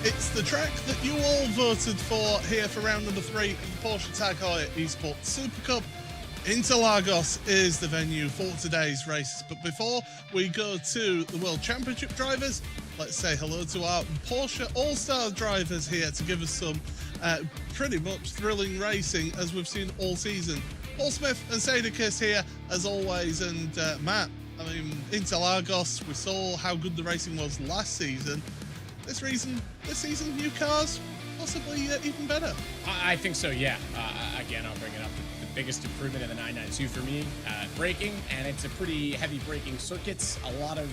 It's the track that you all voted for here for round number 3 of the Porsche Tag Heuer Esports Supercup. Interlagos is the venue for today's races. But before we go to the World Championship drivers, let's say hello to our Porsche All-Star drivers here to give us some pretty much thrilling racing as we've seen all season. Paul Smith and Sadakis here as always, and Matt, I mean, Interlagos, we saw how good the racing was last season. This season, new cars, possibly even better. I think so, yeah. Again, I'll bring it up. The biggest improvement in the 992 for me, braking, and it's a pretty heavy braking circuit. A lot of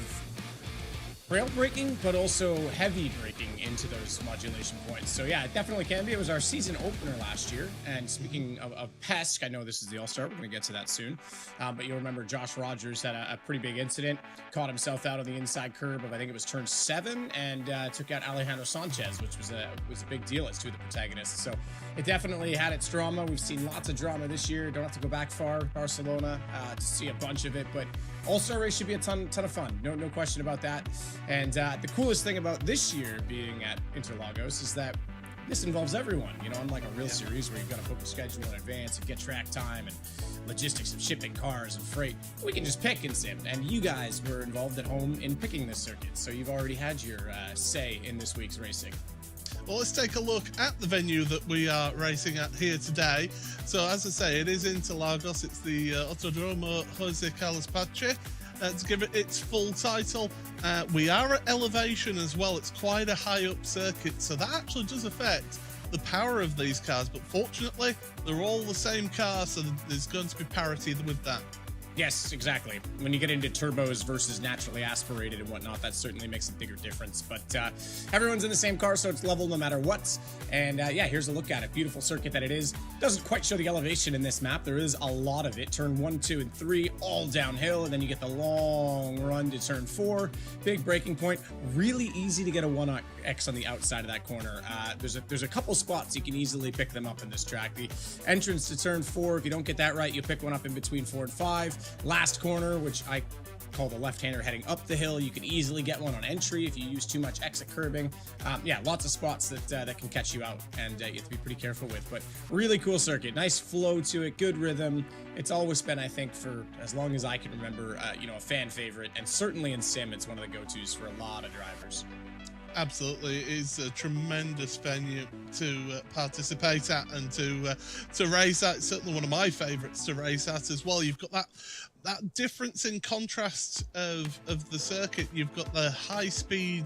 rail braking, but also heavy braking into those modulation points. So yeah, it definitely can be. It was our season opener last year. And speaking of Pesk, I know this is the All-Star. We're going to get to that soon. But you'll remember Josh Rogers had a pretty big incident, caught himself out on the inside curb of, I think it was turn 7, and took out Alejandro Sanchez, which was a big deal as two of the protagonists. So it definitely had its drama. We've seen lots of drama this year. Don't have to go back far, Barcelona, to see a bunch of it. But All-Star race should be a ton of fun. No question about that. And the coolest thing about this year being at Interlagos is that this involves everyone, you know, unlike a real series where you've got to book a schedule in advance and get track time and logistics of shipping cars and freight. We can just pick and sim, and you guys were involved at home in picking this circuit, so you've already had your say in this week's racing. Well, let's take a look at the venue that we are racing at here today. So, as I say, it is Interlagos. It's the Autodromo Jose Carlos Pache. To give it its full title, we are at elevation as well. It's quite a high up circuit, so that actually does affect the power of these cars. But fortunately, they're all the same car, so there's going to be parity with that. Yes, exactly. When you get into turbos versus naturally aspirated and whatnot, that certainly makes a bigger difference. But everyone's in the same car, so it's level no matter what. And yeah, here's a look at it. Beautiful circuit that it is. Doesn't quite show the elevation in this map. There is a lot of it. Turn 1, 2, and 3, all downhill. And then you get the long run to turn 4. Big braking point. Really easy to get a 1X on the outside of that corner. There's a couple spots you can easily pick them up in this track. The entrance to turn 4, if you don't get that right, you pick one up in between 4 and 5. Last corner, which I call the left-hander heading up the hill, you can easily get one on entry if you use too much exit curbing. Yeah, lots of spots that can catch you out, and you have to be pretty careful with. But really cool circuit, nice flow to it, good rhythm. It's always been, I think, for as long as I can remember, you know, a fan favorite, and certainly in sim, it's one of the go-tos for a lot of drivers. Absolutely, it is a tremendous venue to participate at and to race at. It's certainly one of my favourites to race at as well. You've got that difference in contrast of the circuit. You've got the high speed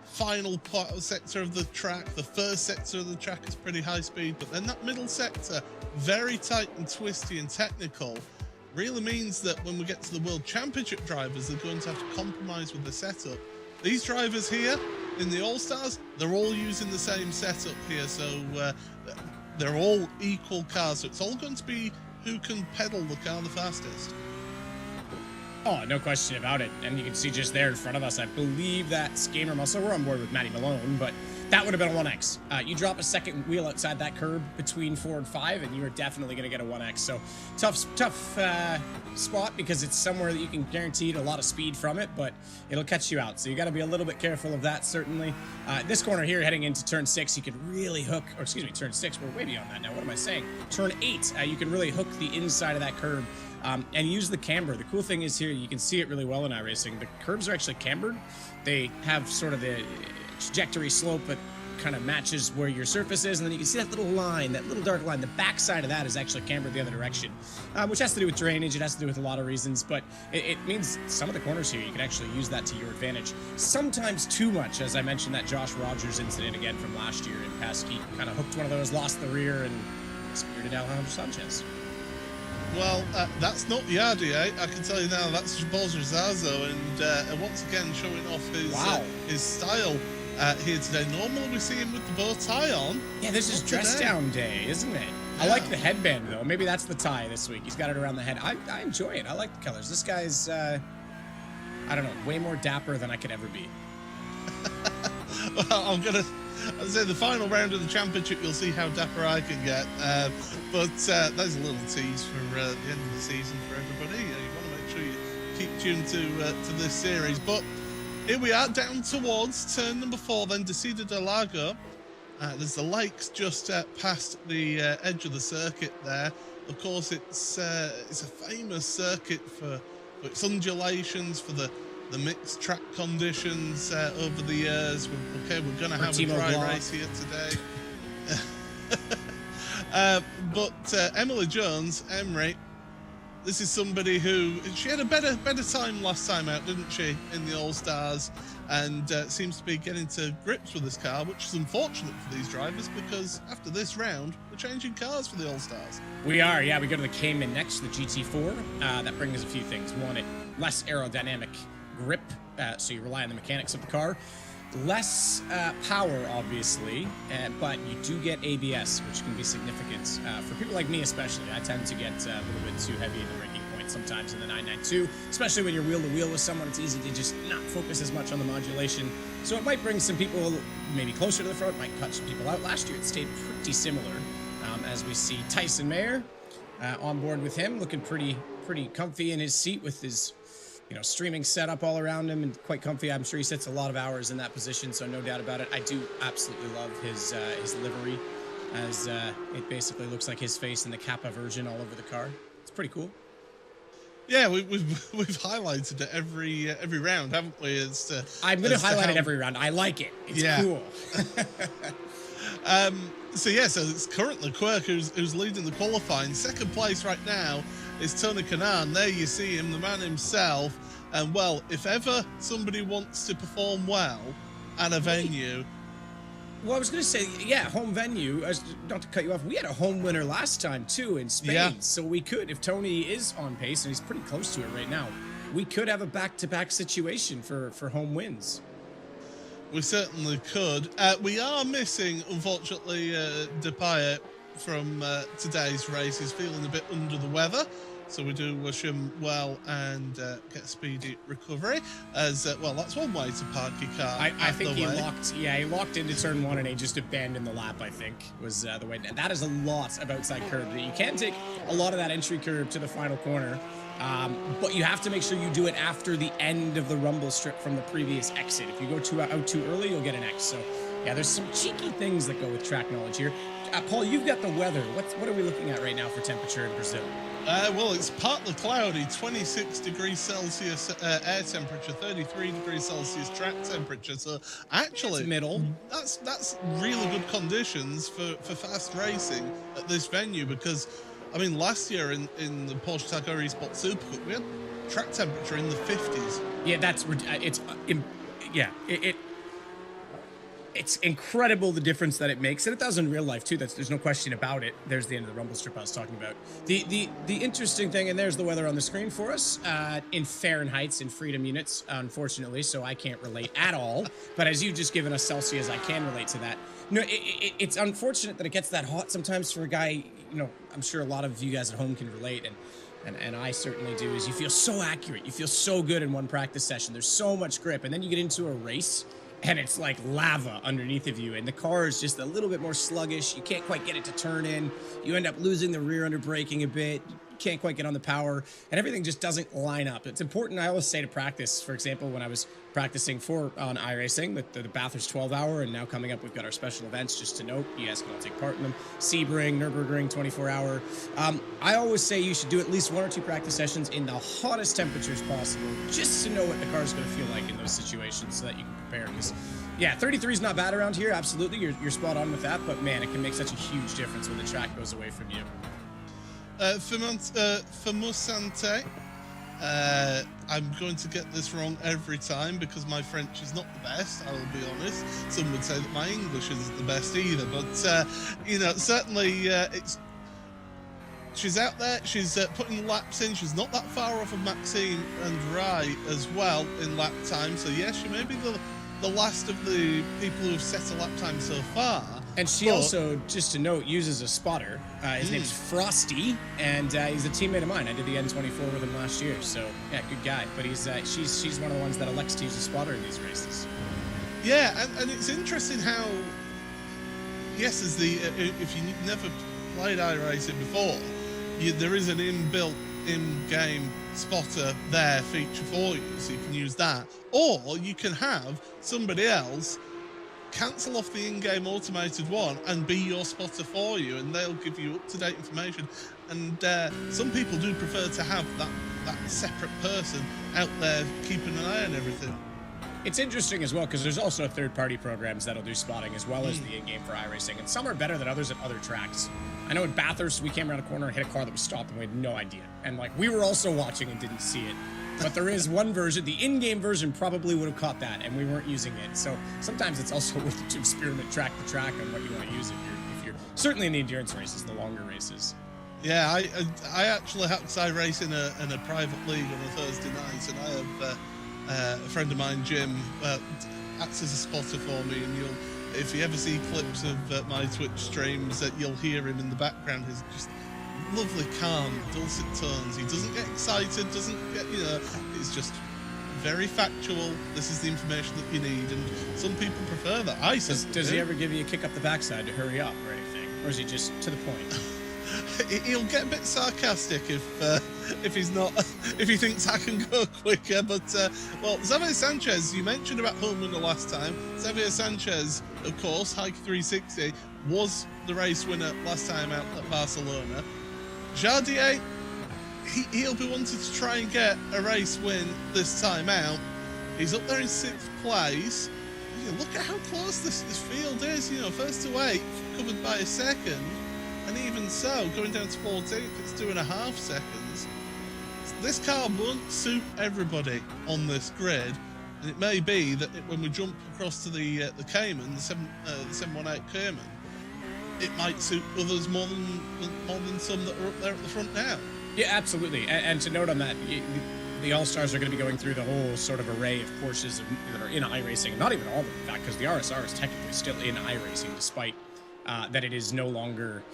final sector of the track. The first sector of the track is pretty high speed, but then that middle sector, very tight and twisty and technical, really means that when we get to the World Championship drivers, they're going to have to compromise with the setup. These drivers here in the All-Stars, they're all using the same setup here, so they're all equal cars, so it's all going to be who can pedal the car the fastest. Oh, no question about it. And you can see just there in front of us, I believe that's Gamer Muscle. We're on board with Matty Malone, but that would have been a 1X. You drop a second wheel outside that curb between 4 and 5, and you are definitely going to get a 1X. So tough spot because it's somewhere that you can guarantee a lot of speed from it, but it'll catch you out. So you got to be a little bit careful of that, certainly. This corner here, heading into turn 6, you can really hook, or excuse me, turn 6, we're way beyond that now. What am I saying? Turn 8, you can really hook the inside of that curb. And use the camber. The cool thing is here, you can see it really well in iRacing. The curbs are actually cambered. They have sort of the trajectory slope that kind of matches where your surface is, and then you can see that little line, that little dark line. The back side of that is actually cambered the other direction, which has to do with drainage. It has to do with a lot of reasons, but it means some of the corners here, you can actually use that to your advantage. Sometimes too much, as I mentioned that Josh Rogers incident again from last year in Pesky. Kind of hooked one of those, lost the rear, and spirited Alejandro Sanchez. Well, that's not the RD8. I can tell you now, that's Bozo Zazo, and once again showing off his style here today. Normally we see him with the bow tie on. Yeah, this is dress down day, isn't it? Yeah. I like the headband though. Maybe that's the tie this week. He's got it around the head. I enjoy it. I like the colors. This guy's, I don't know, way more dapper than I could ever be. Well, I'd say the final round of the championship, you'll see how dapper I can get. But there's a little tease for the end of the season for everybody. You want to make sure you keep tuned to this series. But Here we are down towards turn number 4, then Descida del Lago. There's the lakes just past the edge of the circuit there. Of course, it's a famous circuit for its undulations, for the mixed track conditions over the years. We're going to have a dry race here today. But Emily Jones, Emery, this is somebody who, she had a better time last time out, didn't she, in the All-Stars, and seems to be getting to grips with this car, which is unfortunate for these drivers because after this round, we're changing cars for the All-Stars. We are, yeah. We go to the Cayman next, the GT4. That brings us a few things. One, less aerodynamic grip, so you rely on the mechanics of the car. Less power, obviously, but you do get ABS, which can be significant. For people like me especially, I tend to get a little bit too heavy in the braking point sometimes in the 992, especially when you're wheel-to-wheel with someone. It's easy to just not focus as much on the modulation. So it might bring some people maybe closer to the front, might cut some people out. Last year it stayed pretty similar, as we see Tyson Mayer on board with him, looking pretty comfy in his seat with his streaming setup all around him and quite comfy. I'm sure he sits a lot of hours in that position, so no doubt about it. I do absolutely love his livery, as it basically looks like his face in the Kappa version all over the car. It's pretty cool. Yeah, we've highlighted it every round, haven't we? I'm going to highlight it every round. I like it. It's cool. So it's currently Quirk who's leading the qualifying. Second place right now is Tony Kanaan. There you see him, the man himself. And well, if ever somebody wants to perform well at a venue. Well, I was going to say, home venue. Not to cut you off, we had a home winner last time too in Spain. Yeah. So we could, if Tony is on pace, and he's pretty close to it right now, we could have a back-to-back situation for home wins. We certainly could. We are missing, unfortunately, Depaya from today's race. He's feeling a bit under the weather, so we do wish him well and get a speedy recovery. As that's one way to park your car. I think he locked into turn 1 and he just abandoned the lap. I think was the way. That is a lot of outside curb. You can take a lot of that entry curb to the final corner. But you have to make sure you do it after the end of the rumble strip from the previous exit. If you go out too early, you'll get an X. So, there's some cheeky things that go with track knowledge here. Paul, you've got the weather. What are we looking at right now for temperature in Brazil? It's partly cloudy, 26 degrees Celsius air temperature, 33 degrees Celsius track temperature. So actually, it's middle. That's really good conditions for fast racing at this venue because. I mean, last year in the Porsche Tagore Esports Supercup, we had track temperature in the 50s. Yeah, it's incredible the difference that it makes, and it does in real life too. There's no question about it. There's the end of the rumble strip I was talking about. The interesting thing, and there's the weather on the screen for us in Fahrenheit, in freedom units, unfortunately, so I can't relate at all. But as you've just given us Celsius, I can relate to that. No, it's unfortunate that it gets that hot sometimes for a guy. I'm sure a lot of you guys at home can relate, and I certainly do, is you feel so accurate. You feel so good in one practice session. There's so much grip, and then you get into a race, and it's like lava underneath of you, and the car is just a little bit more sluggish. You can't quite get it to turn in. You end up losing the rear under braking a bit. Can't quite get on the power, and everything just doesn't line up. It's important. I always say to practice, for example, when I was practicing on iRacing, the Bathurst 12-hour, and now coming up, we've got our special events, just to note, you guys can all take part in them. Sebring, Nürburgring, 24-hour. I always say you should do at least 1 or 2 practice sessions in the hottest temperatures possible, just to know what the car's going to feel like in those situations so that you can prepare. Because 33 is not bad around here, absolutely. You're spot on with that, but man, it can make such a huge difference when the track goes away from you. For Musante, I'm going to get this wrong every time because my French is not the best, I will be honest. Some would say that my English isn't the best either, but certainly she's out there, she's putting laps in, she's not that far off of Maxime and Rai as well in lap time, so yes, she may be the last of the people who have set a lap time so far. And she also, just to note, uses a spotter. His name's Frosty, and he's a teammate of mine. I did the N24 with him last year, so good guy. But she's one of the ones that elects to use a spotter in these races. Yeah, and it's interesting how, yes, if you never played iRacing before, there is an inbuilt in-game spotter there feature for you, so you can use that. Or you can have somebody else cancel off the in-game automated one and be your spotter for you, and they'll give you up-to-date information. And some people do prefer to have that separate person out there keeping an eye on everything. It's interesting as well because there's also third-party programs that'll do spotting as well as the in-game for iRacing, and some are better than others at other tracks. I know at Bathurst we came around a corner and hit a car that was stopped and we had no idea, and like we were also watching and didn't see it. But there is one version, the in-game version probably would have caught that, and we weren't using it. So sometimes it's also worth it to experiment track to track on what you want to use if you're certainly in the endurance races, the longer races. Yeah, I actually have, because I race in a private league on a Thursday night, and I have a friend of mine, Jim, acts as a spotter for me, and if you ever see clips of my Twitch streams, you'll hear him in the background. He's just lovely, calm, dulcet tones. He doesn't get excited, doesn't get, it's just very factual. This is the information that you need, and some people prefer that. Does he ever give you a kick up the backside to hurry up or anything? Or is he just to the point? He'll get a bit sarcastic if he thinks I can go quicker. But well, Xavier Sanchez, you mentioned about Heuer the last time. Xavier Sanchez, of course, Hike 360 was the race winner last time out at Barcelona. Jardier, he'll be wanting to try and get a race win this time out. He's up there in 6th place. Look at how close this field is. First to 8th, covered by a second. And even so, going down to 14th, it's 2.5 seconds. This car won't suit everybody on this grid, and it may be that when we jump across to the Cayman, the 718 Cayman, it might suit others more than some that are up there at the front now. Yeah, absolutely. And to note on that, the All-Stars are going to be going through the whole sort of array of Porsches that are in iRacing. Not even all of them, in fact, because the RSR is technically still in iRacing, despite that it is no longer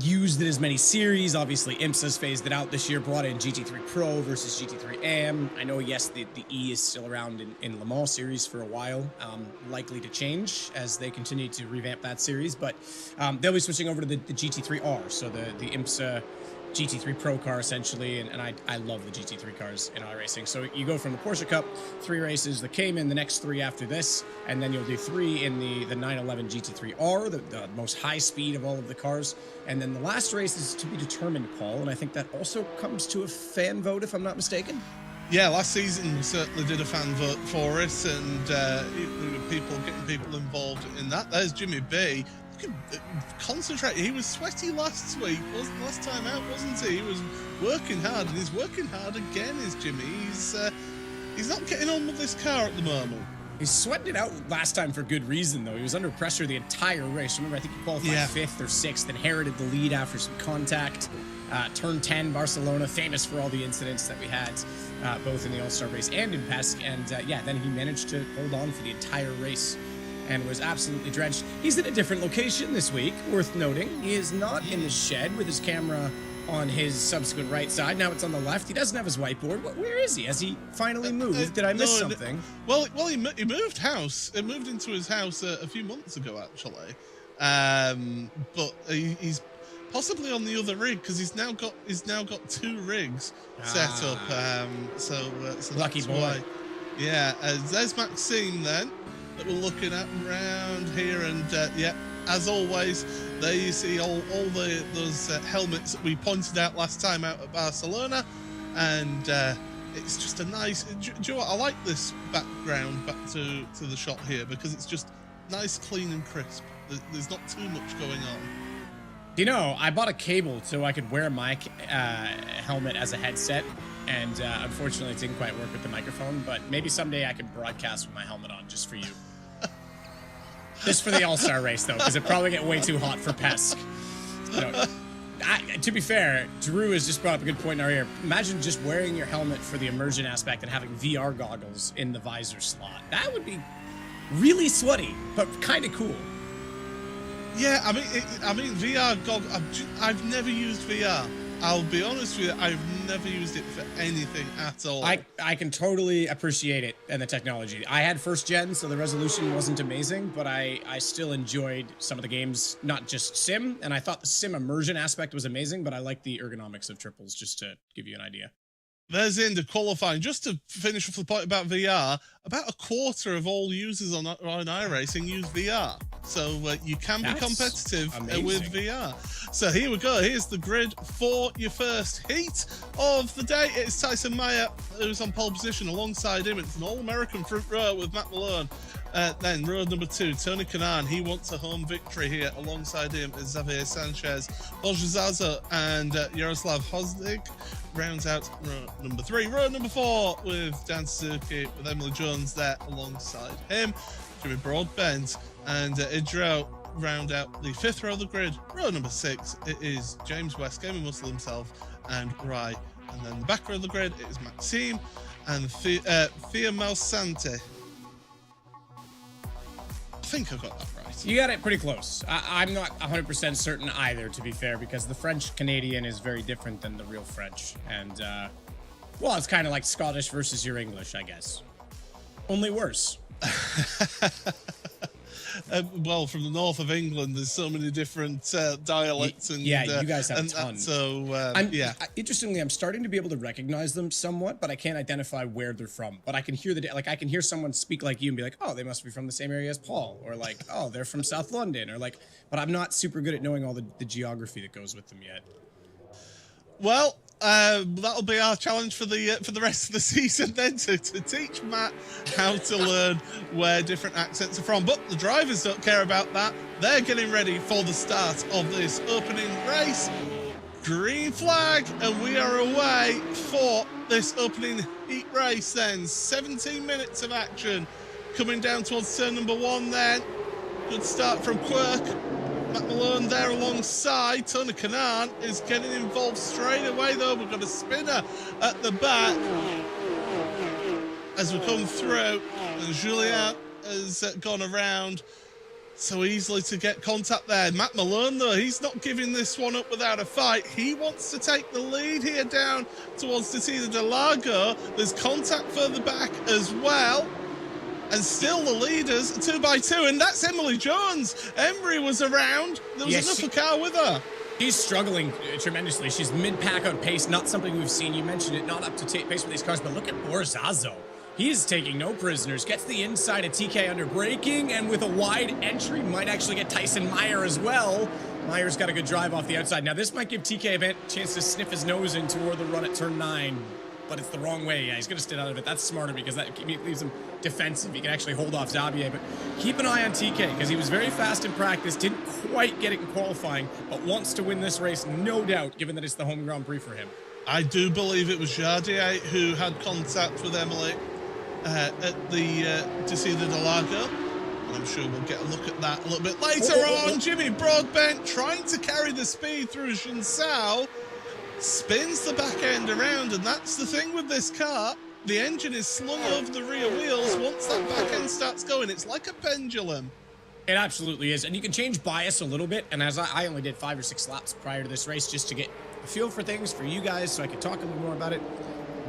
used in as many series. Obviously, IMSA's phased it out this year, brought in GT3 Pro versus GT3 AM. I know, yes, the E is still around in Le Mans series for a while, likely to change as they continue to revamp that series, but they'll be switching over to the GT3R, so the IMSA GT3 Pro car, essentially, and I love the GT3 cars in iRacing. So you go from the Porsche Cup, 3 races, the Cayman, the next 3 after this, and then you'll do 3 in the 911 GT3R, the most high speed of all of the cars. And then the last race is to be determined, Paul, and I think that also comes to a fan vote, if I'm not mistaken. Yeah, last season we certainly did a fan vote for it, and getting people involved in that. There's Jimmy B. Concentrate. He was sweaty last time out, wasn't he? He was working hard, and he's working hard again, is Jimmy. He's not getting on with this car at the moment. He's sweating it out last time for good reason, though. He was under pressure the entire race. Remember, I think he qualified 5th or 6th, inherited the lead after some contact. Turn 10, Barcelona, famous for all the incidents that we had, both in the All-Star race and in Pesque. And then he managed to hold on for the entire race and was absolutely drenched. He's in a different location this week, worth noting. He is not in the shed with his camera on his subsequent right side. Now it's on the left. He doesn't have his whiteboard. Where is he? Has he finally moved? Did I miss something? Well, he moved house. It moved into his house a few months ago, actually. But he's possibly on the other rig, because he's now got 2 rigs set up. So lucky boy. Why. Yeah, there's Maxime then, that we're looking at around here, and as always, there you see all those helmets that we pointed out last time out at Barcelona, and it's just a nice. Do you know what? I like this background back to the shot here, because it's just nice, clean, and crisp. There's not too much going on. I bought a cable so I could wear my helmet as a headset, and unfortunately it didn't quite work with the microphone, but maybe someday I can broadcast with my helmet on just for you. Just for the All-Star race, though, because it probably get way too hot for Pesque. To be fair, Drew has just brought up a good point in our ear. Imagine just wearing your helmet for the immersion aspect and having VR goggles in the visor slot. That would be really sweaty, but kind of cool. Yeah, I mean VR goggles. I've never used VR. I'll be honest with you, I've never used it for anything at all. I can totally appreciate it and the technology. I had first gen, so the resolution wasn't amazing, but I still enjoyed some of the games, not just sim, and I thought the sim immersion aspect was amazing, but I like the ergonomics of triples, just to give you an idea. There's into qualifying. Just to finish off the point about VR, about a quarter of all users on iRacing use VR. So you can be competitive with VR. So here we go. Here's the grid for your first heat of the day. It's Tyson Meyer who's on pole position. Alongside him, it's an All-American front row with Matt Malone. Then row number 2, Tony Kanaan. He wants a home victory here. Alongside him is Xavier Sanchez, Porsche Zaza, and Yaroslav Hosnig. Rounds out row number 3. Row number 4 with Dan Suzuki, with Emily Jones there alongside him. Jimmy Broadbent and Idro round out the 5th row of the grid. Row number 6, it is James West, Gaming Muscle himself, and Rai. And then the back row of the grid, it is Maxime and Fia Malsante. I think I got that right. You got it pretty close. I'm not 100% certain either, to be fair, because the French-Canadian is very different than the real French. And, well, it's kind of like Scottish versus your English, I guess. Only worse. Well, from the north of England, there's so many different dialects. And yeah, you guys have a ton. So, yeah. Interestingly, I'm starting to be able to recognize them somewhat, but I can't identify where they're from. But I can hear I can hear someone speak like you and be like, oh, they must be from the same area as Paul, or like, oh, they're from South London, or like. But I'm not super good at knowing all the geography that goes with them yet. Well, that'll be our challenge for the rest of the season then, to teach Matt how to learn where different accents are from. But the drivers don't care about that. They're getting ready for the start of this opening race. Green flag, and we are away for this opening heat race then. 17 minutes of action coming down towards turn number 1 then. Good start from Quirk. Matt Malone there alongside. Tony Kanaan is getting involved straight away though. We've got a spinner at the back as we come through, and Julien has gone around so easily to get contact there. Matt Malone though, he's not giving this one up without a fight. He wants to take the lead here down towards Interlagos. There's contact further back as well. And still the leaders, 2 by 2, and that's Emily Jones. Emery was around. There was another car with her. She's struggling tremendously. She's mid-pack on pace, not something we've seen. You mentioned it, not up to pace with these cars, but look at Borzazo. He is taking no prisoners, gets the inside of TK under braking, and with a wide entry, might actually get Tyson Meyer as well. Meyer's got a good drive off the outside. Now, this might give TK a chance to sniff his nose in toward the run at turn 9. But it's the wrong way. Yeah, he's going to stay out of it. That's smarter because that leaves him defensive. He can actually hold off Xavier. But keep an eye on TK because he was very fast in practice, didn't quite get it in qualifying, but wants to win this race, no doubt, given that it's the home Grand Prix for him. I do believe it was Jardier who had contact with Emily at the Interlagos. And I'm sure we'll get a look at that a little bit later on. Jimmy Broadbent trying to carry the speed through Jinsao. Spins the back end around, and that's the thing with this car. The engine is slung over the rear wheels. Once that back end starts going, it's like a pendulum. It absolutely is, and you can change bias a little bit, and as I only did 5 or 6 laps prior to this race just to get a feel for things for you guys so I could talk a little more about it.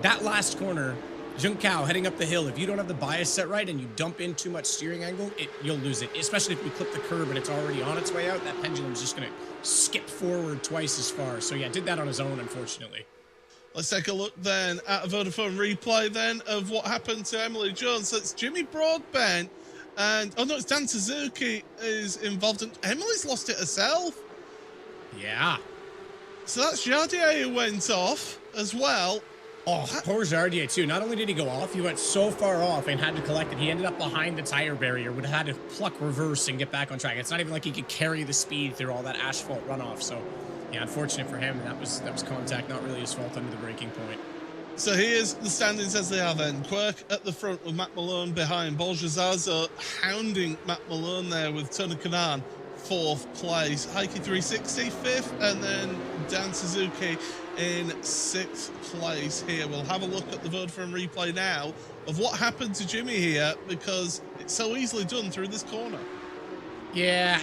That last corner, Junkao heading up the hill, if you don't have the bias set right and you dump in too much steering angle, you'll lose it, especially if you clip the curb and it's already on its way out. That pendulum's just going to skip forward twice as far. So yeah, did that on his own, unfortunately. Let's take a look then at a Vodafone replay then of what happened to Emily Jones. So it's Jimmy Broadbent and, oh no, it's Dan Suzuki is involved, and Emily's lost it herself. Yeah. So that's Jardier who went off as well. Oh, poor Jardier too. Not only did he go off, he went so far off and had to collect it. He ended up behind the tire barrier, would have had to pluck reverse and get back on track. It's not even like he could carry the speed through all that asphalt runoff. So, yeah, unfortunate for him. That was contact, not really his fault under the braking point. So here's the standings as they are then. Quirk at the front with Matt Malone behind. Boljazazo hounding Matt Malone there with Tony Kanaan 4th place. Heike 360 5th, and then Dan Suzuki in 6th place here. We'll have a look at the Vodafone replay now of what happened to Jimmy here, because it's so easily done through this corner. Yeah,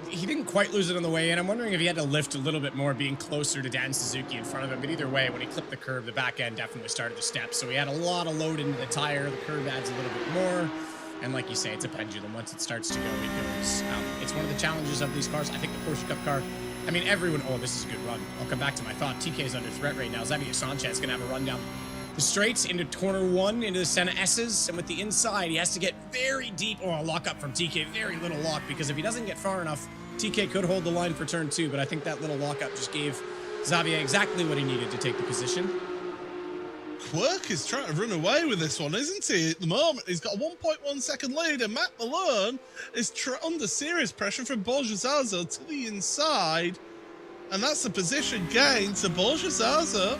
he didn't quite lose it on the way in. I'm wondering if he had to lift a little bit more, being closer to Dan Suzuki in front of him. But either way, when he clipped the curb, the back end definitely started to step. So he had a lot of load into the tire. The curb adds a little bit more. And like you say, it's a pendulum. Once it starts to go, it goes. It's one of the challenges of these cars. I think the Porsche Cup car, I mean, everyone, oh, this is a good run. I'll come back to my thought. TK's under threat right now. Xavier Sanchez going to have a run down the straights into corner 1, into the Senna S's, and with the inside, he has to get very deep. Oh, a lock up from TK, very little lock, because if he doesn't get far enough, TK could hold the line for turn 2, but I think that little lock up just gave Xavier exactly what he needed to take the position. Quirk is trying to run away with this one, isn't he? At the moment, he's got a 1.1 second lead, and Matt Malone is under serious pressure from Borja Zazo to the inside, and that's the position gain to Borja Zazo.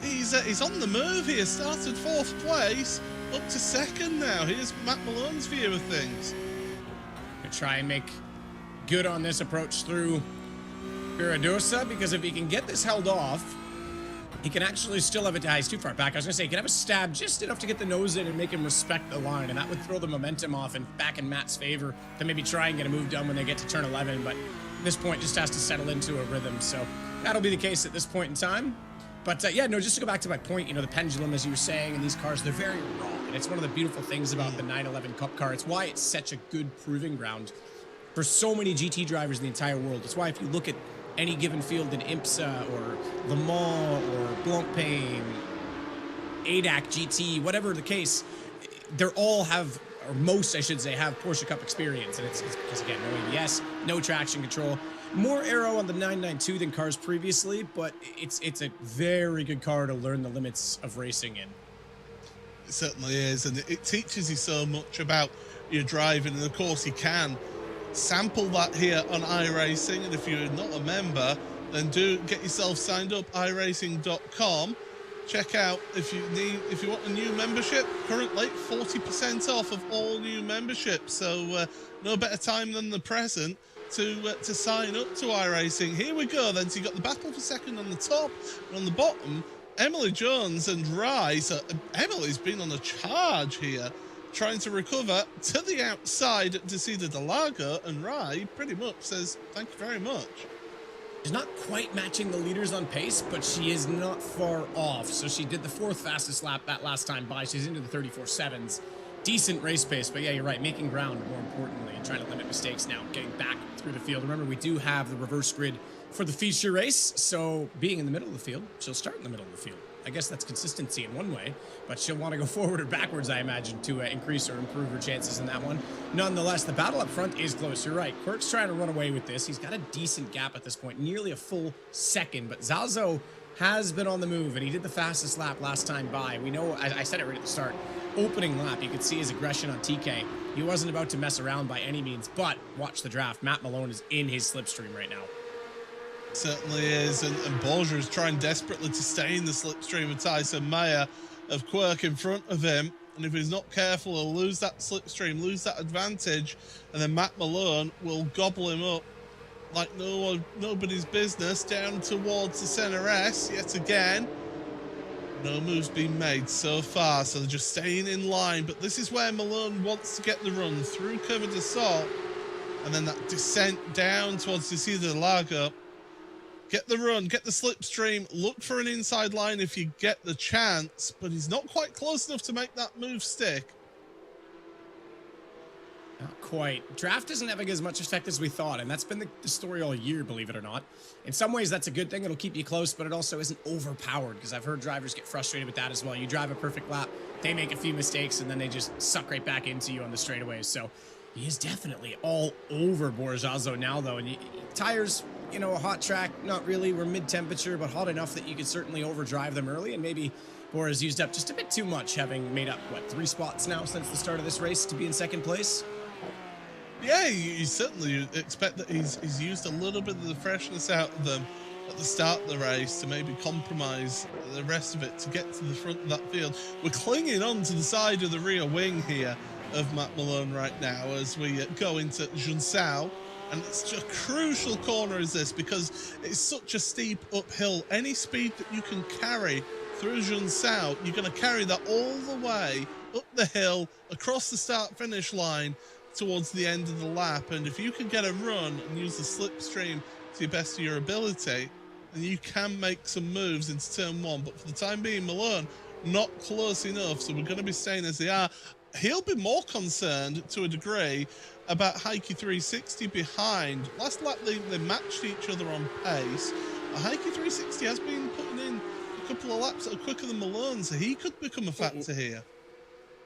He's on the move here, started 4th place, up to 2nd now. Here's Matt Malone's view of things. Gonna try and make good on this approach through Viradosa, because if he can get this held off, he can actually still have it. He's too far back. I was going to say, he can have a stab just enough to get the nose in and make him respect the line, and that would throw the momentum off and back in Matt's favor to maybe try and get a move done when they get to turn 11, but at this point just has to settle into a rhythm, so that'll be the case at this point in time. But yeah, no, just to go back to my point, you know, the pendulum, as you were saying, and these cars, they're very raw. And it's one of the beautiful things about the 911 Cup car. It's why it's such a good proving ground for so many GT drivers in the entire world. It's why if you look at any given field in IMSA or Le Mans or Blancpain, ADAC GT, whatever the case, they're all have, or most, I should say, have Porsche Cup experience. And it's because, again, no ABS, no traction control. More aero on the 992 than cars previously, but it's a very good car to learn the limits of racing in. It certainly is, and it teaches you so much about your driving, and of course you can sample that here on iRacing, and if you're not a member, then do get yourself signed up, iRacing.com. Check out if you want a new membership, currently 40% off of all new memberships, so no better time than the present to sign up to iRacing. Here we go then. So you got the battle for second on the top, and on the bottom, Emily Jones and Rye. So Emily's been on a charge here, trying to recover to the outside to see the Interlagos, and Rye pretty much says thank you very much. She's not quite matching the leaders on pace, but she is not far off. So she did the 4th fastest lap that last time by. She's into the 34.7s. Decent race pace, but yeah, you're right, making ground more importantly and trying to limit mistakes now, getting back through the field. Remember, we do have the reverse grid for the feature race, so being in the middle of the field, she'll start in the middle of the field. I guess that's consistency in one way, but she'll want to go forward or backwards, I imagine, to increase or improve her chances in that one. Nonetheless, the battle up front is close. You're right. Quirk's trying to run away with this. He's got a decent gap at this point, nearly a full second, but Zazo has been on the move, and he did the fastest lap last time by. We know, I said it right at the start, opening lap, you could see his aggression on TK. He wasn't about to mess around by any means, but watch the draft. Matt Malone is in his slipstream right now. Certainly is, and Borja is trying desperately to stay in the slipstream with Tyson Mayer of Quirk in front of him, and if he's not careful, he'll lose that slipstream, lose that advantage, and then Matt Malone will gobble him up like nobody's business down towards the Senna S yet again. No moves being made so far, so they're just staying in line, but this is where Malone wants to get the run through Curva de Sol, and then that descent down towards the Interlagos. Get the run, get the slipstream, look for an inside line if you get the chance, but he's not quite close enough to make that move stick. Not quite. Draft isn't having as much effect as we thought, and that's been the story all year, believe it or not. In some ways, that's a good thing. It'll keep you close, but it also isn't overpowered, because I've heard drivers get frustrated with that as well. You drive a perfect lap, they make a few mistakes, and then they just suck right back into you on the straightaways. So he is definitely all over Borjazo now, though. And tires, you know, a hot track, not really. We're mid-temperature, but hot enough that you could certainly overdrive them early, and maybe Borja's used up just a bit too much, having made up, what, 3 spots now since the start of this race to be in second place? Yeah, you certainly expect that he's used a little bit of the freshness out of them at the start of the race to maybe compromise the rest of it to get to the front of that field. We're clinging on to the side of the rear wing here of Matt Malone right now as we go into Junsao. And it's a crucial corner is this, because it's such a steep uphill. Any speed that you can carry through Junsao, you're going to carry that all the way up the hill, across the start-finish line, towards the end of the lap, and if you can get a run and use the slipstream to the best of your ability, then you can make some moves into turn 1. But for the time being, Malone not close enough, so we're going to be staying as they are. He'll be more concerned to a degree about Heike 360 behind. Last lap they matched each other on pace. Heike 360 has been putting in a couple of laps that are quicker than Malone, so he could become a factor here.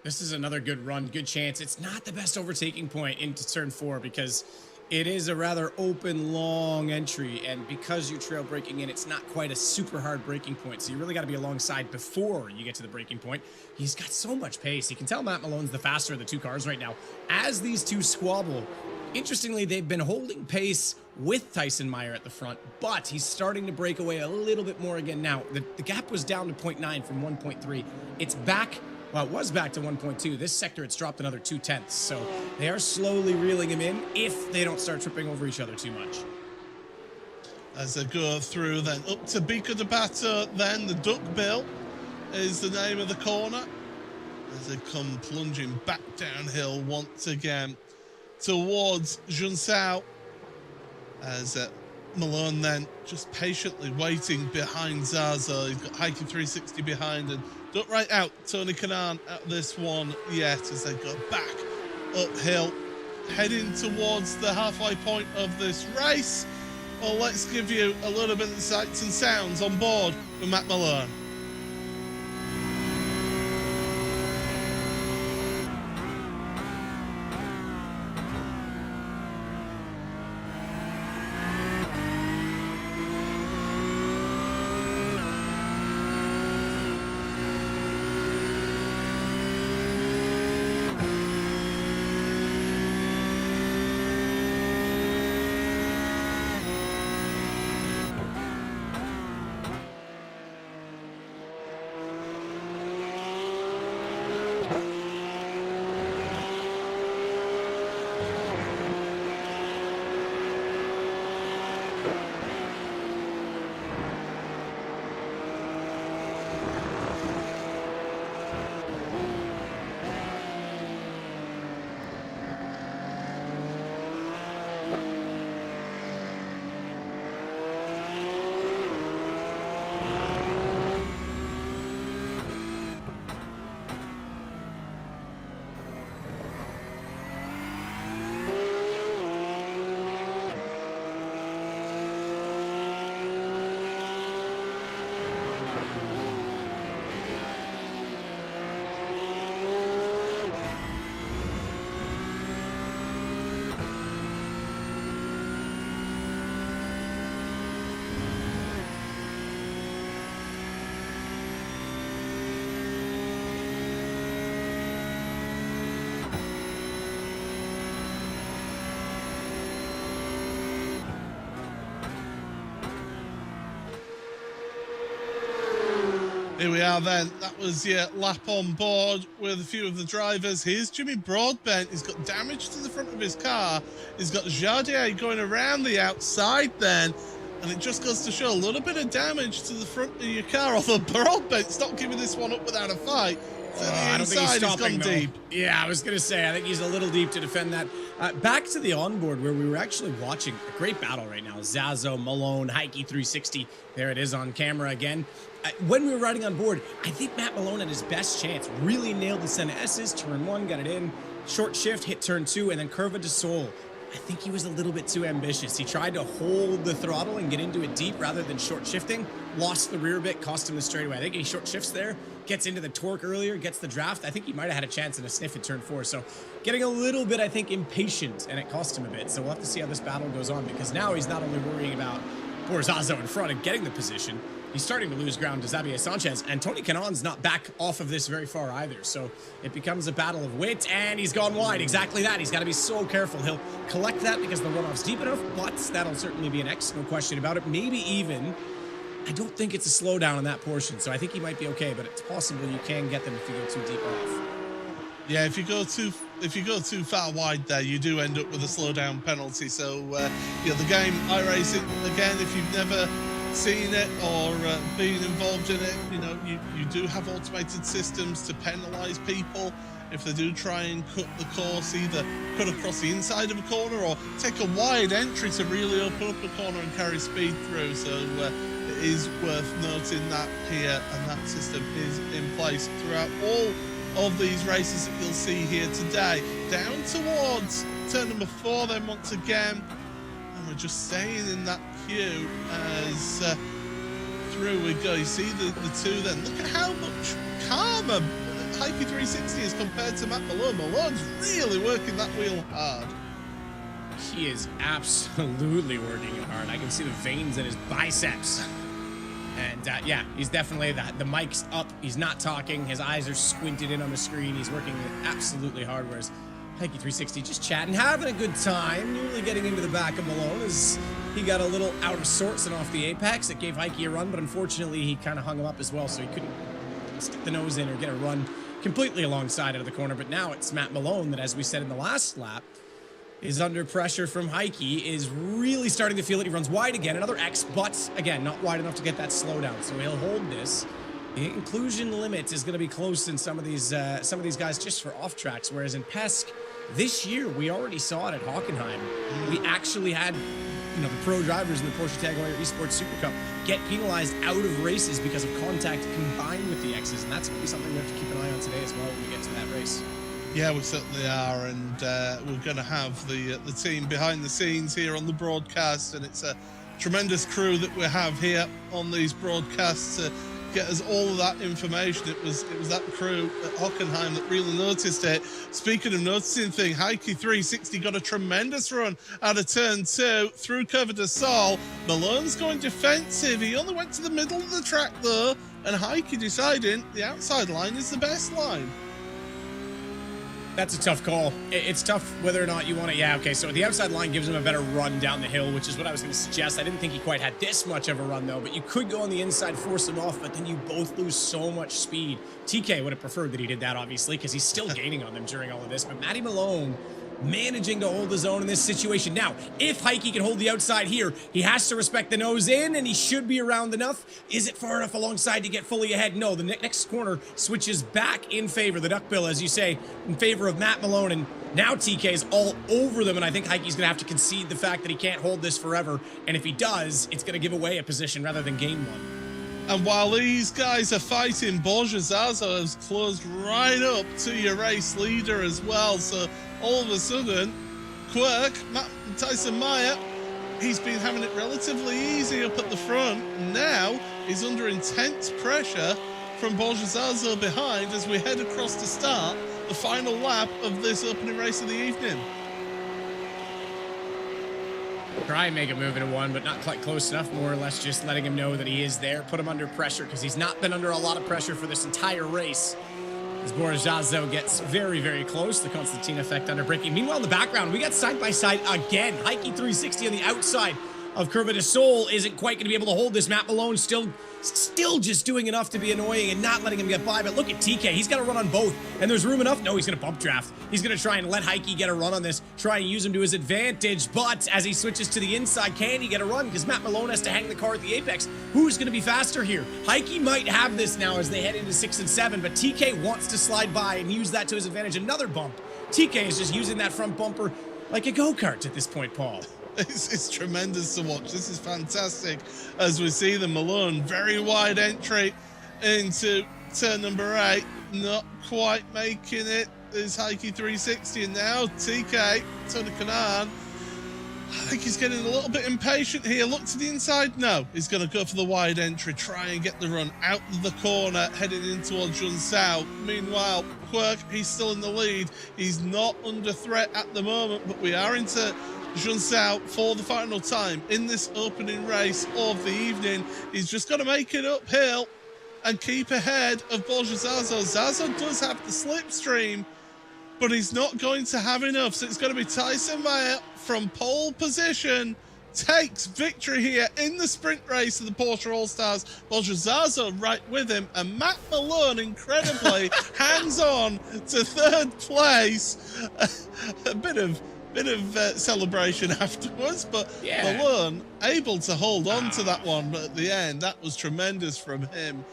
This is another good run, good chance. It's not the best overtaking point into turn 4 because it is a rather open, long entry, and because you're trail braking in, it's not quite a super hard braking point, so you really got to be alongside before you get to the braking point. He's got so much pace. You can tell Matt Malone's the faster of the two cars right now. As these two squabble, interestingly, they've been holding pace with Tyson Meyer at the front, but he's starting to break away a little bit more again now. The gap was down to 0.9 from 1.3. It's back. Well, it was back to 1.2. This sector, it's dropped another 0.2. So they are slowly reeling him in if they don't start tripping over each other too much. As they go through, then up to Bico de Bato, then the Duck Bill is the name of the corner. As they come plunging back downhill once again towards Junsao. As Malone then just patiently waiting behind Zaza. He's got Heike 360 behind, and not right out Tony Kanaan at this one yet as they go back uphill, heading towards the halfway point of this race. Well, let's give you a little bit of the sights and sounds on board with Matt Malone. Here we are then. That was your lap on board with a few of the drivers. Here's Jimmy Broadbent. He's got damage to the front of his car. He's got Jardier going around the outside then. And it just goes to show a little bit of damage to the front of your car. Although Broadbent's not giving this one up without a fight. So I don't think he's stopping, he's gone deep. Yeah, I was going to say, I think he's a little deep to defend that. Back to the onboard where we were actually watching a great battle right now. Zazo, Malone, Heike 360. There it is on camera again. When we were riding on board, I think Matt Malone had his best chance. Really nailed the Senna S's. Turn 1, got it in. Short shift, hit turn 2, and then Curva de Sol. I think he was a little bit too ambitious. He tried to hold the throttle and get into it deep rather than short shifting. Lost the rear bit, cost him the straightaway. I think he short shifts there, gets into the torque earlier, gets the draft. I think he might have had a chance in a sniff at turn 4. So getting a little bit, I think, impatient, and it cost him a bit. So we'll have to see how this battle goes on, because now he's not only worrying about Borzazo in front and getting the position, he's starting to lose ground to Xavier Sanchez, and Tony Kanaan's not back off of this very far either. So it becomes a battle of wit, and he's gone wide. Exactly that. He's got to be so careful. He'll collect that because the runoff's deep enough, but that'll certainly be an X, no question about it. Maybe even, I don't think it's a slowdown in that portion, so I think he might be okay, but it's possible you can get them if you go too deep off. Yeah, if you go too far wide there, you do end up with a slowdown penalty. So, yeah, the game iRacing, again, if you've never seen it or been involved in it, you know, you do have automated systems to penalise people if they do try and cut the course, either cut across the inside of a corner or take a wide entry to really open up a corner and carry speed through. So it is worth noting that here, and that system is in place throughout all of these races that you'll see here today. Down towards turn number 4 then once again, and we're just staying in that queue as through we go. You see the two then. Look at how much calmer Heike 360 is compared to Matt Malone. Malone's really working that wheel hard. He is absolutely working it hard. I can see the veins in his biceps. And yeah, he's definitely that. The mic's up. He's not talking. His eyes are squinted in on the screen. He's working absolutely hard. Whereas Heike 360 just chatting, having a good time, nearly getting into the back of Malone as he got a little out of sorts and off the apex. It gave Heike a run, but unfortunately he kind of hung him up as well, so he couldn't stick the nose in or get a run completely alongside of the corner. But now it's Matt Malone that, as we said in the last lap, is under pressure from Heike, is really starting to feel it. He runs wide again, another X, but again, not wide enough to get that slowdown. So he'll hold this. The inclusion limit is going to be close in some of these guys just for off tracks. Whereas in Pesk this year, we already saw it at Hockenheim. We actually had, you know, the pro drivers in the Porsche Tag Heuer Esports Supercup get penalized out of races because of contact combined with the X's, and that's going to be something we have to keep an eye on today as well when we get to that race. Yeah, we certainly are, and we're going to have the team behind the scenes here on the broadcast, and it's a tremendous crew that we have here on these broadcasts to get us all of that information. It was that crew at Hockenheim that really noticed it. Speaking of noticing things, Heike 360 got a tremendous run out of turn 2 through Curva de Sol. Malone's going defensive. He only went to the middle of the track though, and Heike deciding the outside line is the best line. That's a tough call. It's tough whether or not you want to. Yeah, okay, so the outside line gives him a better run down the hill, which is what I was going to suggest. I didn't think he quite had this much of a run, though, but you could go on the inside, force him off, but then you both lose so much speed. TK would have preferred that he did that, obviously, because he's still gaining on them during all of this, but Matty Malone managing to hold his own in this situation. Now, if Heike can hold the outside here, he has to respect the nose in, and he should be around enough. Is it far enough alongside to get fully ahead? No, the next corner switches back in favor, the duckbill, as you say, in favor of Matt Malone, and now TK is all over them, and I think Heike's going to have to concede the fact that he can't hold this forever, and if he does, it's going to give away a position rather than gain one. And while these guys are fighting, Borja Zazo has closed right up to your race leader as well. So all of a sudden, Quirk, Tyson Meyer, he's been having it relatively easy up at the front. Now he's under intense pressure from Borja Zazo behind as we head across to start the final lap of this opening race of the evening. Try and make a move into one, but not quite close enough. More or less just letting him know that he is there. Put him under pressure because he's not been under a lot of pressure for this entire race. As Boris Jazo gets very, very close. The Constantine effect under braking. Meanwhile, in the background, we got side-by-side again. Heike 360 on the outside of Curva de Sol isn't quite going to be able to hold this. Matt Malone still just doing enough to be annoying and not letting him get by. But look at TK. He's got to run on both. And there's room enough. No, he's going to bump draft. He's going to try and let Heike get a run on this. Try and use him to his advantage. But as he switches to the inside, can he get a run? Because Matt Malone has to hang the car at the apex. Who's going to be faster here? Heike might have this now as they head into 6 and 7. But TK wants to slide by and use that to his advantage. Another bump. TK is just using that front bumper like a go-kart at this point, Paul. It's tremendous to watch. This is fantastic as we see the Malone very wide entry into turn number 8. Not quite making it is Heike 360, and now TK, Tony Kanan. I think he's getting a little bit impatient here. Look to the inside. No, he's going to go for the wide entry, try and get the run out of the corner, heading in towards Jun Sao. Meanwhile, Quirk, he's still in the lead. He's not under threat at the moment, but we are into Jun Sao for the final time in this opening race of the evening. He's just got to make it uphill and keep ahead of Borja Zazo. Zazo does have the slipstream, but he's not going to have enough. So it's going to be Tyson Meyer from pole position takes victory here in the sprint race of the Porsche All-Stars. Borja Zazo right with him, and Matt Malone incredibly hangs on to third place. A bit of bit of celebration afterwards, but Yeah. Malone able to hold on to that one. But at the end, that was tremendous from him.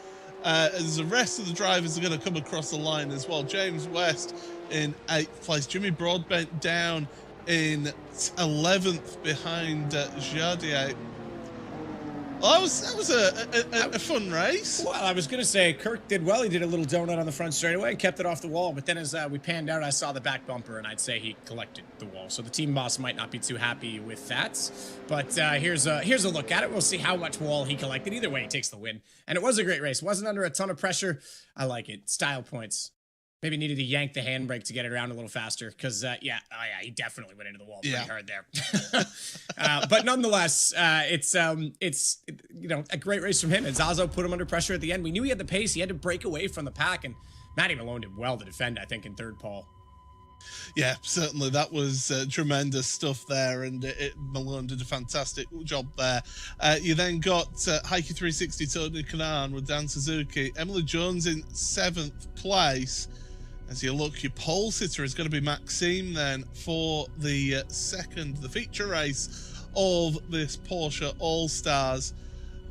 As the rest of the drivers are going to come across the line as well. James West in 8th place. Jimmy Broadbent down in 11th behind Jardier. Well, that was a fun race. Well, I was going to say Kirk did well. He did a little donut on the front straightaway and kept it off the wall. But then as we panned out, I saw the back bumper, and I'd say he collected the wall. So the team boss might not be too happy with that. But here's a look at it. We'll see how much wall he collected. Either way, he takes the win. And it was a great race. Wasn't under a ton of pressure. I like it. Style points. Maybe needed to yank the handbrake to get it around a little faster because, he definitely went into the wall pretty hard there. But nonetheless, it's a great race from him. And Zazo put him under pressure at the end. We knew he had the pace. He had to break away from the pack, and Matty Malone did well to defend, I think, in third pole. Yeah, certainly. That was tremendous stuff there, and Malone did a fantastic job there. You then got Heike 360 Tony Kanaan with Dan Suzuki. Emily Jones in 7th place. As you look, your pole sitter is going to be Maxime then for the the feature race of this Porsche All-Stars.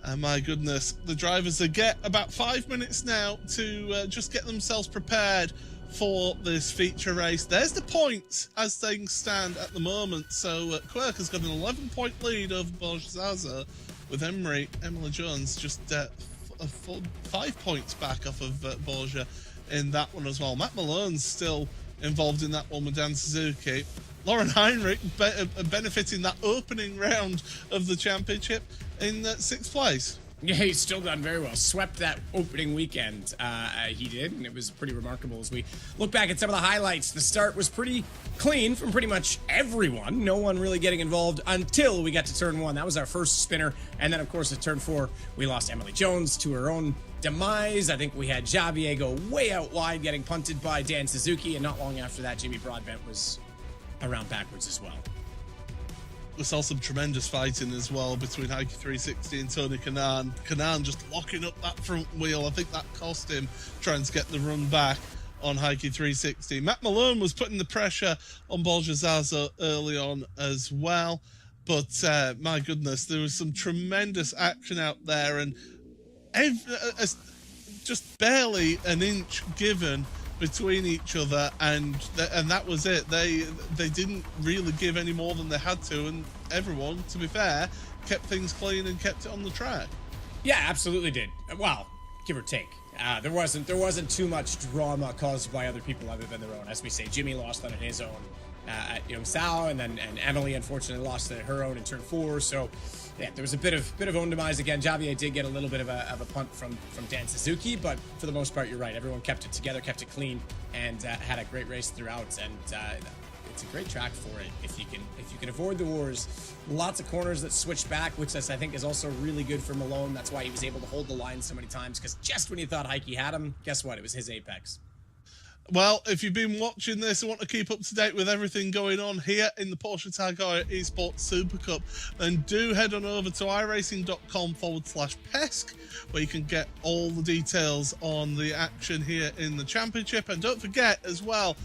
And my goodness, the drivers get about 5 minutes now to just get themselves prepared for this feature race. There's the points as things stand at the moment. So Quirk has got an 11-point lead over Borja Zaza, with Emily Jones just 5 points back off of Borja in that one as well. Matt Malone's still involved in that one with Dan Suzuki. Lauren Heinrich benefiting that opening round of the championship in 6th place. Yeah, he's still done very well. Swept that opening weekend, he did, and it was pretty remarkable. As we look back at some of the highlights, the start was pretty clean from pretty much everyone. No one really getting involved until we got to turn 1. That was our first spinner. And then, of course, at turn 4, we lost Emily Jones to her own demise. I think we had Javier go way out wide, getting punted by Dan Suzuki, and not long after that, Jimmy Broadbent was around backwards as well. We saw some tremendous fighting as well between Heike 360 and Tony Kanaan. Kanaan just locking up that front wheel. I think that cost him trying to get the run back on Heike 360. Matt Malone was putting the pressure on Borja Zaza early on as well. But my goodness, there was some tremendous action out there, and just barely an inch given between each other, and that was it. They didn't really give any more than they had to, and everyone, to be fair, kept things clean and kept it on the track. Yeah, absolutely did. Well, give or take. There wasn't too much drama caused by other people other than their own. As we say, Jimmy lost on his own at Sao, and Emily unfortunately lost her own in turn 4. So yeah, there was a bit of own demise again. Javier did get a little bit of a punt from Dan Suzuki, but for the most part, you're right. Everyone kept it together, kept it clean, and had a great race throughout. And it's a great track for it if you can avoid the wars. Lots of corners that switch back, which I think is also really good for Malone. That's why he was able to hold the line so many times, because just when you thought Heike had him, guess what? It was his apex. Well, if you've been watching this and want to keep up to date with everything going on here in the Porsche Tag Heuer Esports Super Cup, then do head on over to iRacing.com/PESC, where you can get all the details on the action here in the championship. And don't forget as well,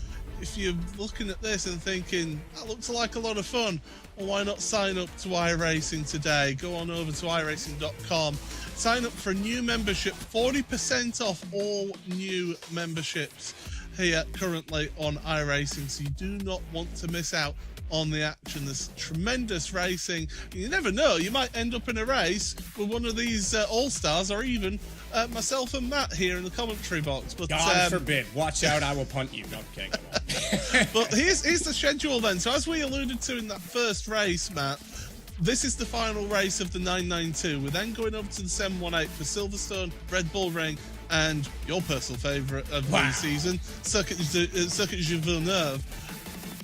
if you're looking at this and thinking, that looks like a lot of fun, well, why not sign up to iRacing today? Go on over to iRacing.com, sign up for a new membership, 40% off all new memberships here currently on iRacing, so you do not want to miss out on the action. There's tremendous racing. You never know, you might end up in a race with one of these All-Stars, or even myself and Matt here in the commentary box. But God forbid. Watch out, I will punt you. No, okay, come on. But here's the schedule then. So as we alluded to in that first race, Matt, this is the final race of the 992. We're then going up to the 718 for Silverstone, Red Bull Ring, and your personal favourite of the season, Circuit de Villeneuve.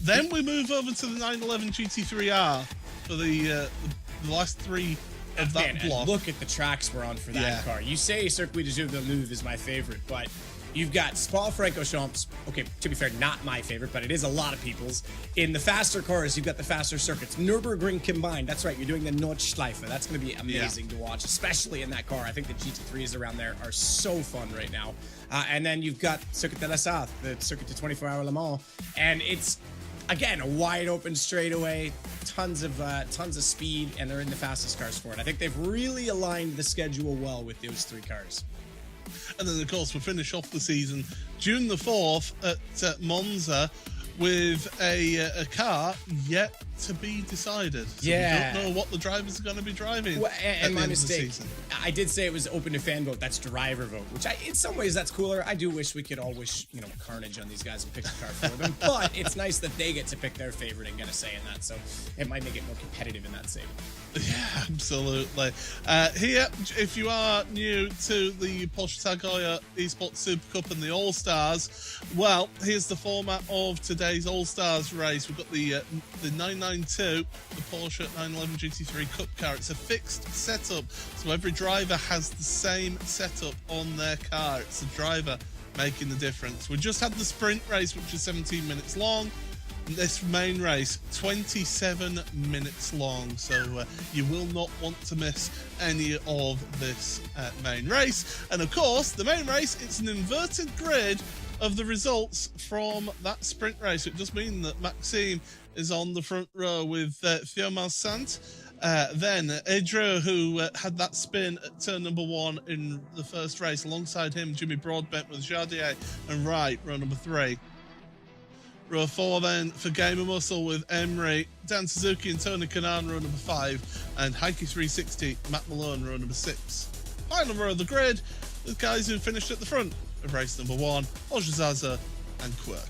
Then we move over to the 911 GT3R for the last 3 of that block. Look at the tracks we're on for that car. You say Circuit de Villeneuve is my favourite, but you've got Spa-Francorchamps. Okay, to be fair, not my favorite, but it is a lot of people's. In the faster cars, you've got the faster circuits. Nürburgring combined. That's right, you're doing the Nordschleife. That's going to be amazing to watch, especially in that car. I think the GT3s around there are so fun right now. And then you've got Circuit de la Sarthe, the Circuit de 24 Hour Le Mans. And again, a wide open straightaway, tons of speed, and they're in the fastest cars for it. I think they've really aligned the schedule well with those 3 cars. And then, of course, we'll finish off the season June the 4th at Monza with a car yet to be decided. So yeah. we don't know what the drivers are going to be driving. Well, and my end mistake, of the season. I did say it was open to fan vote. That's driver vote, which in some ways that's cooler. I do wish we could all wish, carnage on these guys and pick a car for them. But it's nice that they get to pick their favorite and get a say in that. So it might make it more competitive in that same. Yeah, absolutely. Here, if you are new to the Porsche Heuer Esports Supercup and the All-Stars, well, here's the format of today's All-Stars race. We've got the 992, the Porsche 911 GT3 Cup car. It's a fixed setup, so every driver has the same setup on their car. It's the driver making the difference. We just had the sprint race, which is 17 minutes long. This main race, 27 minutes long, so you will not want to miss any of this main race. And of course, the main race, it's an inverted grid of the results from that sprint race. It does mean that Maxime is on the front row with Heuer Sant. Then Edro, who had that spin at turn number 1 in the first race. Alongside him, Jimmy Broadbent with Jardier and Wright, row number 3. Row 4 then for Gamer Muscle with Emery, Dan Suzuki and Tony Kanaan, row number 5, and Heike 360, Matt Malone, row number 6. Final row of the grid, the guys who finished at the front of race number 1, Porsche Zaza and Quirk.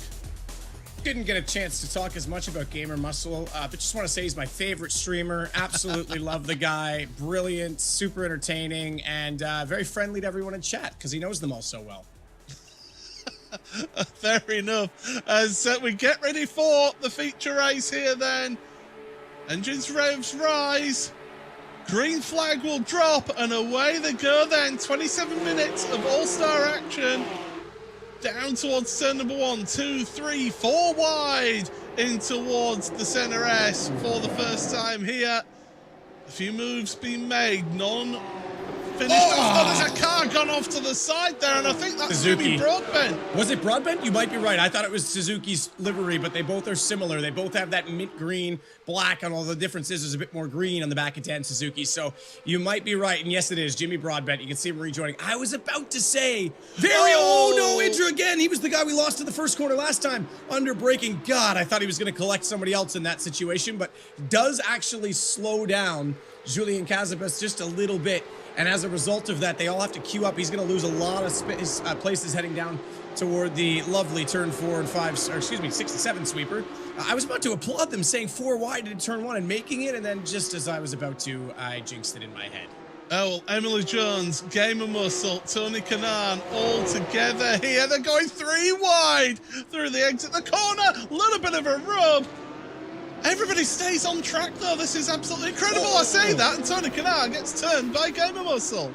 Didn't get a chance to talk as much about Gamer Muscle, but just want to say he's my favorite streamer. Absolutely love the guy. Brilliant, super entertaining, and very friendly to everyone in chat because he knows them all so well. Fair enough. As we get ready for the feature race here then. Engines revs rise. Green flag will drop and away they go then. 27 minutes of all-star action. Down towards turn number 1, 2, 3, 4 wide in towards the center S for the first time here. A few moves being made. None finished off. There's a car gone off to the side there, and I think that's Suzuki. Broadbent. Was it Broadbent? You might be right. I thought it was Suzuki's livery, but they both are similar. They both have that mint green, black on all the differences. There's a bit more green on the back of Dan Suzuki, so you might be right. And yes, it is Jimmy Broadbent. You can see him rejoining. I was about to say, oh no, Indra again. He was the guy we lost in the first corner last time under braking. God, I thought he was going to collect somebody else in that situation, but does actually slow down Julian Casabas just a little bit. And as a result of that, they all have to queue up. He's going to lose a lot of places heading down toward the lovely turn 4 and 5, or excuse me, 6 and 7 sweeper. I was about to applaud them saying 4 wide in turn 1 and making it, and then just as I was about to, I jinxed it in my head. Oh, well, Emily Jones, Gamer Muscle, Tony Kanaan, all together here. They're going 3 wide through the exit, the corner. A little bit of a rub. Everybody stays on track, though. This is absolutely incredible. I say that, and Tony Kanaan gets turned by Gamer Muscle.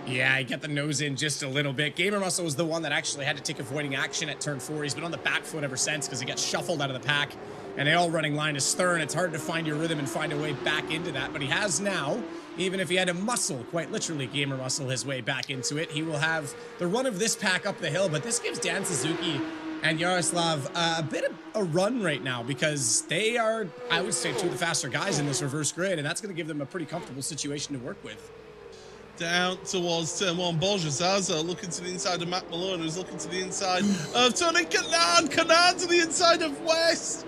Yeah, he got the nose in just a little bit. Gamer Muscle was the one that actually had to take avoiding action at turn 4. He's been on the back foot ever since because he got shuffled out of the pack, and they all running line astern. It's hard to find your rhythm and find a way back into that, but he has now. Even if he had to muscle, quite literally, Gamer Muscle his way back into it. He will have the run of this pack up the hill, but this gives Dan Suzuki and Yaroslav a bit of a run right now because they are, I would say, 2 of the faster guys in this reverse grid, and that's going to give them a pretty comfortable situation to work with. Down towards turn 1, Porsche Zaza looking to the inside of Matt Malone, who's looking to the inside of Tony Kanaan. Kanaan to the inside of West.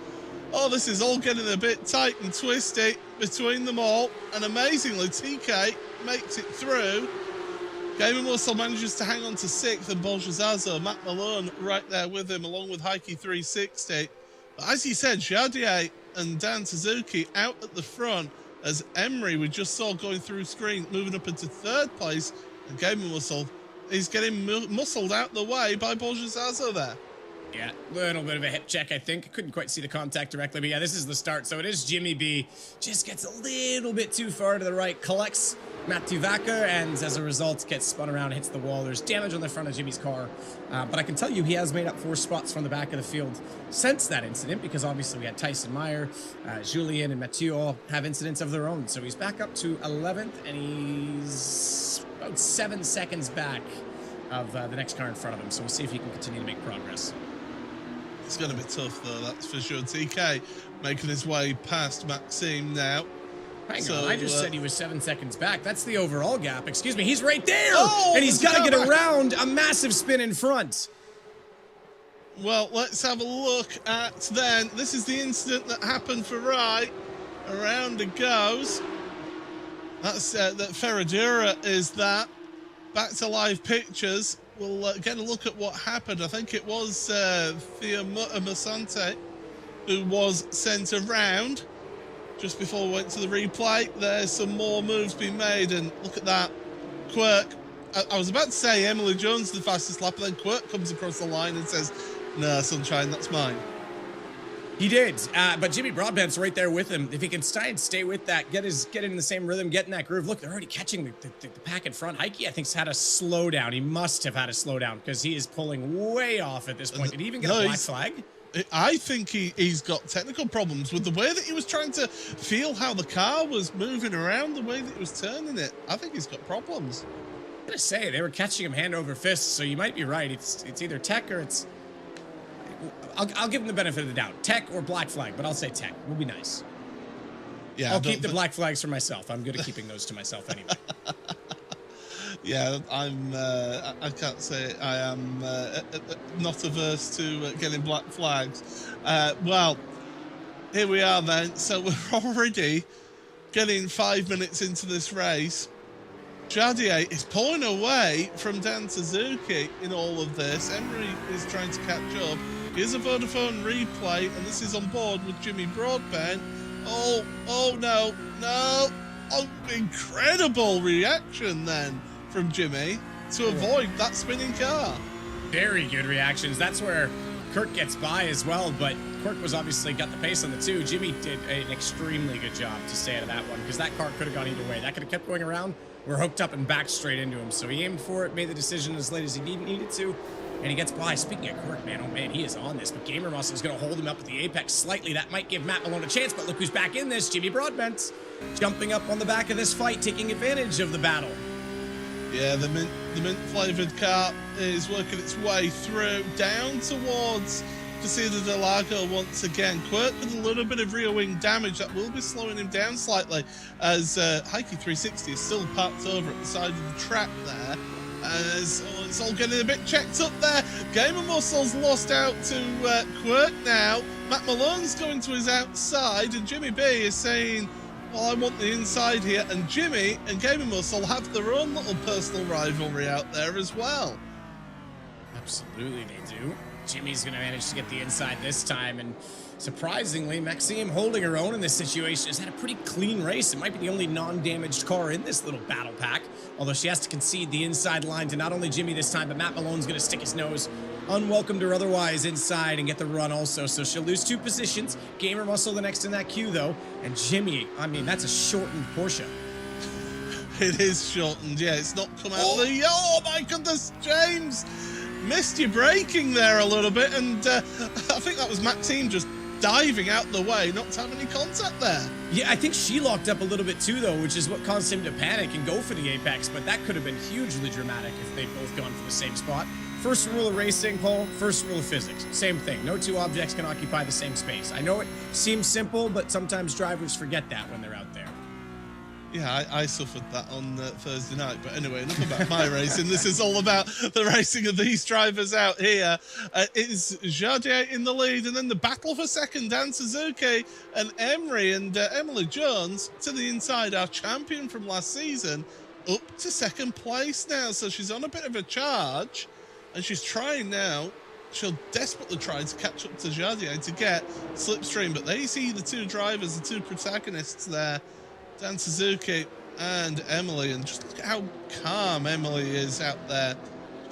Oh, this is all getting a bit tight and twisty between them all, and amazingly, TK makes it through. Gamer Muscle manages to hang on to 6th, and Porsche Zaza, Matt Malone right there with him, along with Heike 360. But as you said, Jardier and Dan Suzuki out at the front, as Emery, we just saw going through screen, moving up into 3rd place, and Gamer Muscle is getting muscled out the way by Porsche Zaza there. Yeah, a little bit of a hip check, I think. Couldn't quite see the contact directly, but yeah, this is the start. So it is Jimmy B. Just gets a little bit too far to the right, collects Matthew Vacker, and as a result, gets spun around, hits the wall. There's damage on the front of Jimmy's car, but I can tell you he has made up 4 spots from the back of the field since that incident, because obviously we had Tyson Meyer, Julien, and Mathieu all have incidents of their own. So he's back up to 11th, and he's about 7 seconds back of the next car in front of him. So we'll see if he can continue to make progress. It's going to be tough, though, that's for sure. TK making his way past Maxime now. Hang on, I just said he was 7 seconds back. That's the overall gap. Excuse me, he's right there! And he's got to get around a massive spin in front. Well, let's have a look at then. This is the incident that happened for Rai. Around it goes. That's that Ferradura is that. Back to live pictures. We'll get a look at what happened. I think it was Thea Masante who was sent around just before we went to the replay. There's some more moves being made, and look at that. Quirk. I was about to say Emily Jones the fastest lap, and then Quirk comes across the line and says, "No, Sunshine, that's mine." He did, but Jimmy Broadbent's right there with him. If he can stay with that, get in the same rhythm, get in that groove. Look, they're already catching the pack in front. Heike, I think, has had a slowdown. He must have had a slowdown because he is pulling way off at this point. Did he even get a black flag? I think he's got technical problems with the way that he was trying to feel how the car was moving around, the way that he was turning it. I think he's got problems. I'm gonna say they were catching him hand over fist, so you might be right. It's either tech or it's. I'll give him the benefit of the doubt. Tech or black flag, but I'll say tech. We'll be nice. Yeah, I'll keep the black flags for myself. I'm good at keeping those to myself anyway. Yeah, I can't say I am not averse to getting black flags. Well, here we are then. So we're already getting 5 minutes into this race. Jadier is pulling away from Dan Suzuki in all of this. Emery is trying to catch up. Here's a Vodafone replay, and this is on board with Jimmy Broadbent. Oh no. Oh, incredible reaction then from Jimmy to avoid that spinning car. Very good reactions. That's where Kirk gets by as well, but Kirk was obviously got the pace on the two. Jimmy did an extremely good job to stay out of that one because that car could have gone either way. That could have kept going around. We're hooked up and backed straight into him. So he aimed for it, made the decision as late as he needed to, and he gets by. Speaking of Kirk, man, oh man, he is on this. But Gamer Muscle is going to hold him up at the apex slightly. That might give Matt Malone a chance, but look who's back in this. Jimmy Broadbent jumping up on the back of this fight, taking advantage of the battle. Yeah, the mint flavored car is working its way through down towards Casino del Lago once again. Quirk with a little bit of rear wing damage that will be slowing him down slightly as Heike 360 is still parked over at the side of the track there. As it's all getting a bit checked up there. Gamer Muscle's lost out to Quirk now. Matt Malone's going to his outside, and Jimmy B is saying, well, I want the inside here. And Jimmy and Gamer Muscle have their own little personal rivalry out there as well. Absolutely, they do. Jimmy's going to manage to get the inside this time, and surprisingly, Maxime holding her own in this situation has had a pretty clean race. It might be the only non-damaged car in this little battle pack, although she has to concede the inside line to not only Jimmy this time, but Matt Malone's going to stick his nose, unwelcomed or otherwise, inside and get the run also, so she'll lose 2 positions. Gamer Muscle the next in that queue, though, and Jimmy, I mean, that's a shortened Porsche. It is shortened, yeah, it's not come out of the... Oh my goodness, James! Missed your braking there a little bit, and I think that was Maxime just diving out the way, not to have any contact there. Yeah, I think she locked up a little bit too, though, which is what caused him to panic and go for the apex, but that could have been hugely dramatic if they'd both gone for the same spot. First rule of racing, Paul, first rule of physics. Same thing. No 2 objects can occupy the same space. I know it seems simple, but sometimes drivers forget that when they're out there. Yeah, I suffered that on Thursday night. But anyway, enough about my racing. This is all about the racing of these drivers out here. It's Jadier in the lead, and then the battle for second, Dan Suzuki and Emery, and Emily Jones to the inside, our champion from last season, up to second place now. So she's on a bit of a charge, and she's trying now. She'll desperately try to catch up to Jadier to get slipstream, but they see the 2 drivers, the 2 protagonists there, Dan Suzuki and Emily, and just look at how calm Emily is out there.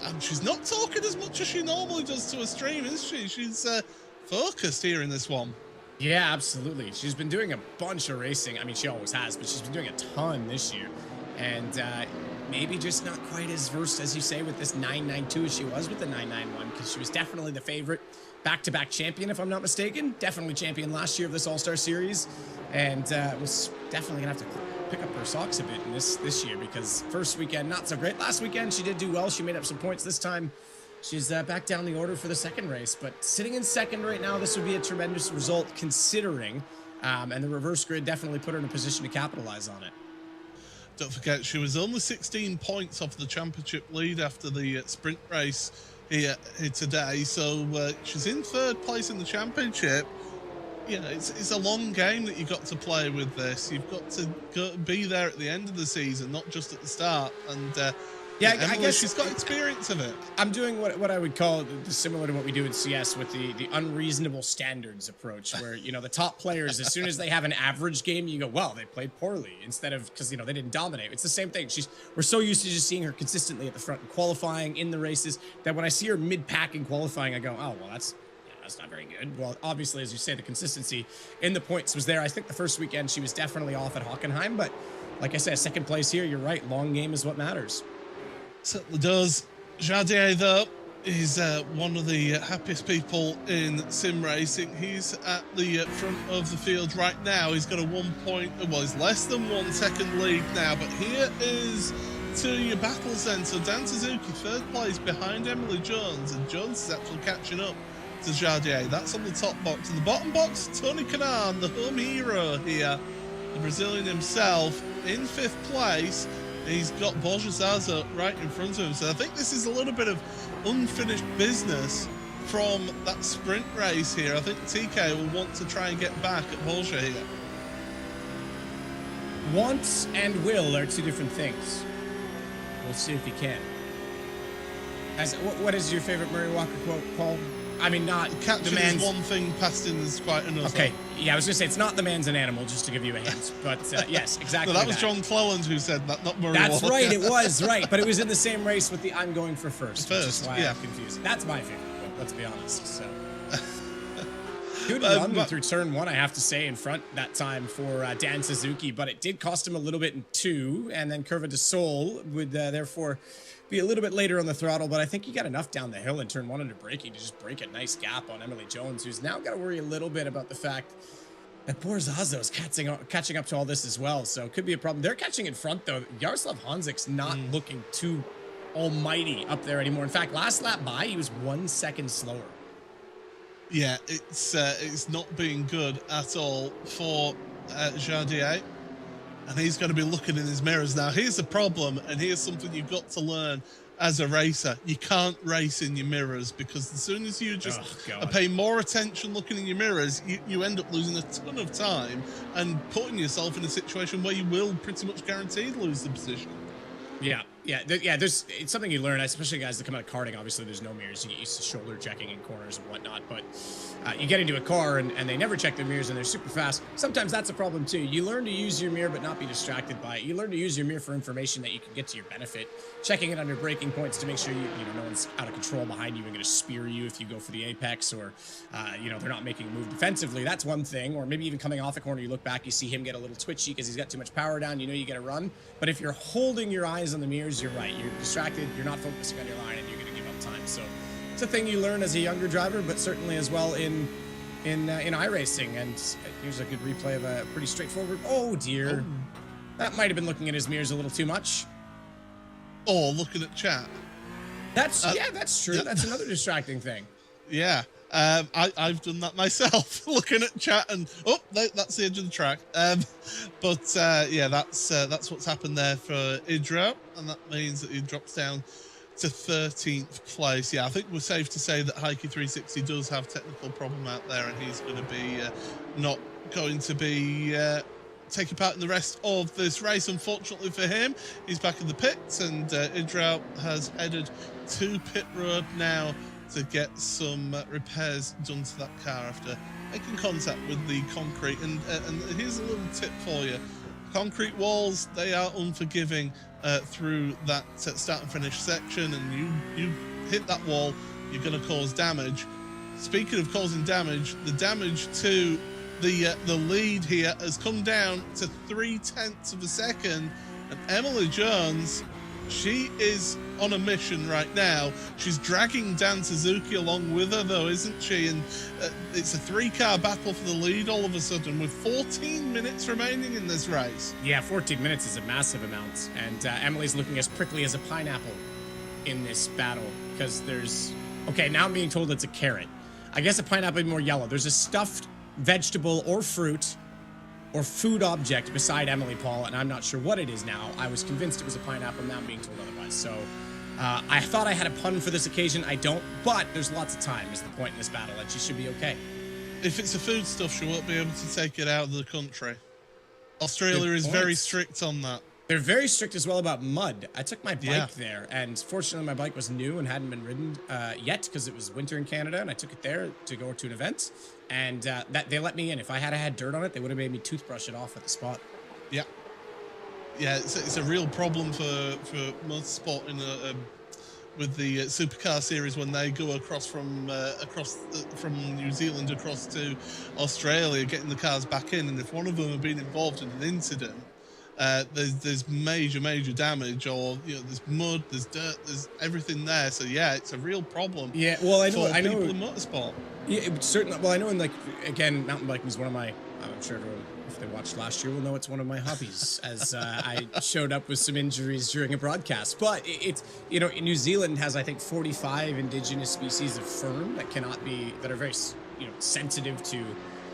And she's not talking as much as she normally does to a stream, is she? She's focused here in this one. Yeah, absolutely. She's been doing a bunch of racing. I mean, she always has, but she's been doing a ton this year. And maybe just not quite as versed, as you say, with this 992 as she was with the 991, because she was definitely the favorite. Back-to-back champion, if I'm not mistaken. Definitely champion last year of this All-Star Series. And was definitely going to have to pick up her socks a bit in this year, because first weekend, not so great. Last weekend, she did do well. She made up some points. This time, She's back down the order for the second race, but sitting in second right now, this would be a tremendous result considering, and the reverse grid definitely put her in a position to capitalize on it. Don't forget, she was only 16 points off the championship lead after the sprint race here today, so she's in third place in the championship. You know, it's a long game that you've got to play with this. You've got to be there at the end of the season, not just at the start. And yeah, Emily, I guess she's got experience of it. I'm doing what I would call similar to what we do in CS with the unreasonable standards approach, where, you know, the top players, as soon as they have an average game, you go, well, they played poorly, instead of, because, you know, they didn't dominate. It's the same thing. We're so used to just seeing her consistently at the front in qualifying, in the races, that when I see her mid-pack in qualifying, I go, oh, well, that's not very good. Well, obviously, as you say, the consistency in the points was there. I think the first weekend she was definitely off at Hockenheim, but like I said, second place here, you're right. Long game is what matters. Certainly does. Jardier, though, is one of the happiest people in sim racing. He's at the front of the field right now. He's got a 1 point, well, he's less than 1 second lead now, but here is to your battles then. So Dan Suzuki, third place behind Emily Jones, and Jones is actually catching up to Jardier. That's on the top box. In the bottom box, Tony Kanaan, the home hero here, the Brazilian himself, in 5th place. He's got Porsche Zaza right in front of him. So I think this is a little bit of unfinished business from that sprint race here. I think TK will want to try and get back at Porsche here. Want and will are two different things. We'll see if he can. What is your favorite Murray Walker quote, Paul? I mean, not Catching the man's... is one thing, passing is quite another. Okay, yeah, I was going to say, it's not the man's an animal, just to give you a hint. But yes, exactly. No, that was John Cleland who said that, not Murray That's Walker. right, it was, right. But it was in the same race with the I'm going for first, which is why yeah. I'm confused. That's my favorite quote, let's be honest. So, good run through turn 1, I have to say, in front that time for Dan Suzuki, but it did cost him a little bit in 2, and then Curva de Sol would therefore be a little bit later on the throttle, but I think he got enough down the hill in turn 1 under braking to just break a nice gap on Emily Jones, who's now got to worry a little bit about the fact that Borzazo is catching up to all this as well, so it could be a problem. They're catching in front, though. Jaroslav Hanzik's not looking too almighty up there anymore. In fact, last lap by, he was 1 second slower. Yeah, it's not being good at all for Jardier. And he's going to be looking in his mirrors now. Here's the problem, and here's something you've got to learn as a racer. You can't race in your mirrors, because as soon as you just pay more attention looking in your mirrors, you end up losing a ton of time and putting yourself in a situation where you will pretty much guaranteed lose the position. Yeah, it's something you learn, especially guys that come out of karting. Obviously, there's no mirrors. You get used to shoulder checking in corners and whatnot, but you get into a car and they never check their mirrors and they're super fast. Sometimes that's a problem too. You learn to use your mirror but not be distracted by it. You learn to use your mirror for information that you can get to your benefit. Checking it under braking points to make sure you know no one's out of control behind you and going to spear you if you go for the apex, or they're not making a move defensively. That's one thing. Or maybe even coming off a corner, you look back, you see him get a little twitchy because he's got too much power down. You know you get a run. But if you're holding your eyes on the mirrors, you're right. You're distracted. You're not focusing on your line, and you're going to give up time. So it's a thing you learn as a younger driver, but certainly as well in iRacing. And here's a good replay of a pretty straightforward. Oh dear, that might have been looking at his mirrors a little too much. Or looking at chat. That's true. Yeah. That's another distracting thing. Yeah. I've done that myself, looking at chat and that's the edge of the track. That's what's happened there for Idro, and that means that he drops down to 13th place. Yeah, I think we're safe to say that Heike360 does have technical problem out there, and he's going to be not going to be taking part in the rest of this race. Unfortunately for him, he's back in the pits, and Idro has headed to pit road now to get some repairs done to that car after making contact with the concrete. And here's a little tip for you. Concrete walls, they are unforgiving through that start and finish section, and you hit that wall, you're going to cause damage. Speaking of causing damage, the damage to the lead here has come down to 0.3 of a second, and Emily Jones, she is on a mission right now. She's dragging Dan Suzuki along with her, though, isn't she? And it's a 3-car battle for the lead all of a sudden, with 14 minutes remaining in this race. Yeah, 14 minutes is a massive amount, and Emily's looking as prickly as a pineapple in this battle. because there's... Okay, now I'm being told it's a carrot. I guess a pineapple would be more yellow. There's a stuffed vegetable or fruit or food object beside Emily Paul, and I'm not sure what it is now. I was convinced it was a pineapple, now I'm being told otherwise. So I thought I had a pun for this occasion. I don't, but there's lots of time is the point in this battle, and she should be okay. If it's a food stuff, she won't be able to take it out of the country. Australia is very strict on that. They're very strict as well about mud. I took my bike there, and fortunately my bike was new and hadn't been ridden yet because it was winter in Canada, and I took it there to go to an event, and that they let me in. If I had dirt on it, they would have made me toothbrush it off at the spot. Yeah. Yeah, it's a real problem for motorsport in with the Supercar series when they go across from New Zealand across to Australia, getting the cars back in, and if one of them have been involved in an incident, there's major damage, or there's mud, there's dirt, there's everything there. So yeah, it's a real problem. Yeah, well, I know people in motorsport. Yeah, certainly. Well, I know, and again, mountain biking is one of my. I'm sure everyone, if they watched last year, will know it's one of my hobbies. As I showed up with some injuries during a broadcast, but it's New Zealand has, I think, 45 indigenous species of fern that are very sensitive to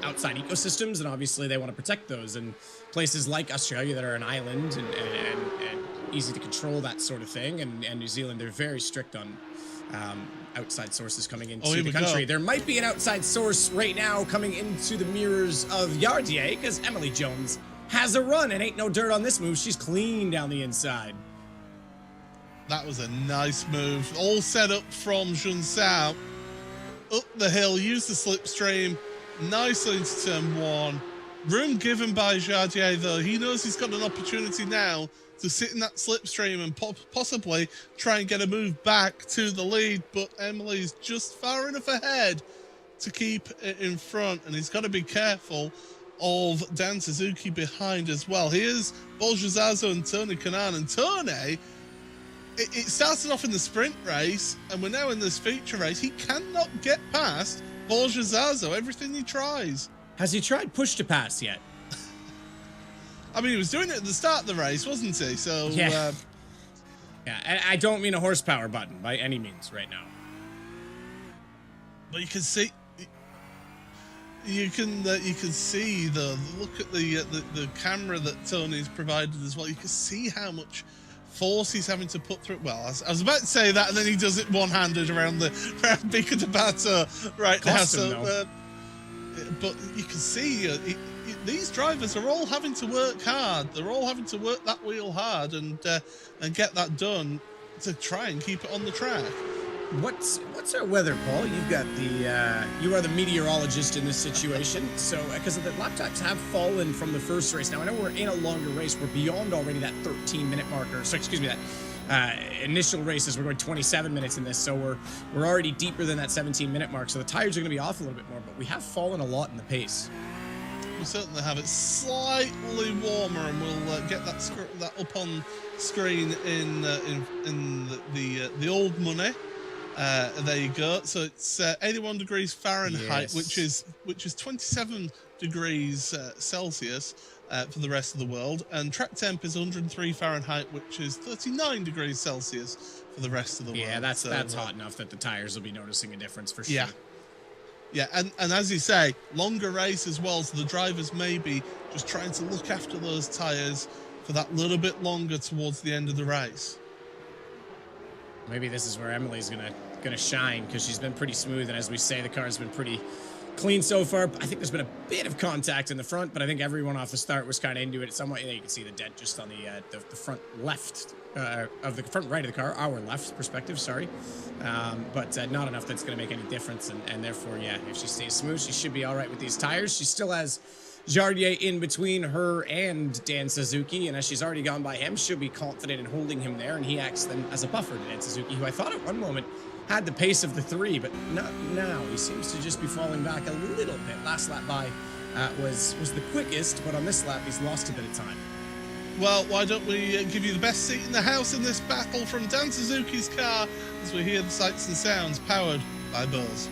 outside ecosystems, and obviously they want to protect those. And places like Australia that are an island and easy to control that sort of thing, and New Zealand, they're very strict on outside sources coming into the country. There might be an outside source right now coming into the mirrors of Yardier, because Emily Jones has a run and ain't no dirt on this move. She's clean down the inside. That was a nice move. All set up from Junsao. Up the hill, use the slipstream nicely into turn one. Room given by Jardier, though. He knows he's got an opportunity now to sit in that slipstream and possibly try and get a move back to the lead, but Emily's just far enough ahead to keep it in front, and he's got to be careful of Dan Suzuki behind as well. Here's Bolgezazo and Tony Kanaan, and Tony, it started off in the sprint race, and we're now in this feature race. He cannot get past Bolgezazo, everything he tries. Has he tried push to pass yet? I mean, he was doing it at the start of the race, wasn't he? So yeah, and I don't mean a horsepower button by any means right now. But you can see, you can see the look at the camera that Tony's provided as well. You can see how much force he's having to put through. Well, I was about to say that, and then he does it one-handed around Bica de Bato right now. So, but you can see. These drivers are all having to work hard. They're all having to work that wheel hard and get that done to try and keep it on the track. What's our weather, Paul? You've got you are the meteorologist in this situation. So because the lap times have fallen from the first race. Now I know we're in a longer race. We're beyond already that 13-minute marker. So excuse me, that initial races. We're going 27 minutes in this, so we're already deeper than that 17-minute mark. So the tires are going to be off a little bit more, but we have fallen a lot in the pace. We certainly have it slightly warmer, and we'll get that up on screen in the old money. There you go. So it's 81 degrees Fahrenheit, yes, which is 27 degrees Celsius for the rest of the world, and track temp is 103 Fahrenheit, which is 39 degrees Celsius for the rest of the world. Yeah, that's hot enough that the tires will be noticing a difference for sure. Yeah. Yeah, and as you say, longer race as well, so the drivers may be just trying to look after those tyres for that little bit longer towards the end of the race. Maybe this is where Emily's gonna shine, because she's been pretty smooth, and as we say, the car's been pretty clean so far. I think there's been a bit of contact in the front, but I think everyone off the start was kind of into it somewhat. You can see the dent just on the front left of the front right of the car, our left perspective, sorry. But not enough that's going to make any difference, and therefore, yeah, if she stays smooth, she should be all right with these tires. She still has Jardier in between her and Dan Suzuki, and as she's already gone by him, she'll be confident in holding him there, and he acts then as a buffer to Dan Suzuki, who I thought at one moment had the pace of the three, but not now. He seems to just be falling back a little bit. Last lap by was the quickest, but on this lap, he's lost a bit of time. Well, why don't we give you the best seat in the house in this battle from Dan Suzuki's car as we hear the sights and sounds powered by Bose.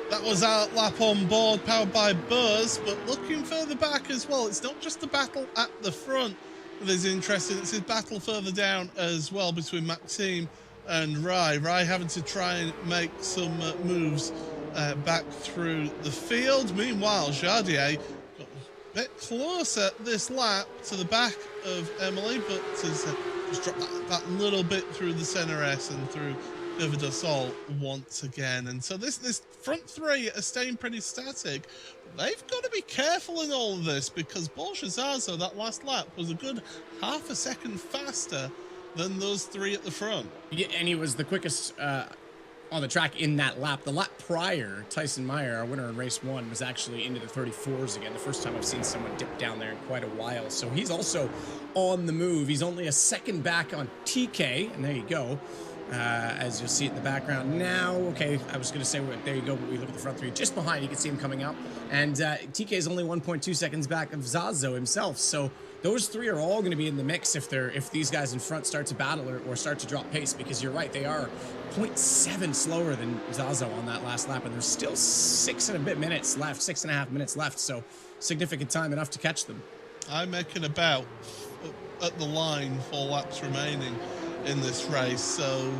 That was our lap on board, powered by Buzz, but looking further back as well, it's not just the battle at the front that is interesting, it's his battle further down as well between Maxime and Rai. Rai having to try and make some moves back through the field. Meanwhile, Jardier got a bit closer this lap to the back of Emily, but has just dropped that little bit through the center S and through Heuer de Sol once again. And so this front three are staying pretty static. They've got to be careful in all of this, because Porsche Zazo, that last lap, was a good half a second faster than those three at the front. Yeah, and he was the quickest on the track in that lap. The lap prior, Tyson Meyer, our winner in race 1, was actually into the 34s again. The first time I've seen someone dip down there in quite a while. So he's also on the move. He's only a second back on TK, and there you go. As you'll see it in the background now. Okay, I was going to say, there you go, but we look at the front three just behind. You can see him coming up. And TK is only 1.2 seconds back of Zazo himself. So those three are all going to be in the mix if these guys in front start to battle or start to drop pace, because you're right, they are 0.7 slower than Zazo on that last lap, and there's still 6.5 minutes left, so significant time enough to catch them. I'm making about at the line 4 laps remaining in this race, so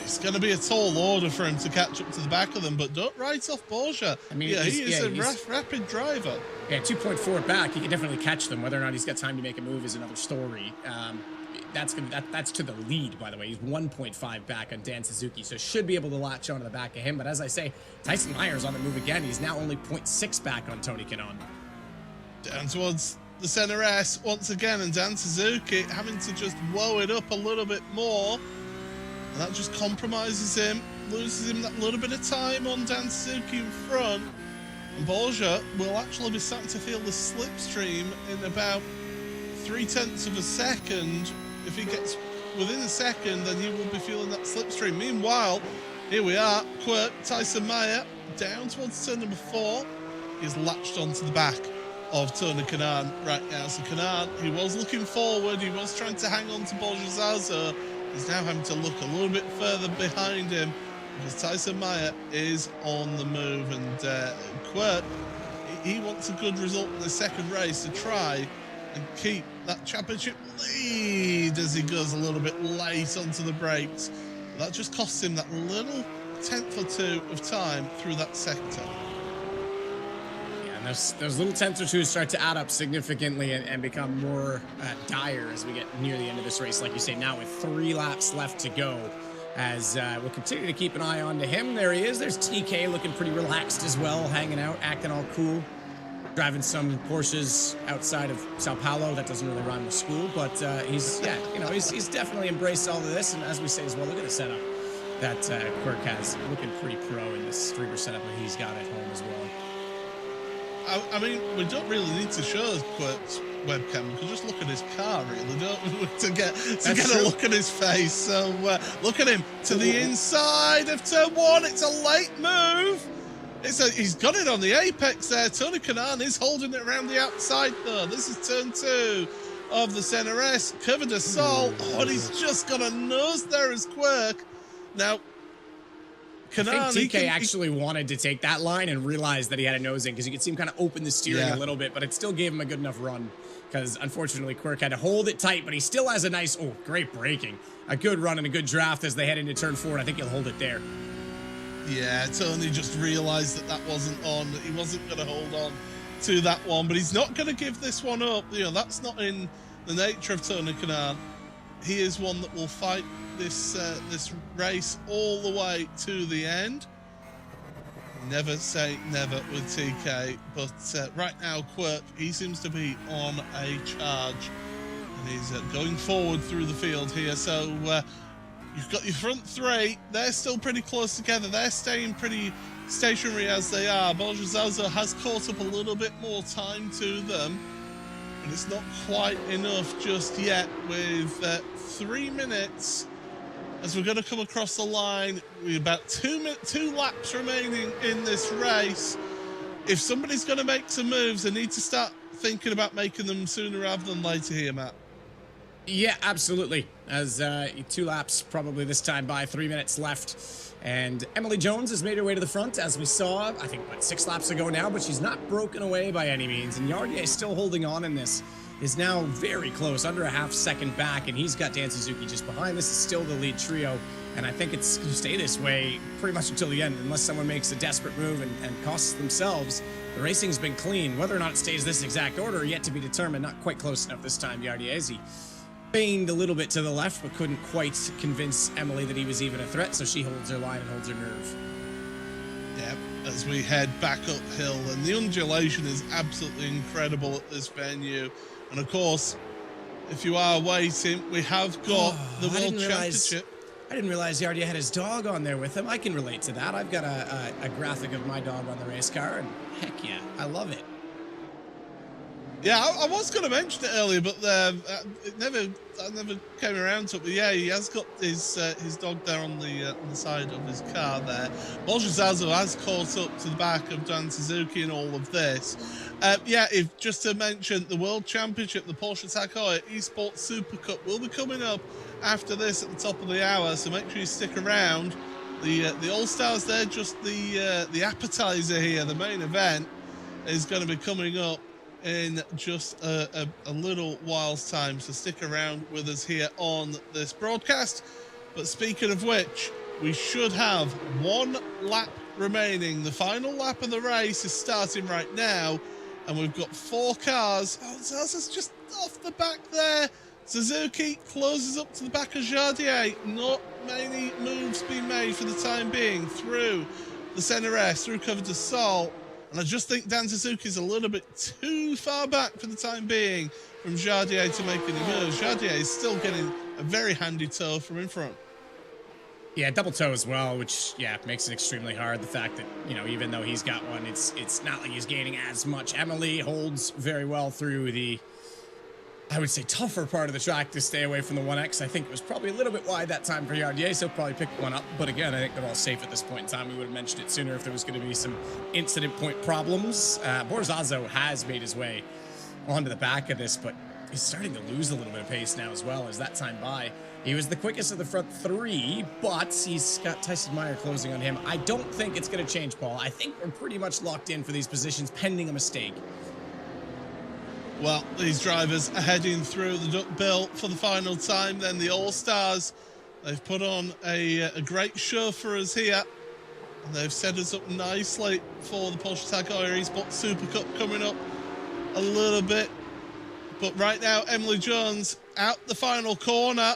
it's going to be a tall order for him to catch up to the back of them, but don't write off Porsche. I mean, yeah, he is a rapid driver. Yeah, 2.4 back, he can definitely catch them. Whether or not he's got time to make a move is another story. That's to the lead, by the way. He's 1.5 back on Dan Suzuki, so should be able to latch onto the back of him. But as I say, Tyson Meyer's on the move again. He's now only 0.6 back on Tony Kanaan. Down towards the center S once again, and Dan Suzuki having to just woe it up a little bit more, and that just compromises him, loses him that little bit of time on Dan Suzuki in front. And Porsche will actually be starting to feel the slipstream in about 0.3 of a second. If he gets within a second, then he will be feeling that slipstream. Meanwhile, here we are, Quirk, Tyson Meyer down towards turn number 4. He's latched onto the back of Tony Kanaan right now. So Kanaan, he was looking forward, he was trying to hang on to Porsche Zazo. He's now having to look a little bit further behind him, because Tyson Meyer is on the move, and Quirk, he wants a good result in the second race to try and keep that championship lead as he goes a little bit late onto the brakes. That just costs him that little 10th or 2 of time through that sector. Those little 10ths or 2s start to add up significantly and become more dire as we get near the end of this race. Like you say, now with 3 laps left to go, as we'll continue to keep an eye on to him. There he is. There's TK looking pretty relaxed as well, hanging out, acting all cool, driving some Porsches outside of Sao Paulo. That doesn't really rhyme with school, but he's definitely embraced all of this. And as we say as well, look at the setup that Quirk has, looking pretty pro in this streamer setup that he's got at home as well. I mean, we don't really need to show Quirk's webcam. We can just look at his car, really, don't we, to get a look at his face. So look at him to the inside of turn 1. It's a late move. He's got it on the apex there. Tony Kanaan is holding it around the outside, though. This is turn 2 of the center S. Heuer de Sol. Oh, and he's just got a nose there as Quirk. Now, Kanaan, I think TK actually wanted to take that line and realized that he had a nose in, because you could see him kind of open the steering a little bit, but it still gave him a good enough run, because unfortunately Quirk had to hold it tight, but he still has a nice, great braking. A good run and a good draft as they head into turn 4, and I think he'll hold it there. Yeah, Tony just realized that wasn't on, that he wasn't going to hold on to that one, but he's not going to give this one up. You know, that's not in the nature of Tony Kanaan. He is one that will fight this race all the way to the end. Never say never with TK, but right now Quirk, he seems to be on a charge, and he's going forward through the field here. So you've got your front 3, they're still pretty close together, they're staying pretty stationary as they are. Porsche Zazo has caught up a little bit more time to them, but it's not quite enough just yet, with 3 minutes as we're going to come across the line with about 2 laps remaining in this race. If somebody's going to make some moves, they need to start thinking about making them sooner rather than later here, Matt. Yeah, absolutely. As 2 laps probably this time by, 3 minutes left. And Emily Jones has made her way to the front, as we saw, I think, 6 laps ago now, but she's not broken away by any means. And Yardier is still holding on in this, is now very close, under a half second back, and he's got Dan Suzuki just behind. This is still the lead trio, and I think it's going to stay this way pretty much until the end, unless someone makes a desperate move and costs themselves. The racing's been clean. Whether or not it stays this exact order, yet to be determined. Not quite close enough this time, Yardier, as he feigned a little bit to the left, but couldn't quite convince Emily that he was even a threat, so she holds her line and holds her nerve. Yeah, as we head back uphill, and the undulation is absolutely incredible at this venue. And of course, if you are waiting, we have got the World Championship. I didn't realize Yardier had his dog on there with him. I can relate to that. I've got a graphic of my dog on the race car, and heck yeah, I love it. Yeah, I was going to mention it earlier, but I never came around to it. But yeah, he has got his dog there on the side of his car there. Porsche Zazo has caught up to the back of Dan Suzuki in all of this. Yeah, just to mention, the World Championship, the Porsche Tag Heuer Esports Supercup will be coming up after this at the top of the hour, so make sure you stick around. The All-Stars there, just the appetizer here, the main event, is going to be coming up in just a little while's time, so stick around with us here on this broadcast. But speaking of which, we should have 1 lap remaining. The final lap of the race is starting right now, and we've got 4 cars. Oh, Zaza's just off the back there. Suzuki closes up to the back of Jardier. Not many moves being made for the time being through the center S, through Cover de Sol. And I just think Dan Suzuki's a little bit too far back for the time being from Jardier to make any moves. Jardier is still getting a very handy toe from in front. Yeah, double toe as well, which, yeah, makes it extremely hard. The fact that, even though he's got one, it's not like he's gaining as much. Emily holds very well through the, I would say, tougher part of the track to stay away from the 1X. I think it was probably a little bit wide that time for Yardier, so probably picked one up. But again, I think they're all safe at this point in time. We would have mentioned it sooner if there was going to be some incident point problems. Borzazo has made his way onto the back of this, but he's starting to lose a little bit of pace now as well as that time by. He was the quickest of the front 3, but he's got Tyson Meyer closing on him. I don't think it's going to change, Paul. I think we're pretty much locked in for these positions pending a mistake. Well, these drivers are heading through the duck bill for the final time. Then the All-Stars, they've put on a great show for us here. And they've set us up nicely for the Porsche Tag Heuer Esports Super Cup coming up a little bit. But right now, Emily Jones out the final corner.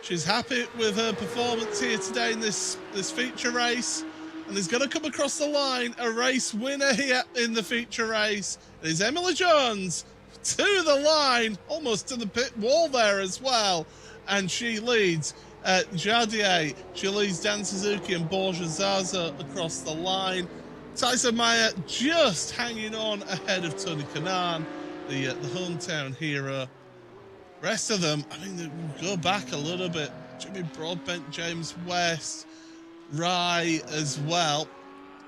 She's happy with her performance here today in this feature race. And is going to come across the line, a race winner here in the feature race. It is Emily Jones to the line, almost to the pit wall there as well. And she leads Jardier, she leads Dan Suzuki and Borja Zaza across the line. Tyson Meyer just hanging on ahead of Tony Kanaan, the hometown hero. Rest of them, I mean, we'll go back a little bit. Jimmy Broadbent, James West, Rye as well,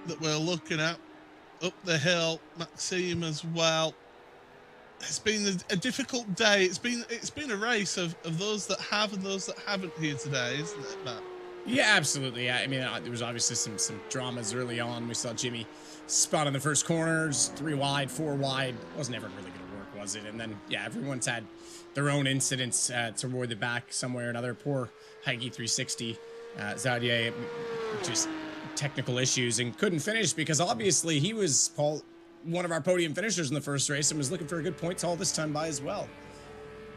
that we're looking at. Up the hill, Maxime as well. It's been a difficult day. It's been a race of those that have and those that haven't here today, isn't it, Matt? Yeah, absolutely. Yeah, I mean, there was obviously some dramas early on. We saw Jimmy spot in the first corners, 3 wide, 4 wide. Wasn't ever really going to work, was it? And then, yeah, everyone's had their own incidents toward the back somewhere or another. Poor Heike 360. Zadier, just technical issues and couldn't finish because obviously he was, Paul, one of our podium finishers in the first race and was looking for a good point haul this time by as well.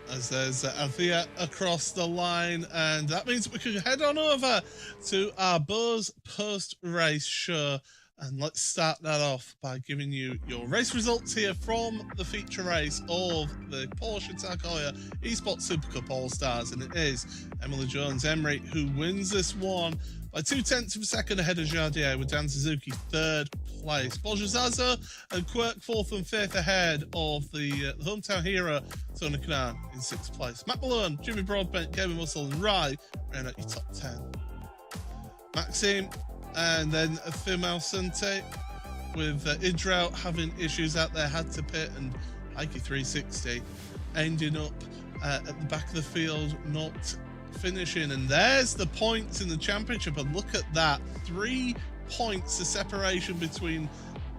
As there's Avia across the line, and that means we can head on over to our Buzz post-race show. And let's start that off by giving you your race results here from the feature race of the Porsche Tag Heuer Esports Supercup All-Stars. And it is Emily Jones-Emery who wins this one by 0.2 of a second ahead of Jardier, with Dan Suzuki 3rd place. Borja Zaza and Quirk 4th and 5th ahead of the hometown hero, Tony Kanaan, in 6th place. Matt Malone, Jimmy Broadbent, Kevin Russell and Rye ran at your top 10. Maxime and then Female Sante, with Idrel having issues out there, had to pit, and Heike 360 ending up at the back of the field, not finishing. And there's the points in the championship, and look at that, 3 points the separation between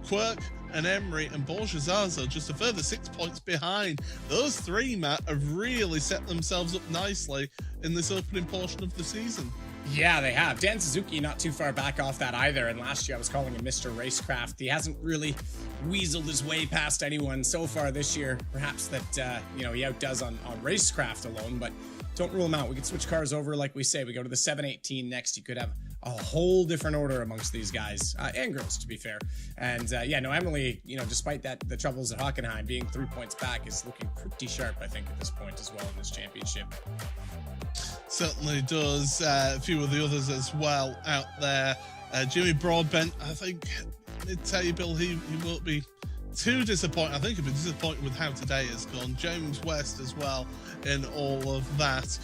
Quirk and Emery and Porsche Zaza, just a further 6 points behind. Those three, Matt, have really set themselves up nicely in this opening portion of the season. Yeah, they have. Dan Suzuki not too far back off that either, and last year I was calling him Mr. Racecraft. He hasn't really weaseled his way past anyone so far this year. Perhaps that, he outdoes on Racecraft alone, but don't rule him out. We could switch cars over, like we say. We go to the 718 next. You could have a whole different order amongst these guys, and girls, to be fair. And Emily, despite that, the troubles at Hockenheim, being 3 points back is looking pretty sharp, I think, at this point as well in this championship. Certainly does. A few of the others as well out there. Jimmy Broadbent, I think mid-table, he won't be too disappointed. I think he'll be disappointed with how today has gone. James West as well in all of that.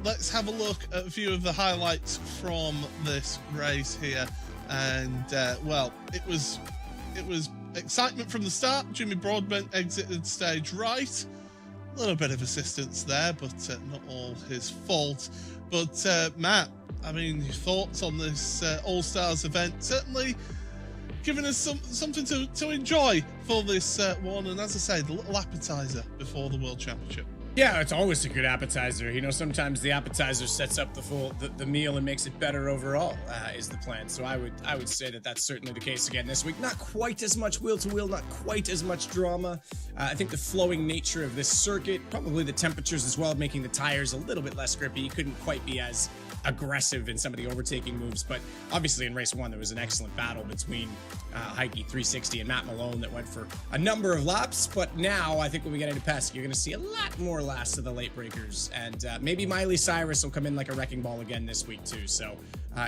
Let's have a look at a few of the highlights from this race here. And it was excitement from the start. Jimmy Broadbent exited stage right. A little bit of assistance there, but not all his fault. But Matt, I mean, your thoughts on this All-Stars event? Certainly giving us something to enjoy for this one, and as I say, the little appetizer before the World Championship. Yeah, it's always a good appetizer. Sometimes the appetizer sets up the meal and makes it better overall, is the plan. So I would say that that's certainly the case again this week. Not quite as much wheel to wheel, not quite as much drama. I think the flowing nature of this circuit, probably the temperatures as well, making the tires a little bit less grippy. You couldn't quite be as aggressive in some of the overtaking moves, but obviously in race one there was an excellent battle between Heike 360 and Matt Malone that went for a number of laps. But now I think when we get into Pesach, you're going to see a lot more last of the late breakers, and maybe Miley Cyrus will come in like a wrecking ball again this week too, so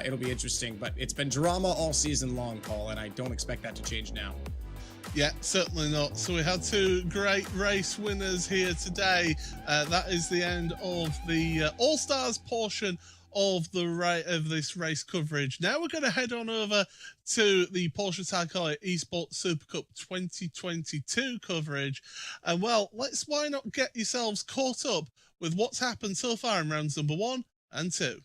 it'll be interesting. But it's been drama all season long, Paul, and I don't expect that to change now. Yeah, certainly not. So we had 2 great race winners here today. That is the end of the All-Stars portion of this race coverage. Now we're going to head on over to the Porsche Tag Heuer Esports Supercup 2022 coverage. And why not get yourselves caught up with what's happened so far in rounds number 1 and 2.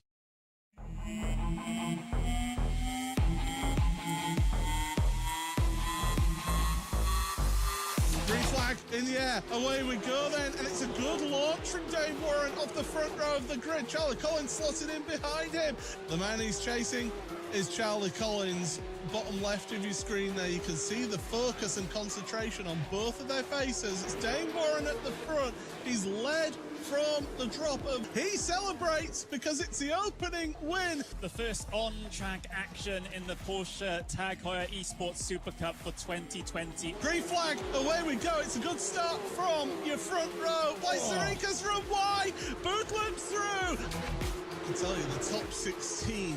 Green flag in the air. Away we go then. And it's a good launch from Dave Warren off the front row of the grid. Charlie Collins slotted in behind him. The man he's chasing is Charlie Collins. Bottom left of your screen there, you can see the focus and concentration on both of their faces. It's Dane Warren at the front. He's led from the drop of. He celebrates because it's the opening win. The first on-track action in the Porsche Tag Heuer Esports Super Cup for 2020. Green flag, away we go. It's a good start from your front row. Sarika's from Y. Booth loops through. I can tell you the top 16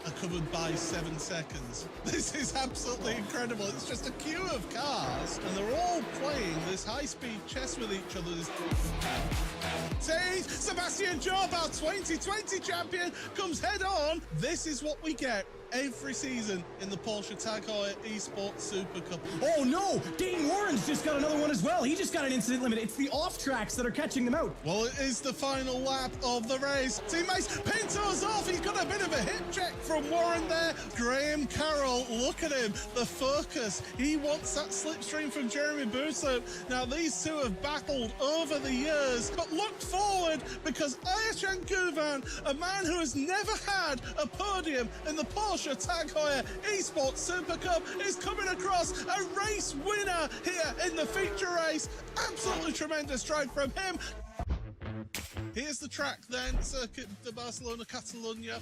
are covered by 7 seconds. This is absolutely incredible. It's just a queue of cars, and they're all playing this high-speed chess with each other. Sebastian Job, our 2020 champion, comes head-on. This is what we get every season in the Porsche Tag Heuer Esports Super Cup. Oh no! Dane Warren's just got another one as well. He just got an incident limit. It's the off tracks that are catching them out. Well, it is the final lap of the race. Teammates, Pinto's off. He's got a bit of a hip check from Warren there. Graham Carroll, look at him. The focus. He wants that slipstream from Jeremy Boussouf. Now, these two have battled over the years, but look forward because Ayashan Guvan, a man who has never had a podium in the Porsche Tag Heuer Esports Super Cup, is coming across a race winner here in the feature race. Absolutely tremendous drive from him. Here's the track then, Circuit de Barcelona, Catalunya.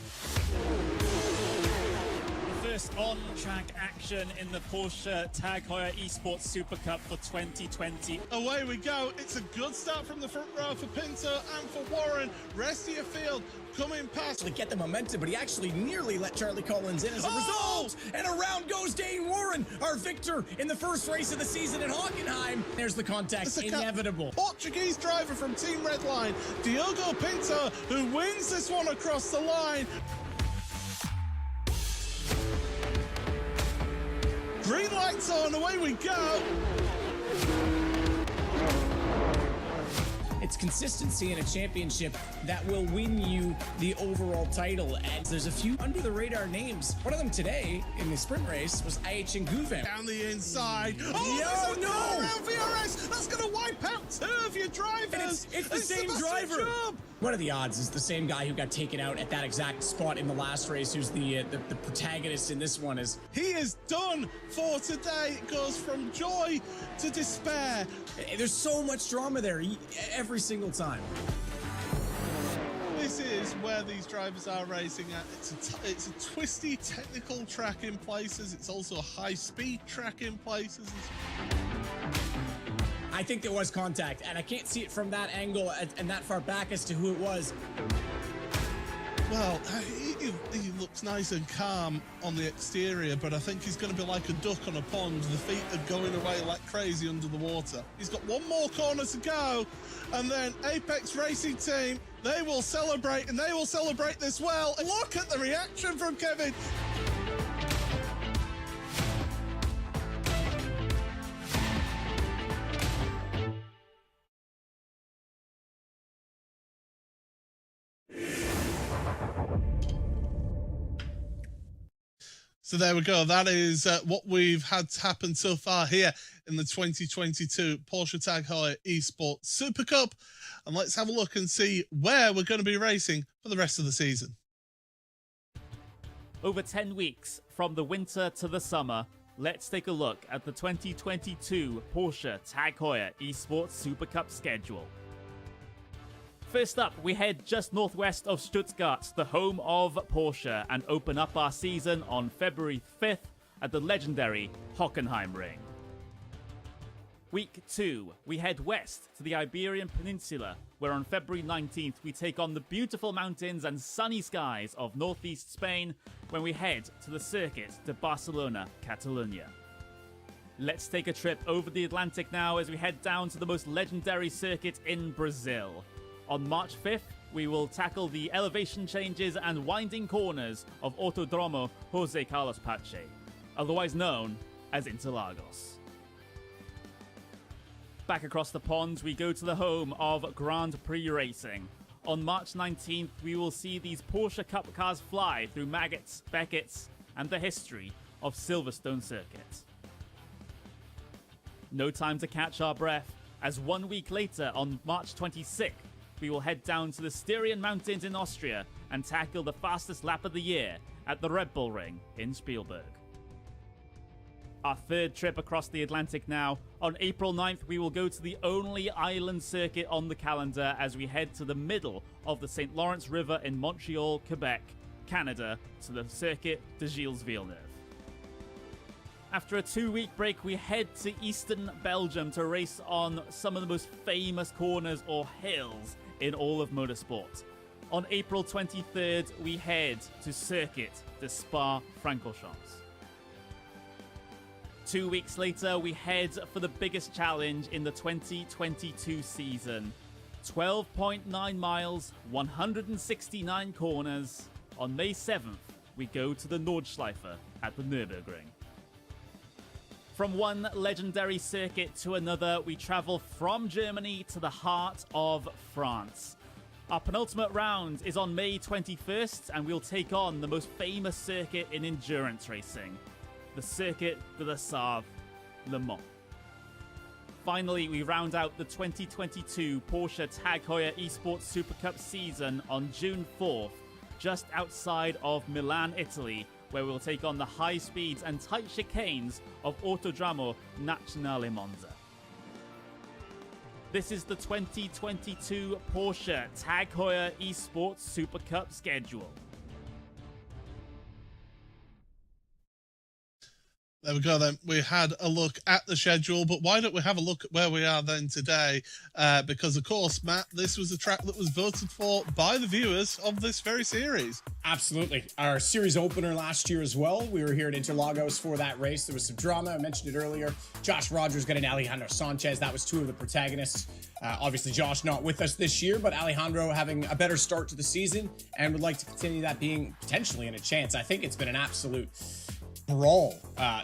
First on-track action in the Porsche Tag Heuer Esports Super Cup for 2020. Away we go. It's a good start from the front row for Pinto and for Warren. Rest of your field coming past. To get the momentum, but he actually nearly let Charlie Collins in as a result. And around goes Dane Warren, our victor in the first race of the season at Hockenheim. There's the contact, inevitable. Portuguese driver from Team Redline, Diogo Pinto, who wins this one across the line. Green lights on, away we go. It's consistency in a championship that will win you the overall title. And there's a few under the radar names. One of them today in the sprint race was IH Nguven. Down the inside. Oh, no! VRS. That's going to wipe out 2 of your drivers. It's the same driver. Chubb. What are the odds? It's the same guy who got taken out at that exact spot in the last race, who's the protagonist in this one. Is he is done for today. It goes from joy to despair. There's so much drama there every single time. This is where these drivers are racing at. It's a twisty technical track in places. It's also a high-speed track in places. I think there was contact, and I can't see it from that angle and that far back as to who it was. Well, he looks nice and calm on the exterior, but I think he's going to be like a duck on a pond. The feet are going away like crazy under the water. He's got one more corner to go, and then Apex Racing Team, they will celebrate, and they will celebrate this well. Look at the reaction from Kevin. So there we go. That is what we've had happen so far here in the 2022 Porsche Tag Heuer Esports Super Cup. And let's have a look and see where we're going to be racing for the rest of the season. Over 10 weeks from the winter to the summer, let's take a look at the 2022 Porsche Tag Heuer Esports Super Cup schedule. First up, we head just northwest of Stuttgart, the home of Porsche, and open up our season on February 5th at the legendary Hockenheim Ring. Week 2, we head west to the Iberian Peninsula, where on February 19th we take on the beautiful mountains and sunny skies of northeast Spain when we head to the circuit to Barcelona, Catalonia. Let's take a trip over the Atlantic now as we head down to the most legendary circuit in Brazil. On March 5th, we will tackle the elevation changes and winding corners of Autodromo José Carlos Pache, otherwise known as Interlagos. Back across the pond, we go to the home of Grand Prix Racing. On March 19th, we will see these Porsche Cup cars fly through Maggots, Beckett's, and the history of Silverstone Circuit. No time to catch our breath, as 1 week later, on March 26th, we will head down to the Styrian Mountains in Austria and tackle the fastest lap of the year at the Red Bull Ring in Spielberg. Our third trip across the Atlantic now. On April 9th, we will go to the only island circuit on the calendar as we head to the middle of the St. Lawrence River in Montreal, Quebec, Canada, to the Circuit de Gilles Villeneuve. After a 2-week break, we head to eastern Belgium to race on some of the most famous corners or hills in all of motorsport. On April 23rd, we head to Circuit de Spa-Francorchamps. 2 weeks later, we head for the biggest challenge in the 2022 season. 12.9 miles, 169 corners. On May 7th, we go to the Nordschleife at the Nürburgring. From one legendary circuit to another, we travel from Germany to the heart of France. Our penultimate round is on May 21st, and we'll take on the most famous circuit in endurance racing, the Circuit de la Sarthe, Le Mans. Finally, we round out the 2022 Porsche Tag Heuer Esports Super Cup season on June 4th, just outside of Milan, Italy, where we'll take on the high speeds and tight chicanes of Autodromo Nazionale Monza. This is the 2022 Porsche Tag Heuer Esports Super Cup schedule. There we go then. We had a look at the schedule, but why don't we have a look at where we are then today? Because, of course, Matt, this was a track that was voted for by the viewers of this very series. Absolutely. Our series opener last year as well. We were here at Interlagos for that race. There was some drama. I mentioned it earlier. Josh Rogers got an Alejandro Sanchez. That was two of the protagonists. Obviously, Josh not with us this year, but Alejandro having a better start to the season and would like to continue that being potentially in a chance. I think it's been an absolute brawl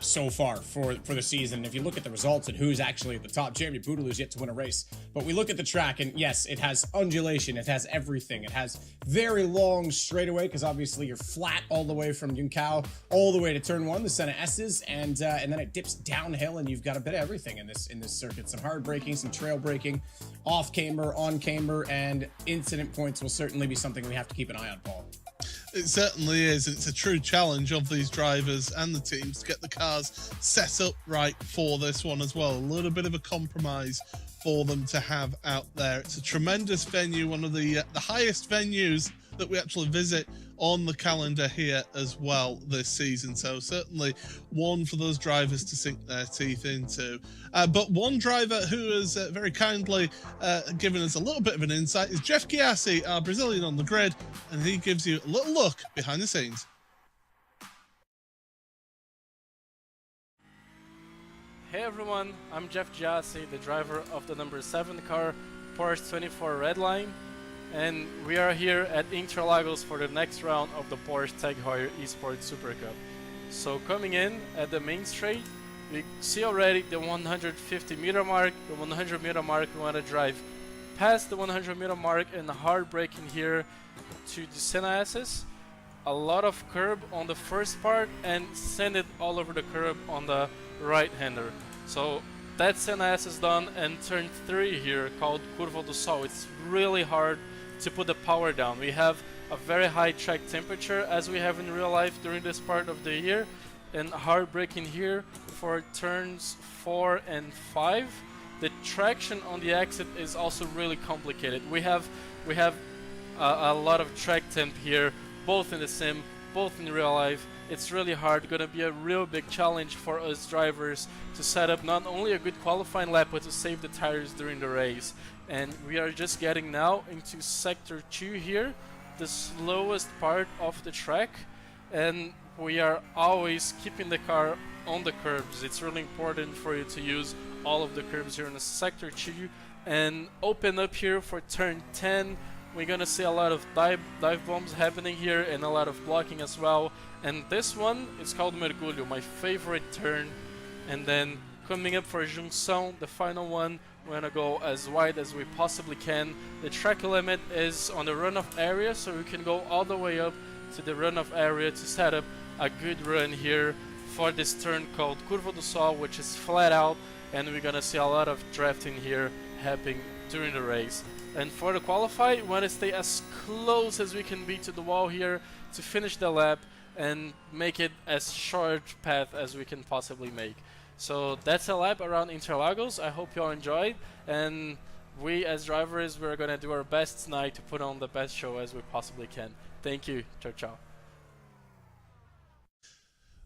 so far for the season. If you look at the results and who's actually at the top, Jeremy Bootaloo's yet to win a race. But we look at the track, and yes, it has undulation, it has everything. It has very long straightaway, because obviously you're flat all the way from Yunkao all the way to turn 1, the Senna S's, and then it dips downhill, and you've got a bit of everything in this circuit. Some hard braking, some trail braking, off camber, on camber, and incident points will certainly be something we have to keep an eye on, Paul. It certainly is. It's a true challenge of these drivers and the teams to get the cars set up right for this one as well. A little bit of a compromise for them to have out there. It's a tremendous venue, one of the highest venues that we actually visit on the calendar here as well this season. So certainly one for those drivers to sink their teeth into. But one driver who has very kindly given us a little bit of an insight is Jeff Giassi, our Brazilian on the grid, and he gives you a little look behind the scenes. Hey everyone, I'm Jeff Giassi, the driver of the number 7 car, Porsche 24 Redline, and we are here at Interlagos for the next round of the Porsche Tag Heuer Esports Super Cup. So coming in at the main straight, we see already the 150 meter mark, the 100 meter mark. We want to drive past the 100 meter mark and hard braking here to the Senna S's. A lot of curb on the first part and send it all over the curb on the right-hander. So that Senna S is done, and turn 3 here called Curva do Sol. It's really hard to put the power down. We have a very high track temperature as we have in real life during this part of the year, and hard braking here for turns 4 and 5. The traction on the exit is also really complicated. We have a lot of track temp here, both in the sim, both in real life. It's really hard, gonna be a real big challenge for us drivers to set up not only a good qualifying lap, but to save the tires during the race. And we are just getting now into sector 2 here, the slowest part of the track, and we are always keeping the car on the curbs. It's really important for you to use all of the curbs here in the sector 2 and open up here for turn 10. We're gonna see a lot of dive bombs happening here and a lot of blocking as well. And this one is called Mergulho, my favorite turn. And then coming up for Junção, the final one, we're gonna go as wide as we possibly can. The track limit is on the runoff area, so we can go all the way up to the runoff area to set up a good run here for this turn called Curva do Sol, which is flat out, and we're gonna see a lot of drafting here happening during the race. And for the qualify, we want to stay as close as we can be to the wall here to finish the lap and make it as short path as we can possibly make. So that's a lap around Interlagos. I hope you all enjoyed, and we as drivers, we're gonna do our best tonight to put on the best show as we possibly can. Thank you. Ciao, ciao.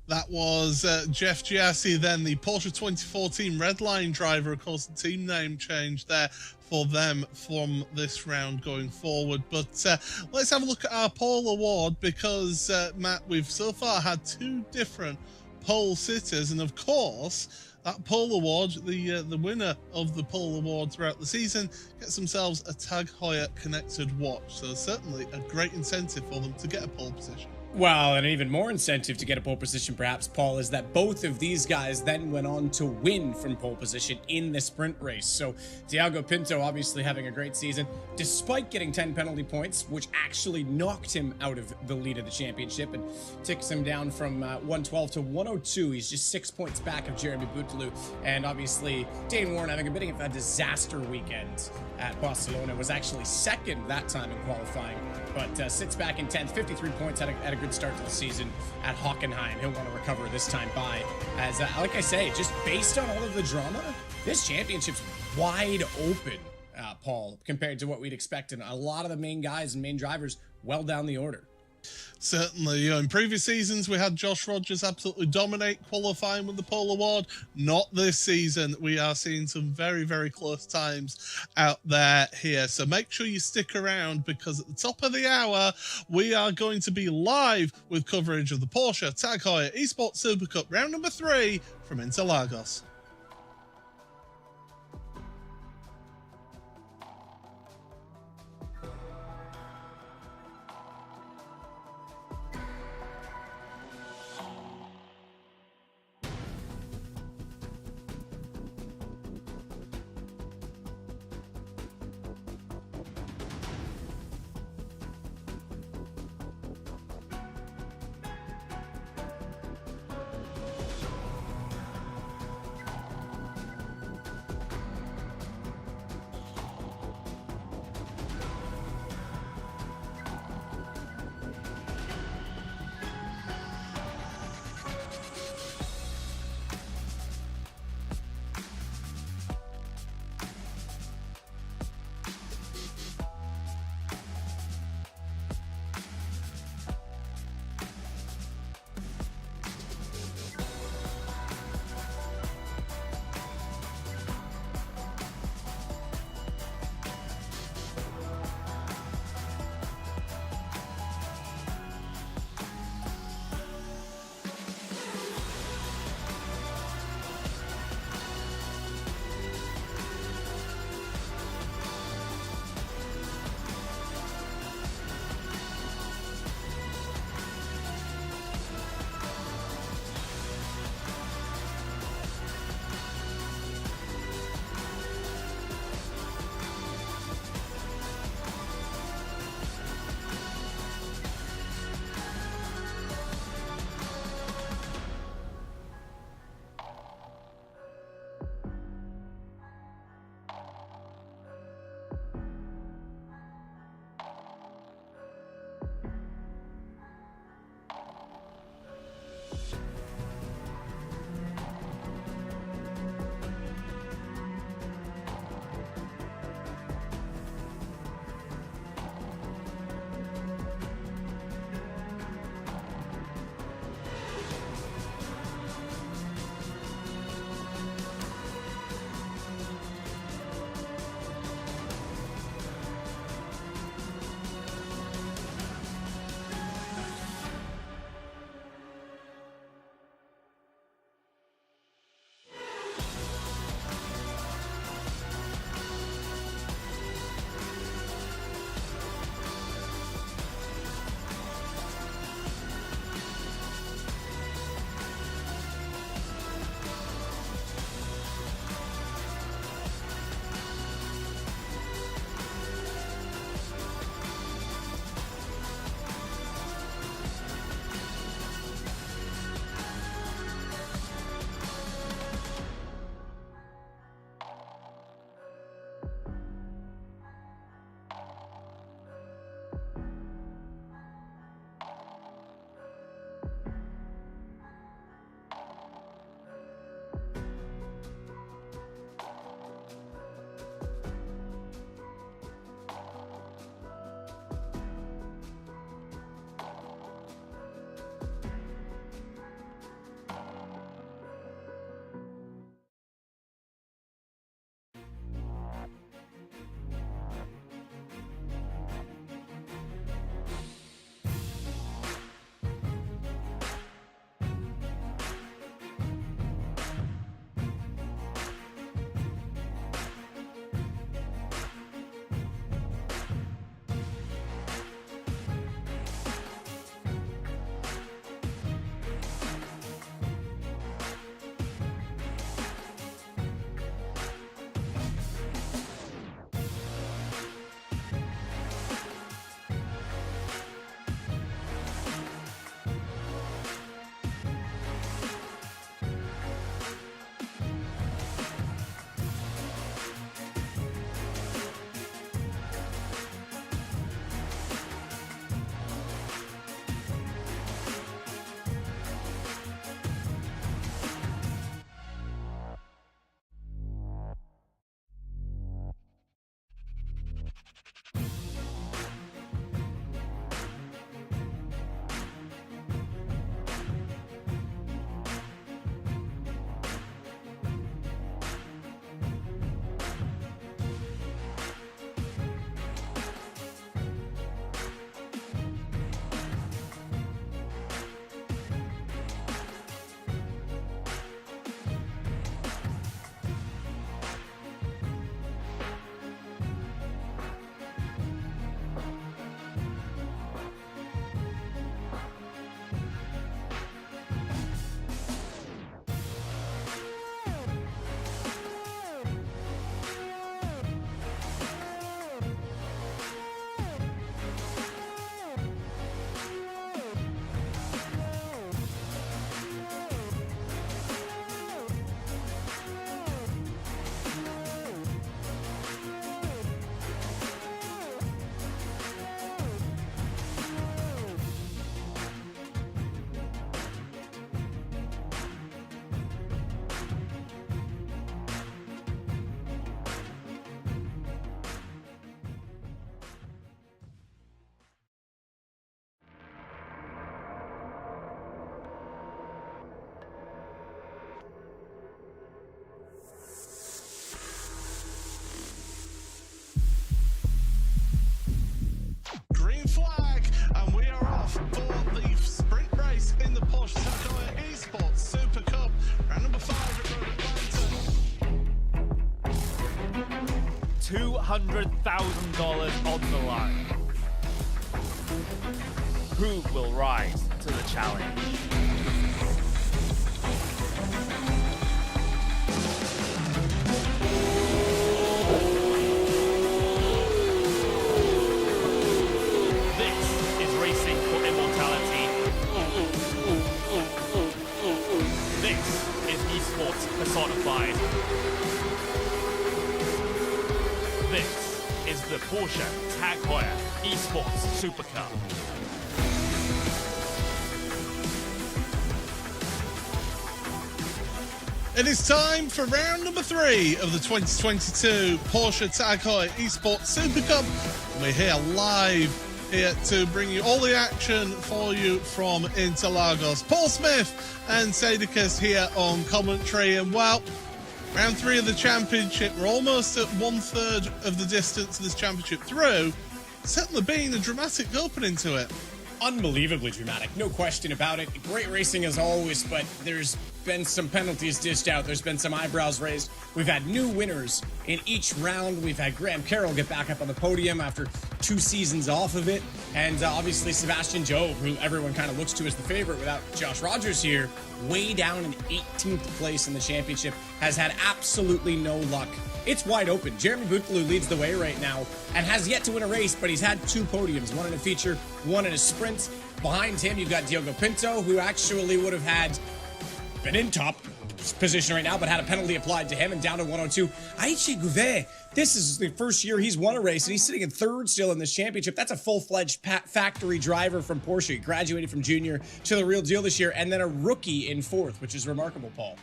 That was Jeff Giassi, then the Porsche 2014 Redline driver. Of course, the team name changed there for them from this round going forward. But let's have a look at our pole award, because, Matt, we've so far had 2 different pole sitters. And, of course, that pole award, the winner of the pole award throughout the season, gets themselves a Tag Heuer connected watch. So certainly a great incentive for them to get a pole position. Well, and an even more incentive to get a pole position, perhaps, Paul, is that both of these guys then went on to win from pole position in the sprint race. So Thiago Pinto obviously having a great season, despite getting 10 penalty points, which actually knocked him out of the lead of the championship and ticks him down from 112 to 102. He's just 6 points back of Jeremy Bootaloo. And obviously, Dane Warren having a bit of a disaster weekend at Barcelona, was actually second that time in qualifying, but sits back in 10th, 53 points, had a good start to the season at Hockenheim. He'll want to recover this time by, as like I say, just based on all of the drama, this championship's wide open, Paul, compared to what we'd expect, and a lot of the main guys and main drivers well down the order. Certainly, in previous seasons we had Josh Rogers absolutely dominate qualifying with the pole award. Not this season. We are seeing some very, very close times out there here. So make sure you stick around, because at the top of the hour we are going to be live with coverage of the Porsche Tag Heuer Esports Super Cup round number 3 from Interlagos. $200,000 on the line. Who will rise to the challenge? This is racing for immortality. This is esports personified. This is the Porsche Tag Heuer Esports Supercup. It is time for round number 3 of the 2022 Porsche Tag Heuer Esports Supercup. We're here live here to bring you all the action for you from Interlagos. Paul Smith and Sadicus here on commentary, and well, round 3 of the championship. We're almost at 1/3 of the distance of this championship through. Certainly being a dramatic opening to it. Unbelievably dramatic, no question about it. Great racing as always, but there's been some penalties dished out. There's been some eyebrows raised. We've had new winners in each round. We've had Graham Carroll get back up on the podium after 2 seasons off of it. And obviously Sebastian Job, who everyone kind of looks to as the favorite without Josh Rogers here, way down in 18th place in the championship, has had absolutely no luck. It's wide open. Jeremy Bootlou leads the way right now and has yet to win a race, but he's had 2 podiums, one in a feature, one in a sprint. Behind him, you've got Diogo Pinto, who actually would have been in top position right now, but had a penalty applied to him and down to 102. Aichi Gouvet, this is the first year he's won a race, and he's sitting in 3rd still in this championship. That's a full-fledged factory driver from Porsche. He graduated from junior to the real deal this year, and then a rookie in 4th, which is remarkable, Paul.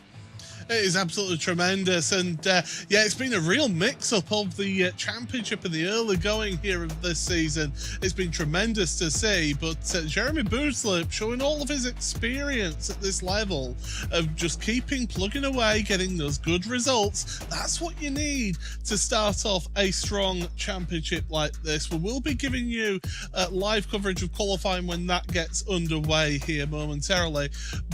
It is absolutely tremendous, and yeah, it's been a real mix-up of the championship in the early going here of this season. It's been tremendous to see, but Jeremy Bootlou showing all of his experience at this level of just plugging away, getting those good results. That's what you need to start off a strong championship like this. We will be giving you live coverage of qualifying when that gets underway here momentarily,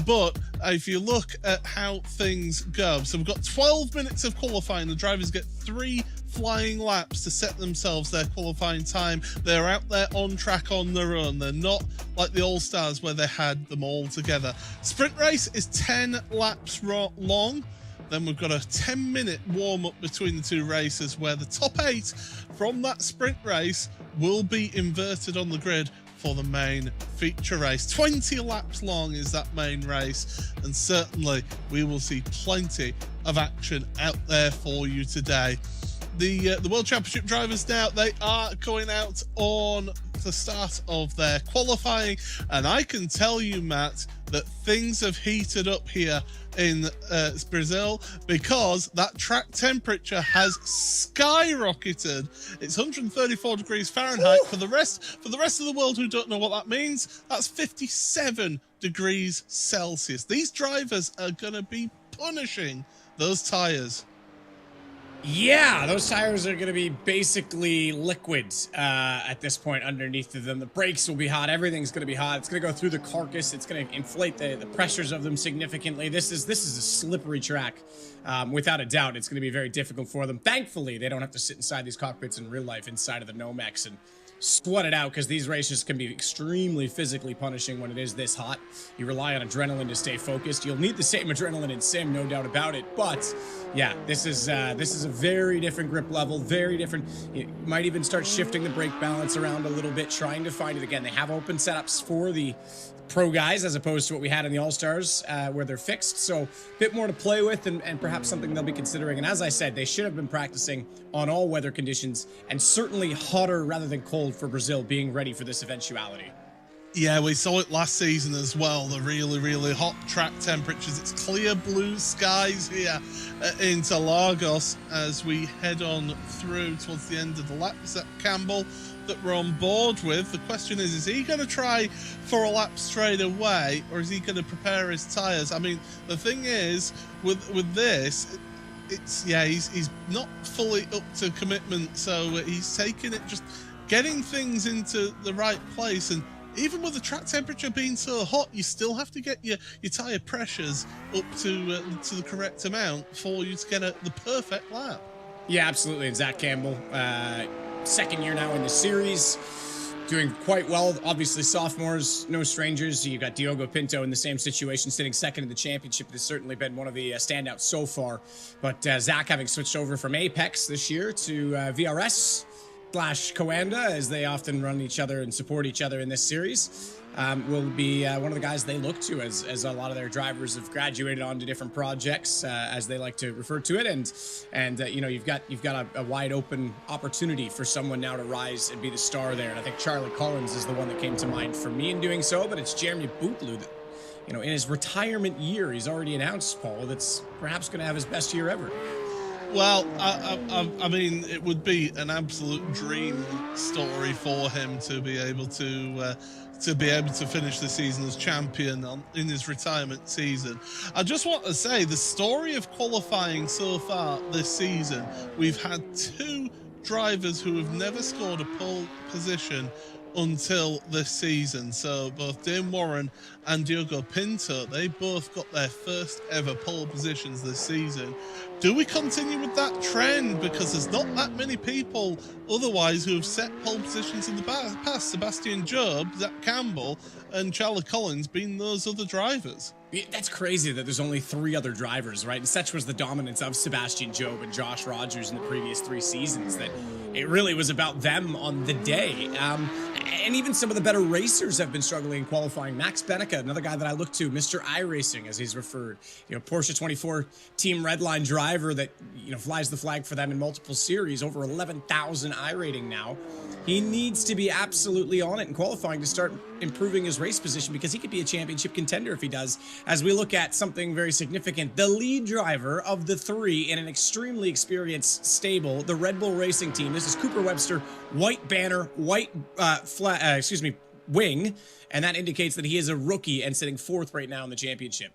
but if you look at how things go, so we've got 12 minutes of qualifying. The drivers get 3 flying laps to set themselves their qualifying time. They're out there on track on their own. They're not like the All-Stars where they had them all together. Sprint race is 10 laps long. Then we've got a 10-minute warm-up between the 2 races where the top 8 from that sprint race will be inverted on the grid for the main feature race. 20 laps long is that main race, and certainly we will see plenty of action out there for you today. The World Championship drivers now, they are going out on the start of their qualifying, and I can tell you, Matt, that things have heated up here in Brazil, because that track temperature has skyrocketed. It's 134 degrees Fahrenheit. For the rest of the world who don't know what that means, that's 57 degrees Celsius. These drivers are going to be punishing those tires. Yeah, those tires are going to be basically liquid at this point underneath of them. The brakes will be hot. Everything's going to be hot. It's going to go through the carcass. It's going to inflate the pressures of them significantly. This is a slippery track. Without a doubt, it's going to be very difficult for them. Thankfully, they don't have to sit inside these cockpits in real life inside of the Nomex and sweat it out, because these races can be extremely physically punishing when it is this hot. You rely on adrenaline to stay focused. You'll need the same adrenaline in sim, no doubt about it. But yeah, this is a very different grip level, very different. You might even start shifting the brake balance around a little bit, trying to find it again. They have open setups for the pro guys as opposed to what we had in the All-Stars where they're fixed, so a bit more to play with, and perhaps something they'll be considering. And as I said, they should have been practicing on all weather conditions, and certainly hotter rather than cold for Brazil, being ready for this eventuality. Yeah, we saw it last season as well, the really, really hot track temperatures. It's clear blue skies here at Interlagos as we head on through towards the end of the lap. Is that Campbell that we're on board with? The question is he going to try for a lap straight away, or is he going to prepare his tyres? I mean, the thing is, with this, he's not fully up to commitment, so he's taking it, just getting things into the right place. And even with the track temperature being so hot, you still have to get your tyre pressures up to the correct amount for you to get the perfect lap. Yeah, absolutely. And Zach Campbell, second year now in the series, doing quite well. Obviously, sophomores, no strangers. You've got Diogo Pinto in the same situation, sitting second in the championship. Has certainly been one of the standouts so far. But Zach having switched over from Apex this year to VRS / Coanda, as they often run each other and support each other in this series, will be one of the guys they look to as a lot of their drivers have graduated onto different projects, as they like to refer to it. And you know, you've got a wide open opportunity for someone now to rise and be the star there. And I think Charlie Collins is the one that came to mind for me in doing so, but it's Jeremy Bootloo that, you know, in his retirement year, he's already announced, Paul, that's perhaps going to have his best year ever. Well, I mean, it would be an absolute dream story for him to be able to finish the season as champion in his retirement season. I just want to say the story of qualifying so far this season, we've had 2 drivers who have never scored a pole position until this season. So both Dane Warren and Diogo Pinto, they both got their first ever pole positions this season. Do we continue with that trend? Because there's not that many people otherwise who have set pole positions in the past. Sebastian Job, Zach Campbell, and Charlie Collins being those other drivers. That's crazy that there's only 3 other drivers, right? And such was the dominance of Sebastian Job and Josh Rogers in the previous 3 seasons that it really was about them on the day. And even some of the better racers have been struggling in qualifying. Max Benica, another guy that I look to, Mr. iRacing, as he's referred. You know, Porsche 24 Team Redline driver that, you know, flies the flag for them in multiple series, over 11,000 iRating now. He needs to be absolutely on it in qualifying to start improving his race position, because he could be a championship contender if he does. As we look at something very significant, the lead driver of the 3 in an extremely experienced stable, the Red Bull Racing team. This is Cooper Webster, white banner, white wing, and that indicates that he is a rookie and sitting 4th right now in the championship.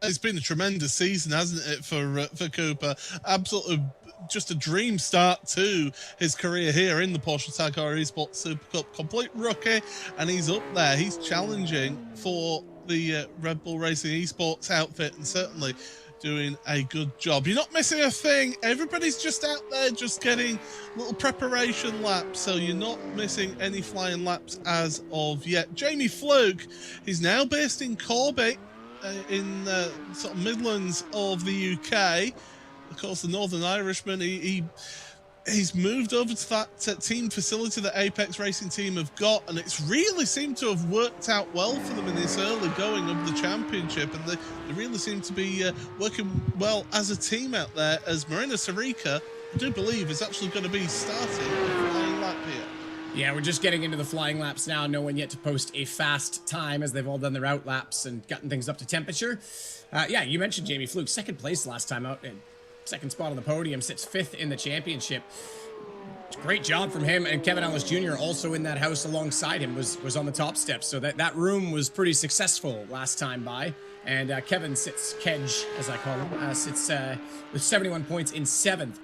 It's been a tremendous season, hasn't it, for Cooper? Absolutely, just a dream start to his career here in the Porsche Tag Heuer Esports Supercup. Complete rookie, and he's up there. He's challenging for the Red Bull Racing Esports outfit, and certainly doing a good job. You're not missing a thing. Everybody's just out there just getting little preparation laps, so you're not missing any flying laps as of yet. Jamie Fluke, he's now based in Corby, in the sort of Midlands of the UK. Of course, the Northern Irishman, he's moved over to that team facility that Apex Racing team have got, and it's really seemed to have worked out well for them in this early going of the championship, and they really seem to be working well as a team out there, as Marina Sarica, I do believe, is actually going to be starting a flying lap here. Yeah, we're just getting into the flying laps now. No one yet to post a fast time, as they've all done their out laps and gotten things up to temperature. Yeah, you mentioned Jamie Fluke, 2nd place last time out, and 2nd spot on the podium, sits 5th in the championship. Great job from him, and Kevin Ellis Jr. also in that house alongside him was on the top step, so that room was pretty successful last time by. And Kevin sits, Kedge, as I call him, sits with 71 points in 7th.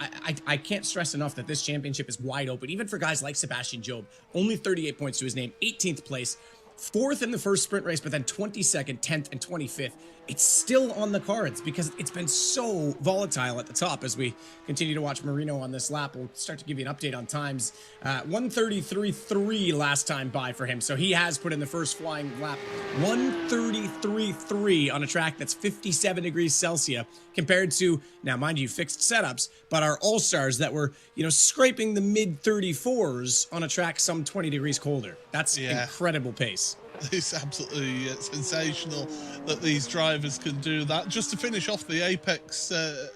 I can't stress enough that this championship is wide open, even for guys like Sebastian Job. Only 38 points to his name, 18th place, 4th in the first sprint race, but then 22nd, 10th, and 25th. It's still on the cards because it's been so volatile at the top. As we continue to watch Marino on this lap, we'll start to give you an update on times. 1:33.3 last time by for him, so he has put in the first flying lap. 1:33.3 on a track that's 57 degrees Celsius, compared to, now mind you, fixed setups, but our all-stars that were, you know, scraping the mid-34s on a track some 20 degrees colder. That's incredible pace. It's absolutely sensational that these drivers can do that. Just to finish off the Apex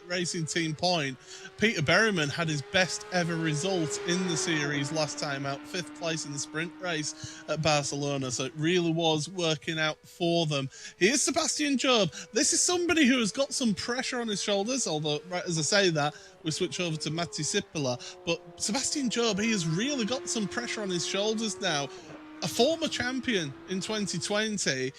Racing team point, Peter Berryman had his best ever result in the series last time out, 5th place in the sprint race at Barcelona, so it really was working out for them. Here's Sebastian Job. This is somebody who has got some pressure on his shoulders, although right as I say that, we switch over to Matti Sippola, but Sebastian Job, he has really got some pressure on his shoulders now. A former champion in 2020,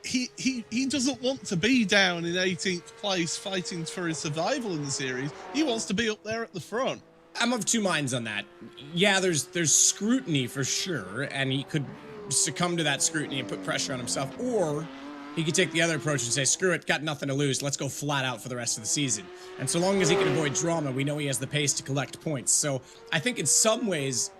he doesn't want to be down in 18th place fighting for his survival in the series. He wants to be up there at the front. I'm of 2 minds on that. Yeah, there's scrutiny for sure, and he could succumb to that scrutiny and put pressure on himself, or He could take the other approach and say, screw it, got nothing to lose, let's go flat out for the rest of the season. And so long as he can avoid drama, we know he has the pace to collect points. So I think in some ways,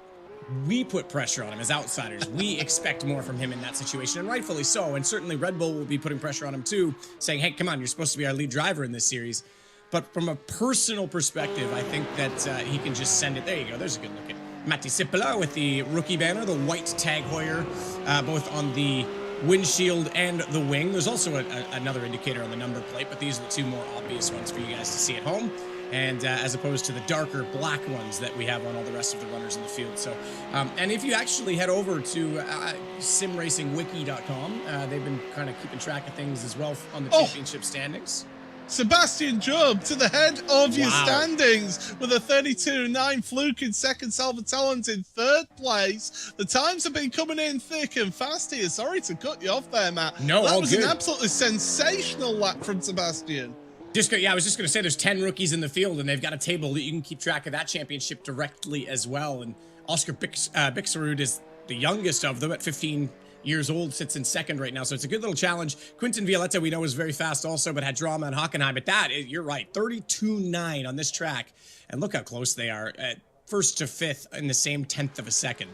we put pressure on him as outsiders. We expect more from him in that situation, and rightfully so. And certainly Red Bull will be putting pressure on him too, saying, hey, come on, you're supposed to be our lead driver in this series. But from a personal perspective, I think that he can just send it. There you go. There's a good look at Matti Sipilä with the rookie banner, the white tag Heuer, both on the windshield and the wing. There's also another indicator on the number plate, but these are the two more obvious ones for you guys to see at home, and as opposed to the darker black ones that we have on all the rest of the runners in the field. So, and if you actually head over to simracingwiki.com, they've been kind of keeping track of things as well on the championship standings. Sebastian Job to the head of your standings with a 32.9, Fluke in second, Salvatellans in third place. The times have been coming in thick and fast here. Sorry to cut you off there, Matt. No, that all was good. An absolutely sensational lap from Sebastian. I was just going to say there's 10 rookies in the field, and they've got a table that you can keep track of that championship directly as well. And Oscar Bixerud is the youngest of them at 15 years old, sits in second right now, so it's a good little challenge. Quinton Violetta, we know, is very fast also, but had drama in Hockenheim. But you're right, 32.9 on this track. And look how close they are, at first to fifth in the same 10th of a second.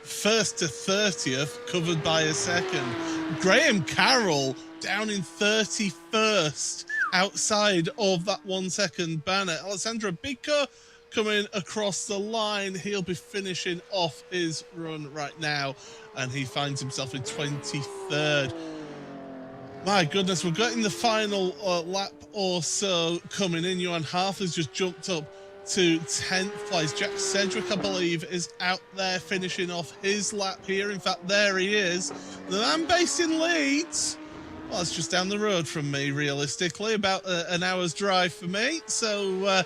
First to 30th, covered by a second. Graham Carroll down in 31st, outside of that 1 second banner. Alessandro Bico coming across the line. He'll be finishing off his run right now, and he finds himself in 23rd. My goodness, we're getting the final lap or so coming in. Johan Harth has just jumped up to 10th place. Jack Sedgwick, I believe, is out there finishing off his lap here. In fact, there he is. The man based in Leeds. Well, it's just down the road from me, realistically, about an hour's drive for me. So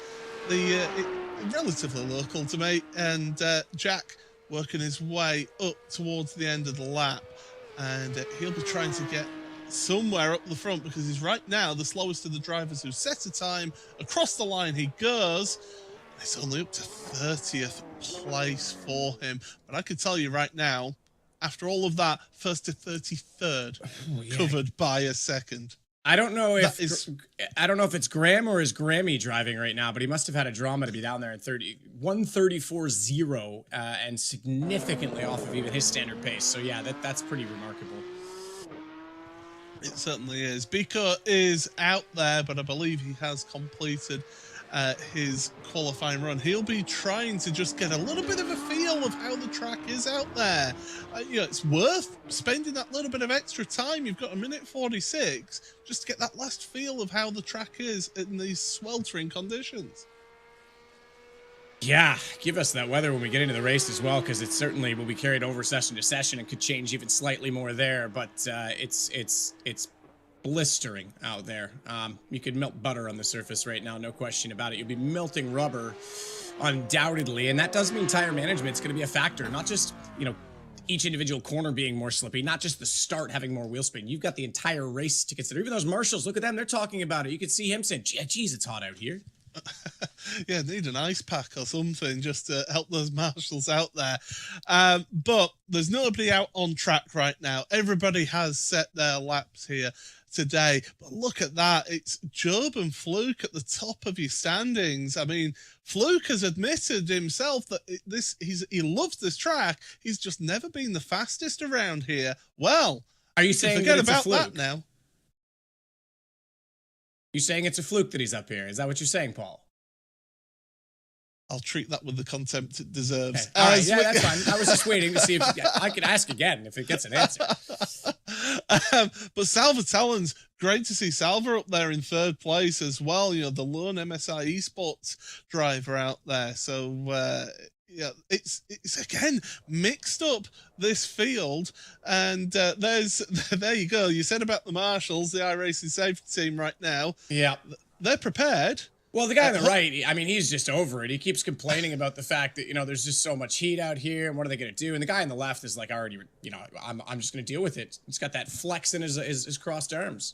relatively local to me. And Jack working his way up towards the end of the lap. And he'll be trying to get somewhere up the front, because he's right now the slowest of the drivers who set a time. Across the line he goes. It's only up to 30th place for him. But I can tell you right now, after all of that, first to 33rd, covered by a second. I don't know if it's Graham or is Grammy driving right now, but he must have had a drama to be down there in 134.0 and significantly off of even his standard pace. So yeah, that's pretty remarkable. It certainly is. Biko is out there, but I believe he has completed his qualifying run. He'll be trying to just get a little bit of a feel of how the track is out there. It's worth spending that little bit of extra time. You've got 1:46 just to get that last feel of how the track is in these sweltering conditions. Yeah, give us that weather when we get into the race as well, because it certainly will be carried over session to session and could change even slightly more there. But it's blistering out there. You could melt butter on the surface right now, no question about it. You'll be melting rubber undoubtedly, and that does mean tire management's going to be a factor. Not just, each individual corner being more slippy, not just the start having more wheel spin. You've got the entire race to consider. Even those marshals, look at them, they're talking about it. You could see him saying, geez, it's hot out here. Yeah, need an ice pack or something just to help those marshals out there. But there's nobody out on track right now. Everybody has set their laps here today. But look at that. It's Job and Fluke at the top of your standings. I mean, Fluke has admitted himself that he loves this track. He's just never been the fastest around here. Well, are you saying forget that it's about a fluke? that now? You saying it's a fluke that he's up here? Is that what you're saying, Paul? I'll treat that with the contempt it deserves. Okay. All right, yeah, that's fine. I was just waiting to see if I could ask again if it gets an answer. But Salva Talons, great to see Salva up there in third place as well. The lone MSI Esports driver out there. So it's again mixed up, this field. And there you go. You said about the marshals, the iRacing safety team right now. Yeah, they're prepared. Well, the guy on the right, I mean, he's just over it. He keeps complaining about the fact that, there's just so much heat out here, and what are they going to do? And the guy on the left is like, already, I'm just going to deal with it. He's got that flex in his crossed arms.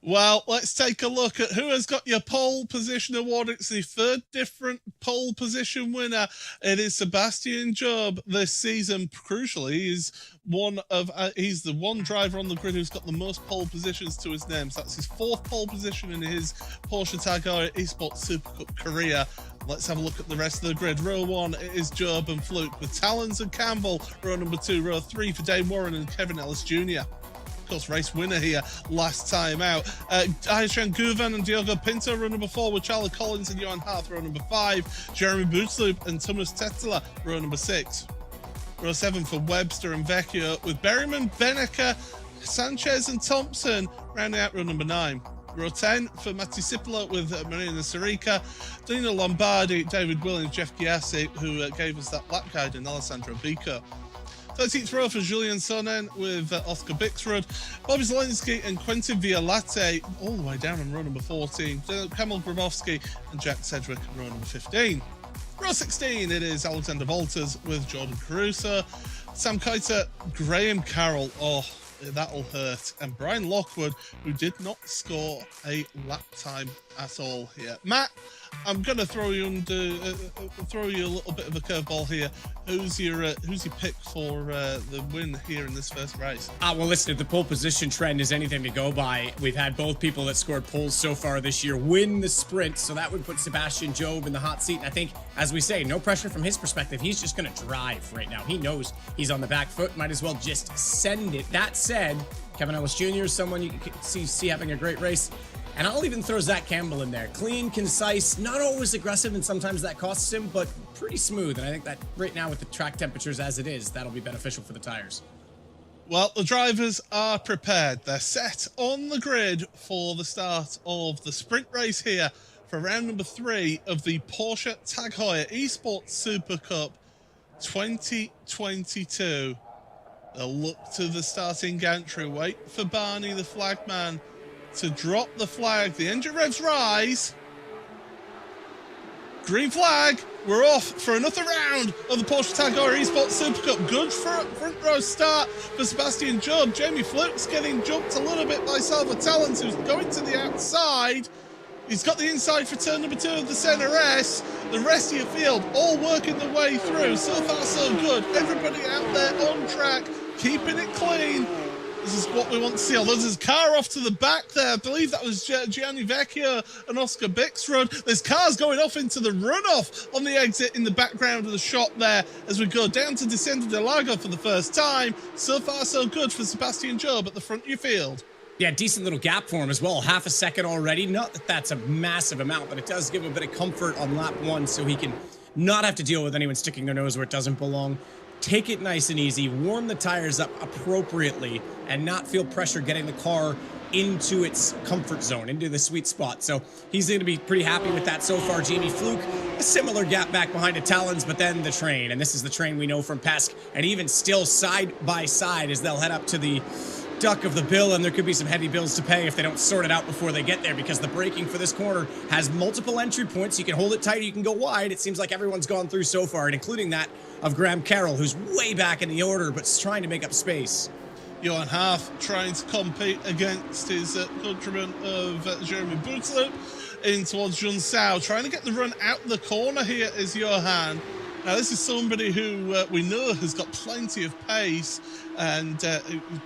Well, let's take a look at who has got your pole position award. It's the third different pole position winner. It is Sebastian Job this season. Crucially, he's the one driver on the grid who's got the most pole positions to his name. So that's his fourth pole position in his Porsche Tag Heuer Esports Supercup career. Let's have a look at the rest of the grid. Row 1, it is Job and Fluke with Talons and Campbell. Row number 2, row 3 for Dave Warren and Kevin Ellis Jr. Of course, race winner here last time out. Aishan Guvan and Diogo Pinto, row number 4 with Charlie Collins and Johan Harth, row number 5. Jeremy Bootsloop and Thomas Tetela, row number 6. Row 7 for Webster and Vecchio with Berryman, Beneka, Sanchez and Thompson, rounding out row number 9. Row 10 for Matti Sipolo with Marina Sarica, Dino Lombardi, David Williams, Jeff Giassi, who gave us that lap guide, and Alessandro Bico. 13th row for Julian Sonnen with Oscar Bixrud, Bobby Zelensky and Quentin Violate all the way down on row number 14, Kamil Grabowski and Jack Sedgwick on row number 15. Row 16, it is Alexander Volters with Jordan Caruso, Sam Keiter, Graham Carroll, that'll hurt, and Brian Lockwood, who did not score a lap time at all here. Matt, I'm going to throw you a little bit of a curveball here. Who's your pick for the win here in this first race? Well, listen, if the pole position trend is anything to go by, we've had both people that scored poles so far this year win the sprint, so that would put Sebastian Job in the hot seat. And I think, as we say, no pressure from his perspective. He's just going to drive right now. He knows he's on the back foot. Might as well just send it. That said, Kevin Ellis Jr. is someone you can see having a great race. And I'll even throw Zach Campbell in there. Clean, concise, not always aggressive, and sometimes that costs him, but pretty smooth. And I think that right now with the track temperatures as it is, that'll be beneficial for the tires. Well, the drivers are prepared. They're set on the grid for the start of the sprint race here for round number 3 of the Porsche Tag Heuer Esports Super Cup 2022. They'll look to the starting gantry, wait for Barney, the flagman, to drop the flag. The engine revs rise. Green flag. We're off for another round of the Porsche Tag Heuer Esports Super Cup. Good front row start for Sebastian Job. Jamie Fluke's getting jumped a little bit by Salva Talons, who's going to the outside. He's got the inside for turn number 2 of the Senna S. The rest of your field all working their way through. So far, so good. Everybody out there on track, keeping it clean. This is what we want to see. Although there's a car off to the back there. I believe that was Gianni Vecchio and Oscar Bixrud. There's cars going off into the runoff on the exit in the background of the shot there as we go down to Descendo del Lago for the first time. So far, so good for Sebastian Job at the front of your field. Yeah, decent little gap for him as well. Half a second already. Not that that's a massive amount, but it does give him a bit of comfort on lap 1 so he can not have to deal with anyone sticking their nose where it doesn't belong. Take it nice and easy, warm the tires up appropriately, and not feel pressure getting the car into its comfort zone, into the sweet spot. So he's going to be pretty happy with that so far. Jamie Fluke, a similar gap back behind the Talons, but then the train. And this is the train we know from Pesk, and even still side by side as they'll head up to the duck of the bill, and there could be some heavy bills to pay if they don't sort it out before they get there, because the braking for this corner has multiple entry points. You can hold it tight, you can go wide. It seems like everyone's gone through so far, and including that of Graham Carroll, who's way back in the order, but trying to make up space. Johan Harth trying to compete against his countryman of Jeremy Bootsloop in towards Jun Sao. Trying to get the run out the corner here is Johan. Now, this is somebody who we know has got plenty of pace and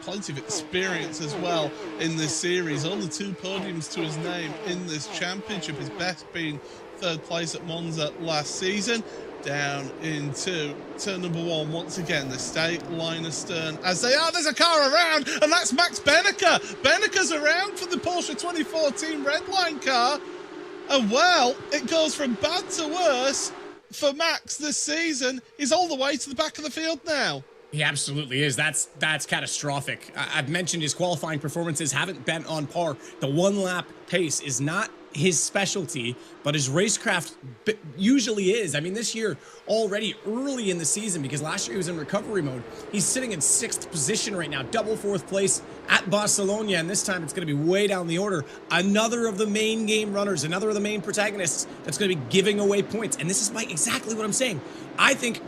plenty of experience as well in this series. Only 2 podiums to his name in this championship, his best being 3rd place at Monza last season. Down into turn number 1 once again. The state line astern as they are. There's a car around, and that's Max Beneka. Beneka's around for the Porsche 2014 Redline car. And well, it goes from bad to worse for Max this season. He's all the way to the back of the field now. He absolutely is. That's catastrophic. I've mentioned his qualifying performances haven't been on par. The 1-lap pace is not his specialty, but his racecraft usually is. I mean, this year already early in the season, because last year he was in recovery mode, he's sitting in 6th position right now, double 4th place at Barcelona, and this time it's going to be way down the order. Another of the main game runners, another of the main protagonists that's going to be giving away points, and this is exactly what I'm saying. I think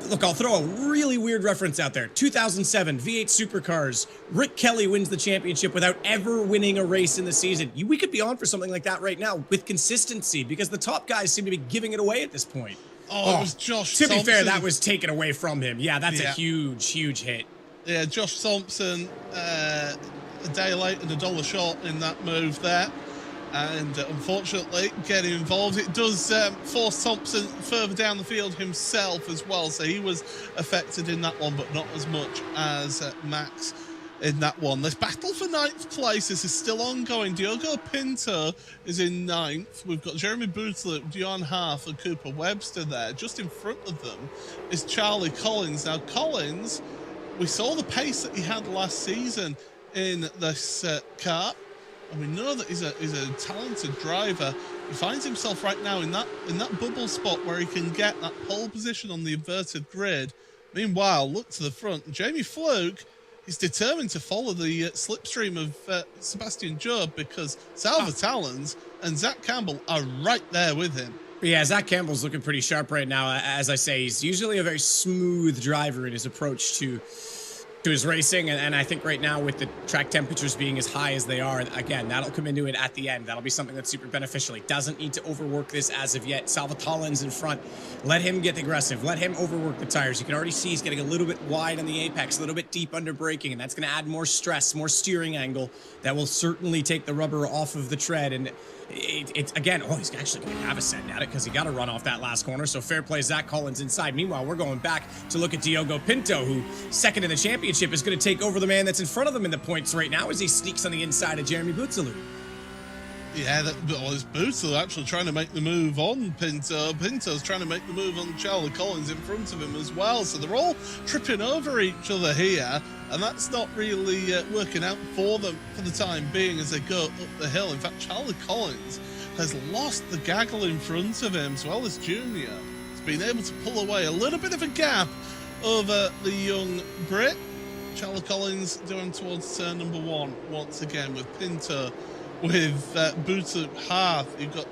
Look, I'll throw a really weird reference out there. 2007 V8 Supercars. Rick Kelly wins the championship without ever winning a race in the season. We could be on for something like that right now with consistency because the top guys seem to be giving it away at this point. Oh, it was Josh To be Thompson. fair, that was taken away from him. Yeah, that's a huge hit. Yeah, Josh Thompson a day late and $1 short in that move there. And unfortunately, getting involved, it does force Thompson further down the field himself as well. So he was affected in that one, but not as much as Max in that one. This battle for 9th place, this is still ongoing. Diogo Pinto is in 9th. We've got Jeremy Bootlip, Dion Half, and Cooper Webster there. Just in front of them is Charlie Collins. Now, Collins, we saw the pace that he had last season in this car. And we know that he's a talented driver. He finds himself right now in that bubble spot where he can get that pole position on the inverted grid. Meanwhile, look to the front. Jamie Fluke is determined to follow the slipstream of Sebastian Job because Salva Talons and Zach Campbell are right there with him. Yeah, Zach Campbell's looking pretty sharp right now. As I say, he's usually a very smooth driver in his approach to his racing, and I think right now with the track temperatures being as high as they are, again, that'll come into it at the end. That'll be something that's super beneficial. He doesn't need to overwork this as of yet. Salvatollin's in front. Let him get aggressive. Let him overwork the tires. You can already see he's getting a little bit wide on the apex, a little bit deep under braking, and that's going to add more stress, more steering angle. That will certainly take the rubber off of the tread, and it's again, he's actually going to have a send at it because he got to run off that last corner. So fair play, Zach Collins inside. Meanwhile, we're going back to look at Diogo Pinto, who second in the championship is going to take over the man that's in front of him in the points right now as he sneaks on the inside of Jeremy Bootzaloo. Yeah, it's Bootzaloo actually trying to make the move on Pinto. Pinto's trying to make the move on Charlie Collins in front of him as well. So they're all tripping over each other here. And that's not really working out for them for the time being as they go up the hill. In fact, Charlie Collins has lost the gaggle in front of him, as well as Junior. He's been able to pull away a little bit of a gap over the young Brit. Charlie Collins doing towards turn number 1 once again with Pinto, with Bootu Hearth. You've got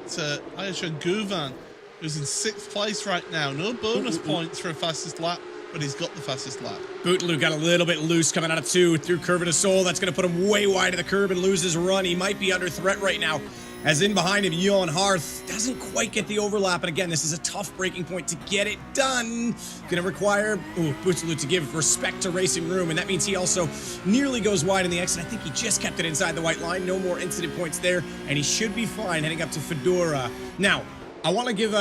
Ayesha Guvan, who's in 6th place right now. No bonus points for a fastest lap, but he's got the fastest lap. Bootloo got a little bit loose coming out of 2 through Curve and a Soul. That's going to put him way wide of the curb and lose his run. He might be under threat right now, as in behind him, Johan Harth doesn't quite get the overlap. And again, this is a tough breaking point to get it done. Going to require Bootloo to give respect to Racing Room, and that means he also nearly goes wide in the exit. I think he just kept it inside the white line. No more incident points there, and he should be fine heading up to Fedora. Now, I want to give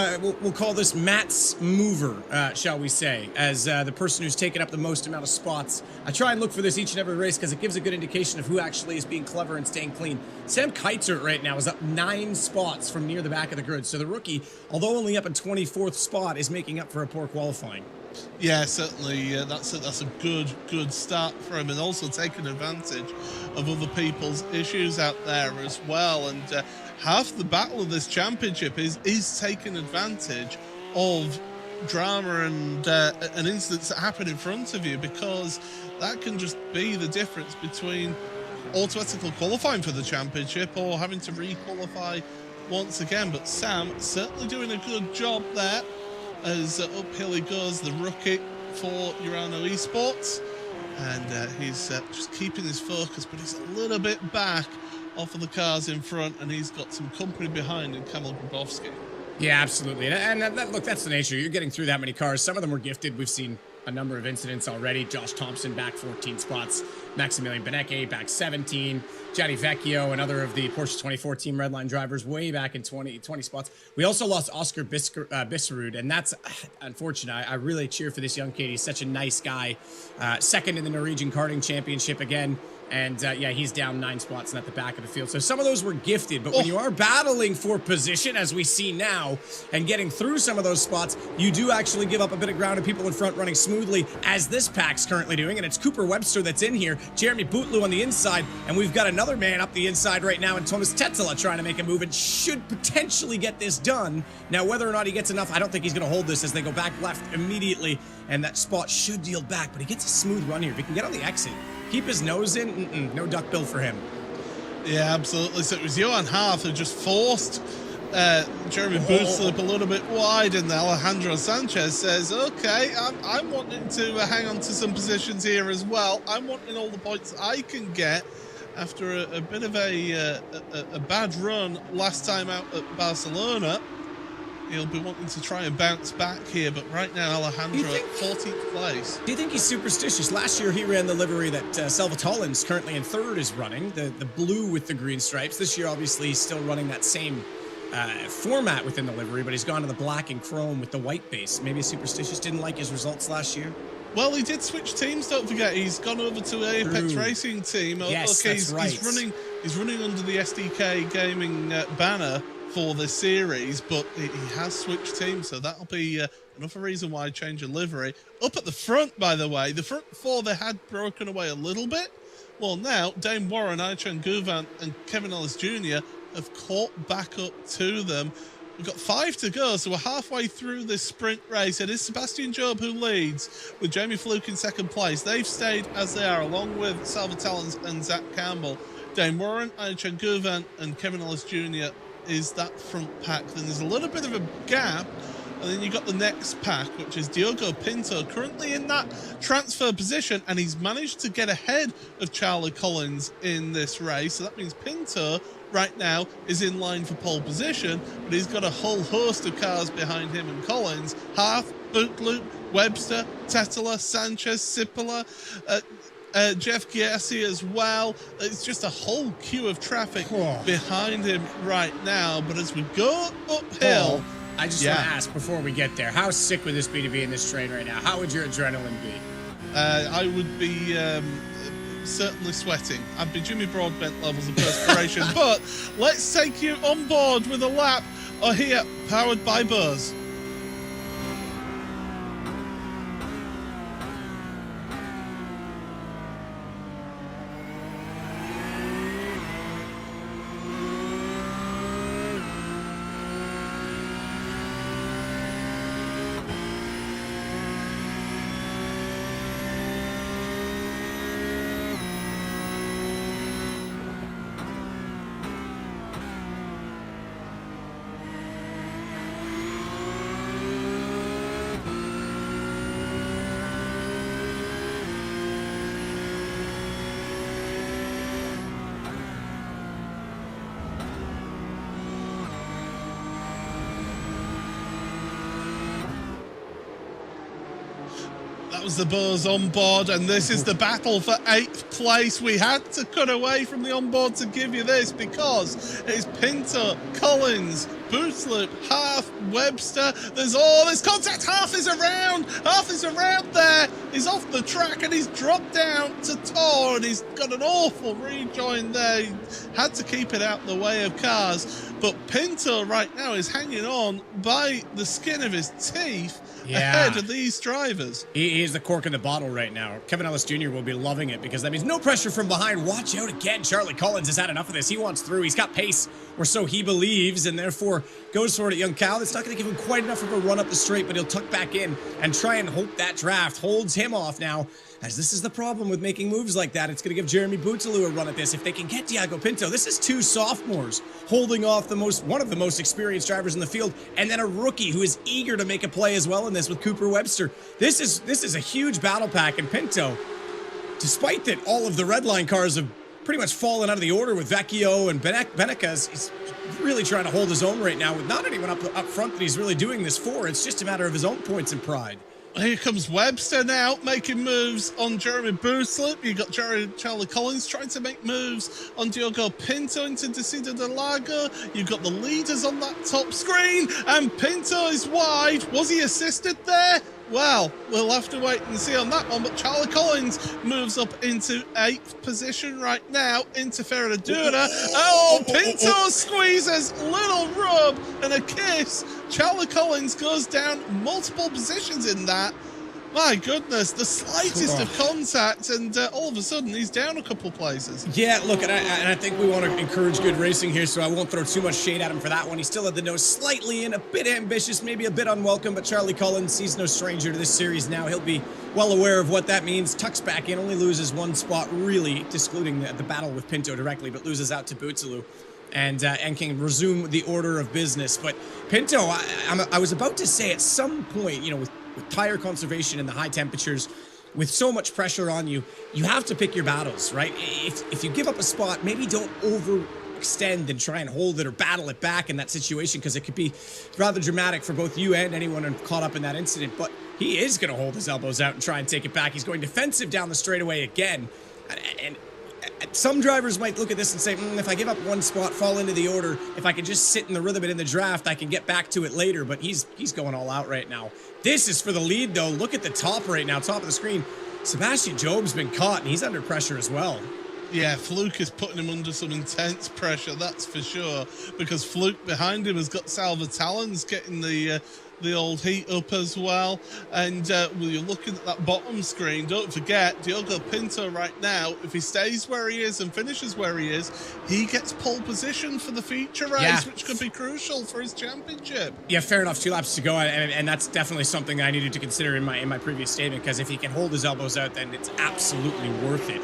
we'll call this Matt's mover, shall we say, as the person who's taken up the most amount of spots. I try and look for this each and every race because it gives a good indication of who actually is being clever and staying clean. Sam Keitzert right now is up 9 spots from near the back of the grid. So the rookie, although only up in 24th spot, is making up for a poor qualifying. Yeah, certainly. That's a good start for him, and also taking advantage of other people's issues out there as well. And half the battle of this championship is taking advantage of drama and incidents that happen in front of you, because that can just be the difference between automatically qualifying for the championship or having to re-qualify once again. But Sam certainly doing a good job there as uphill he goes, the rookie for Urano Esports, and he's just keeping his focus, but he's a little bit back off of the cars in front, and he's got some company behind in Kamil Grabowski. Yeah, absolutely. And look, that's the nature. You're getting through that many cars. Some of them were gifted. We've seen a number of incidents already. Josh Thompson back 14 spots. Maximilian Benecke back 17. Gianni Vecchio, another of the Porsche 2014 Redline drivers, way back in 20 spots. We also lost Oscar Bisserud, and that's unfortunate. I really cheer for this young kid. He's such a nice guy. Second in the Norwegian Karting Championship again. And yeah, he's down 9 spots and at the back of the field. So some of those were gifted, but when you are battling for position, as we see now, and getting through some of those spots, you do actually give up a bit of ground and people in front running smoothly, as this pack's currently doing. And it's Cooper Webster that's in here, Jeremy Bootloo on the inside, and we've got another man up the inside right now, and Thomas Tetzela trying to make a move and should potentially get this done. Now, whether or not he gets enough, I don't think he's going to hold this as they go back left immediately, and that spot should yield back, but he gets a smooth run here. If he can get on the exit, keep his nose in, no duck bill for him. Yeah, absolutely. So it was Johan Harth who just forced Jeremy Boothloop a little bit wide, and Alejandro Sanchez says, okay, I'm wanting to hang on to some positions here as well. I'm wanting all the points I can get after a bit of a bad run last time out at Barcelona. He'll be wanting to try and bounce back here, but right now Alejandro at 14th place. Do you think he's superstitious? Last year he ran the livery that Salvat Hollins, currently in 3rd, is running, the blue with the green stripes. This year, obviously, he's still running that same format within the livery, but he's gone to the black and chrome with the white base. Maybe superstitious, didn't like his results last year. Well, he did switch teams, don't forget. He's gone over to Apex Racing team. Yes, okay, that's right. He's running under the SDK Gaming banner for this series, but he has switched teams, so that'll be another reason why I change a livery. Up at the front, by the way, the front 4, they had broken away a little bit. Well, now, Dane Warren, Aichan Gouvan, and Kevin Ellis Jr. have caught back up to them. We've got 5 to go, so we're halfway through this sprint race. It is Sebastian Job who leads, with Jamie Fluke in 2nd place. They've stayed as they are, along with Salvat Hollins and Zach Campbell. Dane Warren, Aichan Gouvan, and Kevin Ellis Jr. is that front pack. Then there's a little bit of a gap, and then you got the next pack, which is Diogo Pinto, currently in that transfer position, and he's managed to get ahead of Charlie Collins in this race. So that means Pinto right now is in line for pole position, but he's got a whole host of cars behind him and Collins. Half, Bootloop, Webster, Tetela, Sanchez, Cipolla, Jeff Giassi as well. It's just a whole queue of traffic behind him right now. But as we go uphill, I just want to ask before we get there, how sick would this be to be in this train right now? How would your adrenaline be? I would be certainly sweating. I'd be Jimmy Broadbent levels of perspiration. But let's take you on board with a lap here, powered by Buzz. That was the buzz on board, and this is the battle for 8th place. We had to cut away from the onboard to give you this because it's Pinto, Collins, Bootloop, Half, Webster. There's all this contact. Half is around there. He's off the track and he's dropped down to Tor, and he's got an awful rejoin there. He had to keep it out the way of cars, but Pinto right now is hanging on by the skin of his teeth ahead of these drivers. He is the cork in the bottle right now. Kevin Ellis Jr. will be loving it because that means no pressure from behind. Watch out again. Charlie Collins has had enough of this. He wants through. He's got pace, or so he believes, and therefore goes for it at Young Cal. That's not going to give him quite enough of a run up the straight, but he'll tuck back in and try and hope that draft holds him off now, as this is the problem with making moves like that. It's going to give Jeremy Bootaloo a run at this. If they can get Diego Pinto, this is 2 sophomores holding off one of the most experienced drivers in the field, and then a rookie who is eager to make a play as well in this with Cooper Webster. This is a huge battle pack, and Pinto, despite that all of the Redline cars have pretty much fallen out of the order with Vecchio and Benecas, he's really trying to hold his own right now with not anyone up front that he's really doing this for. It's just a matter of his own points and pride. Here comes Webster now, making moves on Jeremy Bootloop. You got Charlie Collins trying to make moves on Diogo Pinto into Descida de Lago. You've got the leaders on that top screen, and Pinto is wide. Was he assisted there? Well, we'll have to wait and see on that one, but Charlie Collins moves up into 8th position right now into Ferradura. Oh, Pinto squeezes, little rub and a kiss. Charlie Collins goes down multiple positions in that. My goodness, the slightest of contact, and all of a sudden he's down a couple places. Yeah, look, and I think we want to encourage good racing here, so I won't throw too much shade at him for that one. He still had the nose slightly in, a bit ambitious, maybe a bit unwelcome, but Charlie Collins, he's no stranger to this series now. He'll be well aware of what that means. Tucks back in, only loses 1 spot, really, excluding the battle with Pinto directly, but loses out to Bootaloo. and can resume the order of business. But Pinto, I was about to say at some point, you know, with tire conservation and the high temperatures, with so much pressure on you, you have to pick your battles, right? If you give up a spot, maybe don't overextend and try and hold it or battle it back in that situation, because it could be rather dramatic for both you and anyone caught up in that incident. But he is going to hold his elbows out and try and take it back. He's going defensive down the straightaway again. And some drivers might look at this and say, if I give up one spot, fall into the order, if I can just sit in the rhythm of it in the draft, I can get back to it later. But he's going all out right now. This is for the lead, though. Look at the top right now, top of the screen. Sebastian Jobe's been caught, and he's under pressure as well. Yeah, Fluke is putting him under some intense pressure, that's for sure, because Fluke behind him has got Salva Talons getting the old heat up as well. And when you're looking at that bottom screen, don't forget, Diogo Pinto right now, if he stays where he is and finishes where he is, he gets pole position for the feature race, which could be crucial for his championship. Yeah, fair enough. 2 laps to go, and that's definitely something I needed to consider in my previous statement, because if he can hold his elbows out, then it's absolutely worth it.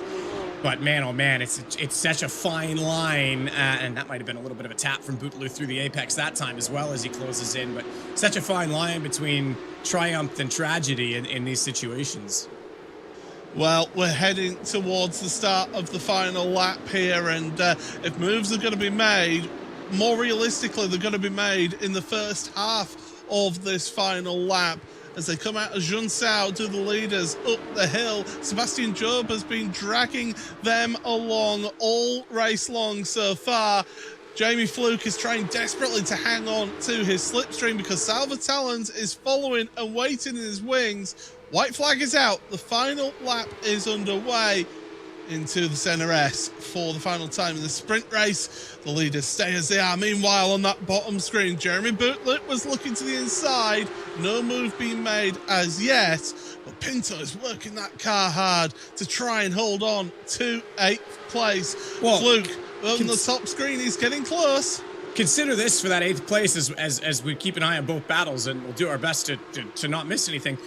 But man, oh man, it's such a fine line, and that might have been a little bit of a tap from Bootaloo through the apex that time as well as he closes in. But such a fine line between triumph and tragedy in these situations. Well, we're heading towards the start of the final lap here, and if moves are going to be made, more realistically, they're going to be made in the first half of this final lap. As they come out of Junsao to the leaders up the hill, Sebastian Jobe has been dragging them along all race long so far. Jamie Fluke is trying desperately to hang on to his slipstream because Salva Talons is following and waiting in his wings. White flag is out. The final lap is underway into the center S for the final time in the sprint race. The leaders stay as they are. Meanwhile, on that bottom screen, Jeremy Bootlett was looking to the inside. No move being made as yet, but Pinto is working that car hard to try and hold on to 8th place. Well, Fluke on the top screen, he's getting close. Consider this for that 8th place as we keep an eye on both battles, and we'll do our best to not miss anything.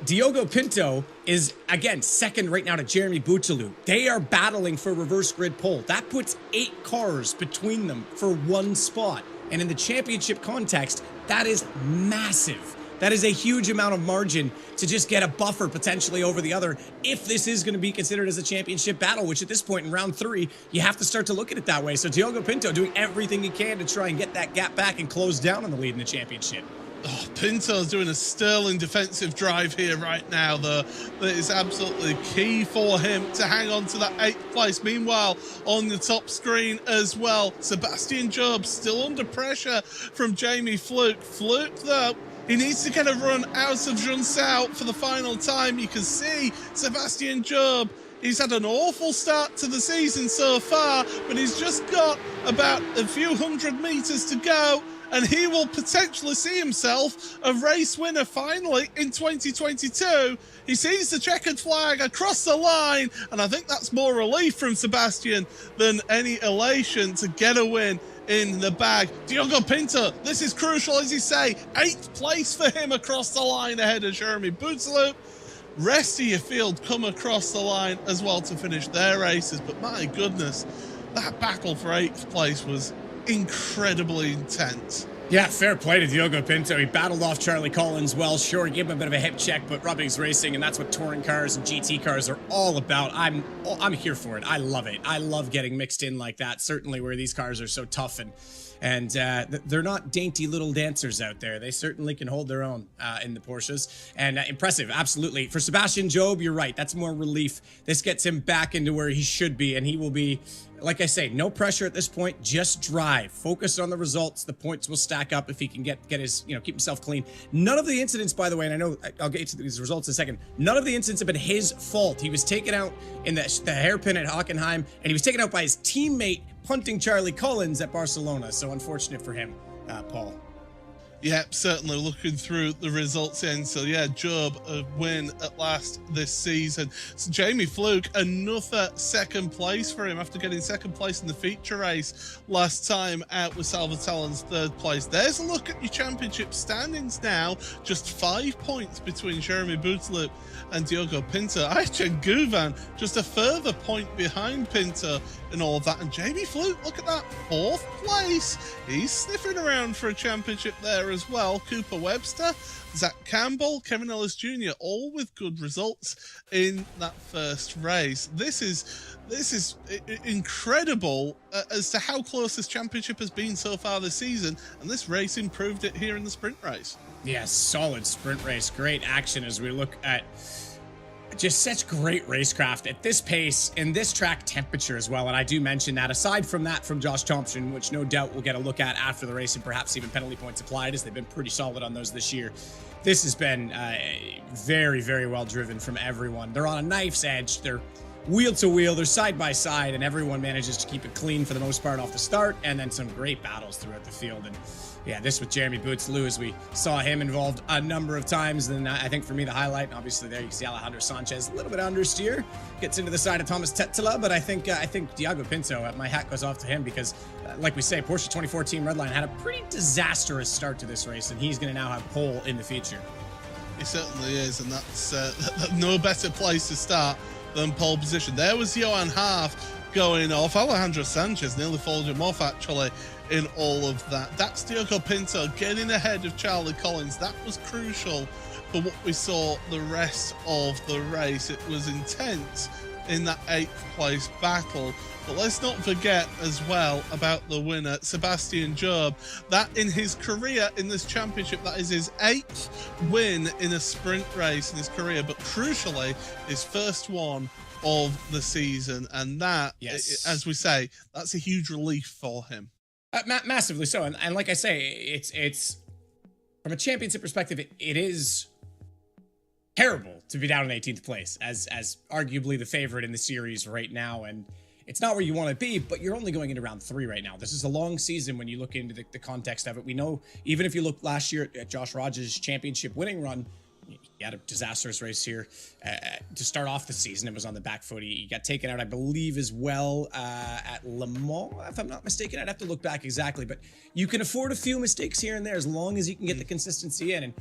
Diogo Pinto is, again, second right now to Jeremy Bootaloo. They are battling for reverse grid pole. That puts 8 cars between them for 1 spot. And in the championship context, that is massive. That is a huge amount of margin to just get a buffer potentially over the other if this is going to be considered as a championship battle, which at this point in round 3, you have to start to look at it that way. So Diogo Pinto doing everything he can to try and get that gap back and close down on the lead in the championship. Oh, Pinto's doing a sterling defensive drive here right now, though. That is absolutely key for him to hang on to that 8th place. Meanwhile, on the top screen as well, Sebastian Jobe still under pressure from Jamie Fluke. Fluke, though, he needs to get a run out of Junsao for the final time. You can see Sebastian Jobe. He's had an awful start to the season so far, but he's just got about a few hundred meters to go, and he will potentially see himself a race winner finally in 2022. He sees the checkered flag across the line, and I think that's more relief from Sebastian than any elation to get a win in the bag. Diogo Pinto, this is crucial, as you say. 8th place for him across the line ahead of Jeremy Bootaloo. Rest of your field come across the line as well to finish their races, but my goodness, that battle for 8th place was incredibly intense. Yeah, fair play to Diogo Pinto. He battled off Charlie Collins well. Sure, he gave him a bit of a hip check, but Rubbings Racing, and that's what touring cars and GT cars are all about. I'm here for it. I love it. I love getting mixed in like that, certainly where these cars are so tough, and they're not dainty little dancers out there. They certainly can hold their own in the Porsches. And impressive, absolutely. For Sebastian Jobe, you're right. That's more relief. This gets him back into where he should be, and he will be, like I say, no pressure at this point. Just drive. Focus on the results. The points will stack up if he can get his, keep himself clean. None of the incidents, by the way, and I know I'll get to these results in a second, none of the incidents have been his fault. He was taken out in the hairpin at Hockenheim, and he was taken out by his teammate punting Charlie Collins at Barcelona. So unfortunate for him, Paul. Yep, certainly looking through the results in. So yeah, Job a win at last this season. So Jamie Fluke, another second place for him after getting second place in the feature race last time out with Salvatelon's third place. There's a look at your championship standings now. Just 5 points between Jeremy Bouteloup and Diogo Pinto. Aychen Gouvan just a further point behind Pinto in all of that. And Jamie Fluke, look at that, 4th place. He's sniffing around for a championship there as well. Cooper Webster, Zach Campbell, Kevin Ellis Jr., all with good results in that first race. This is incredible as to how close this championship has been so far this season, and this race improved it here in the sprint race. Yeah, solid sprint race. Great action as we look at just such great racecraft at this pace, in this track temperature as well. And I do mention that aside from that from Josh Thompson, which no doubt we'll get a look at after the race and perhaps even penalty points applied, as they've been pretty solid on those this year. This has been very, very well driven from everyone. They're on a knife's edge. They're wheel to wheel. They're side by side, and everyone manages to keep it clean for the most part off the start, and then some great battles throughout the field. And yeah, this with Jeremy Bouteloup, as we saw him involved a number of times. And I think for me, the highlight, and obviously there you can see Alejandro Sanchez, a little bit understeer, gets into the side of Thomas Tetela, but I think Diogo Pinto, my hat goes off to him because, like we say, Porsche 24 Team Redline had a pretty disastrous start to this race, and he's going to now have pole in the feature. He certainly is, and that's no better place to start than pole position. There was Johan Half going off. Alejandro Sanchez nearly followed him off, actually, in all of that. That's Diogo Pinto getting ahead of Charlie Collins. That was crucial for what we saw the rest of the race. It was intense in that 8th place battle. But let's not forget as well about the winner, Sebastian Job. That in his career in this championship, that is his 8th win in a sprint race in his career, but crucially, his first one of the season. And that, yes, as we say, that's a huge relief for him. Massively so. And like I say, it's from a championship perspective, it is terrible to be down in 18th place as arguably the favorite in the series right now. And it's not where you want to be, but you're only going into round 3 right now. This is a long season when you look into the context of it. We know, even if you look last year at Josh Rogers' championship winning run, he had a disastrous race here to start off the season. It was on the back foot. He got taken out, I believe, as well at Le Mans, if I'm not mistaken. I'd have to look back exactly, but you can afford a few mistakes here and there as long as you can get the consistency in. And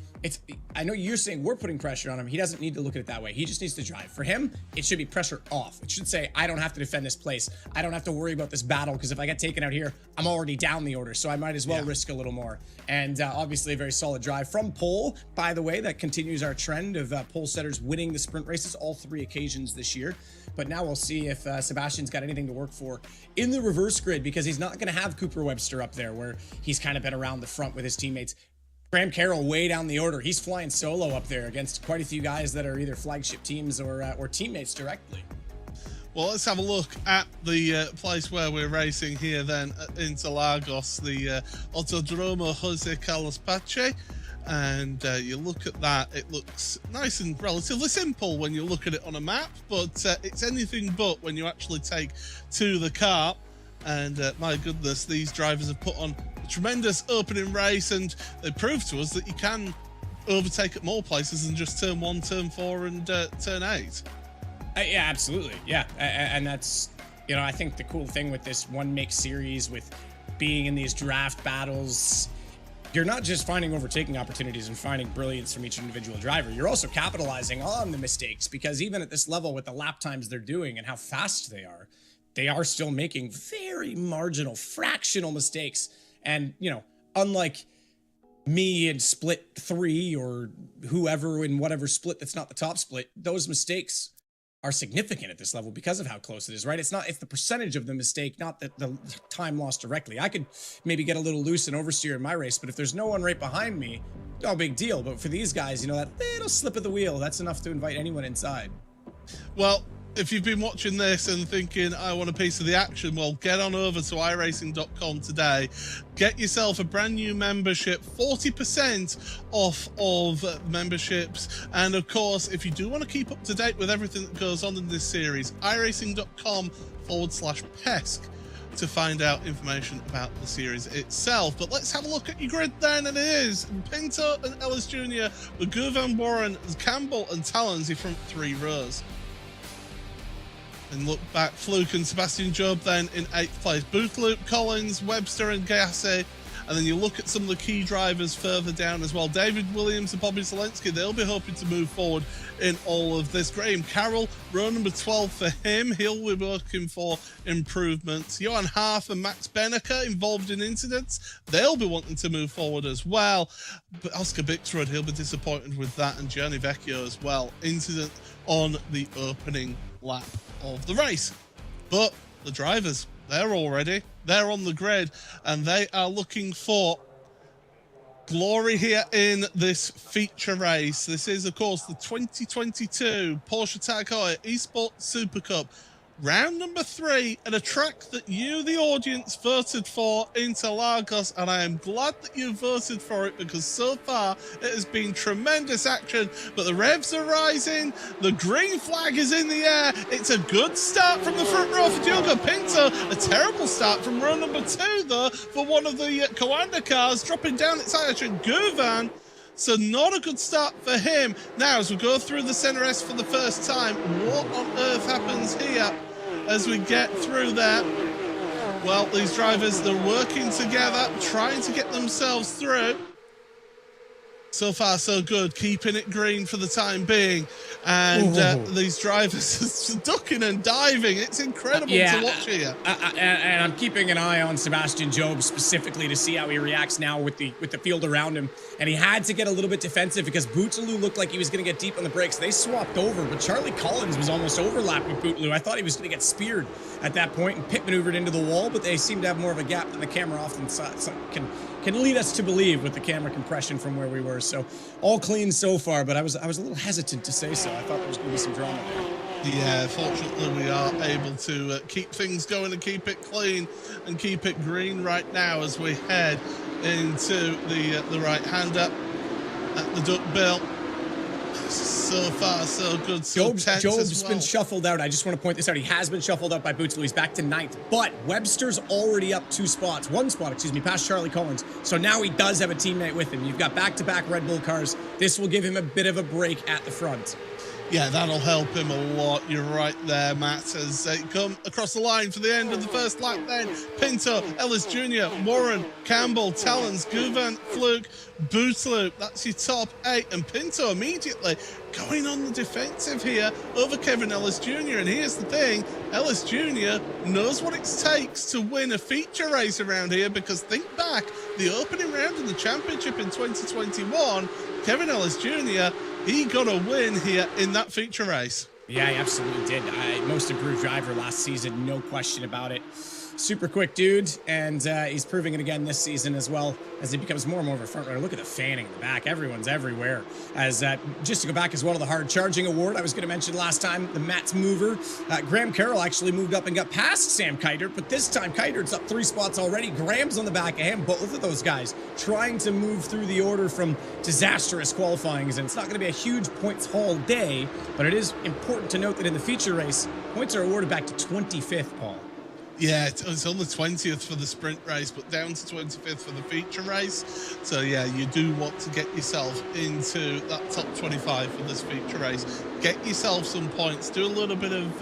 I know you're saying we're putting pressure on him. He doesn't need to look at it that way. He just needs to drive. For him, it should be pressure off. It should say, I don't have to defend this place. I don't have to worry about this battle, because if I get taken out here, I'm already down the order, so I might as well risk a little more. And obviously a very solid drive from pole, by the way. That continues our trend of pole setters winning the sprint races all 3 occasions this year. But now we'll see if Sebastian's got anything to work for in the reverse grid, because he's not going to have Cooper Webster up there where he's kind of been around the front with his teammates. Graham Carroll way down the order. He's flying solo up there against quite a few guys that are either flagship teams or teammates directly. Well, let's have a look at the place where we're racing here then at Interlagos, the Autodromo Jose Carlos Pache. And you look at that, it looks nice and relatively simple when you look at it on a map, but it's anything but when you actually take to the car. And my goodness, these drivers have put on a tremendous opening race, and they proved to us that you can overtake at more places than just turn 1, turn 4, and turn 8. Yeah, absolutely. Yeah, and that's, I think the cool thing with this one make series, with being in these draft battles, you're not just finding overtaking opportunities and finding brilliance from each individual driver. You're also capitalizing on the mistakes, because even at this level with the lap times they're doing and how fast they are still making very marginal, fractional mistakes. And, unlike me in split 3 or whoever in whatever split that's not the top split, those mistakes are significant at this level because of how close it is, right? It's the percentage of the mistake, not the time lost directly. I could maybe get a little loose and oversteer in my race, but if there's no one right behind me, no big deal. But for these guys, that little slip of the wheel, that's enough to invite anyone inside. Well, if you've been watching this and thinking, I want a piece of the action, well, get on over to iRacing.com today. Get yourself a brand new membership, 40% off of memberships. And of course, if you do want to keep up to date with everything that goes on in this series, iRacing.com/PESC to find out information about the series itself. But let's have a look at your grid then, and it is Pinto and Ellis Jr. with Guvan, Warren, Campbell and Talons, your front 3 rows. And look back, Fluke and Sebastian Job then in 8th place. Boothloop, Collins, Webster and Gassi. And then you look at some of the key drivers further down as well. David Williams and Bobby Zelensky, they'll be hoping to move forward in all of this. Graham Carroll, row number 12 for him. He'll be working for improvements. Johan Harf and Max Benneker involved in incidents. They'll be wanting to move forward as well. But Oscar Bixrud, he'll be disappointed with that. And Gianni Vecchio as well. Incident on the opening lap of the race. But the drivers, they're all ready. They're on the grid, and they are looking for glory here in this feature race. This is, of course, the 2022 Porsche Tag Heuer Esports Super Cup. Round number 3 at a track that you, the audience, voted for, Interlagos, and I am glad that you voted for it because so far it has been tremendous action. But the revs are rising, the green flag is in the air. It's a good start from the front row for Diogo Pinto. A terrible start from row number 2 though for one of the Coanda cars, dropping down its action, Guvan. So not a good start for him. Now, as we go through the Center S for the first time, what on earth happens here as we get through there? Well, these drivers, they're working together, trying to get themselves through. So far, so good. Keeping it green for the time being. And these drivers are ducking and diving. It's incredible to watch here. And I'm keeping an eye on Sebastian Job specifically to see how he reacts now with the field around him. And he had to get a little bit defensive because Bootaloo looked like he was going to get deep on the brakes. They swapped over, but Charlie Collins was almost overlapped with Bootaloo. I thought he was going to get speared at that point and pit maneuvered into the wall, but they seem to have more of a gap than the camera often can lead us to believe with the camera compression from where we were. So all clean so far, but I was a little hesitant to say so. I thought there was going to be some drama there. Yeah, fortunately we are able to keep things going and keep it clean and keep it green right now as we head into the right-hander at the duckbill. So far, so good. So Job's been shuffled out. I just want to point this out. He has been shuffled out by Bootaloo. He's back to 9th. But Webster's already up 1 spot, past Charlie Collins. So now he does have a teammate with him. You've got back-to-back Red Bull cars. This will give him a bit of a break at the front. Yeah, that'll help him a lot. You're right there, Matt, as they come across the line for the end of the first lap then. Pinto, Ellis Jr., Warren, Campbell, Talons, Guvan, Fluke, Bootaloo. That's your top 8. And Pinto immediately going on the defensive here over Kevin Ellis Jr. And here's the thing, Ellis Jr. knows what it takes to win a feature race around here because think back, the opening round in the championship in 2021, Kevin Ellis Jr., he got a win here in that feature race. Yeah, he absolutely did. Most improved driver last season, no question about it. Super quick dude, and he's proving it again this season as well as he becomes more and more of a front runner. Look at the fanning in the back. Everyone's everywhere. As just to go back as well to the hard charging award, I was going to mention last time, the Matt's mover. Graham Carroll actually moved up and got past Sam Keitert, but this time Keitert's up 3 spots already. Graham's on the back of him. Both of those guys trying to move through the order from disastrous qualifyings, and it's not going to be a huge points haul day, but it is important to note that in the feature race, points are awarded back to 25th, Paul. Yeah, it's on the 20th for the sprint race, but down to 25th for the feature race. So yeah, you do want to get yourself into that top 25 for this feature race. Get yourself some points. Do a little bit of,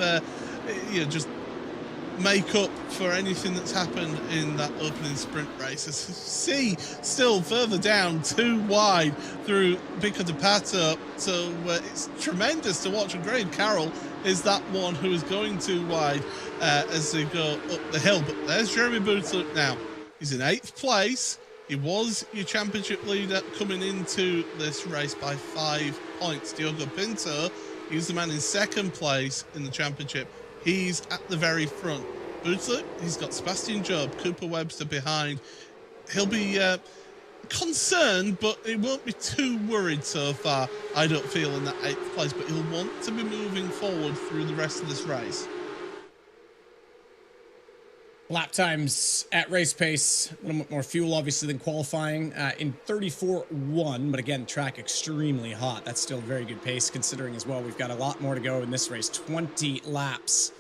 just make up for anything that's happened in that opening sprint race. As you see, still further down, 2 wide through Pico de Pato. So it's tremendous to watch. And Graham Carroll is that one who is going 2 wide as they go up the hill. But there's Jeremy Bootaloo now. He's in 8th place. He was your championship leader coming into this race by 5 points. Diogo Pinto, he's the man in 2nd place in the championship. He's at the very front. Bootaloo, he's got Sebastian Job, Cooper Webster behind. He'll be concerned, but he won't be too worried so far, I don't feel, in that 8th place. But he'll want to be moving forward through the rest of this race. Lap times at race pace, a little bit more fuel, obviously, than qualifying in 34.1. But again, track extremely hot. That's still a very good pace, considering as well we've got a lot more to go in this race. 20 laps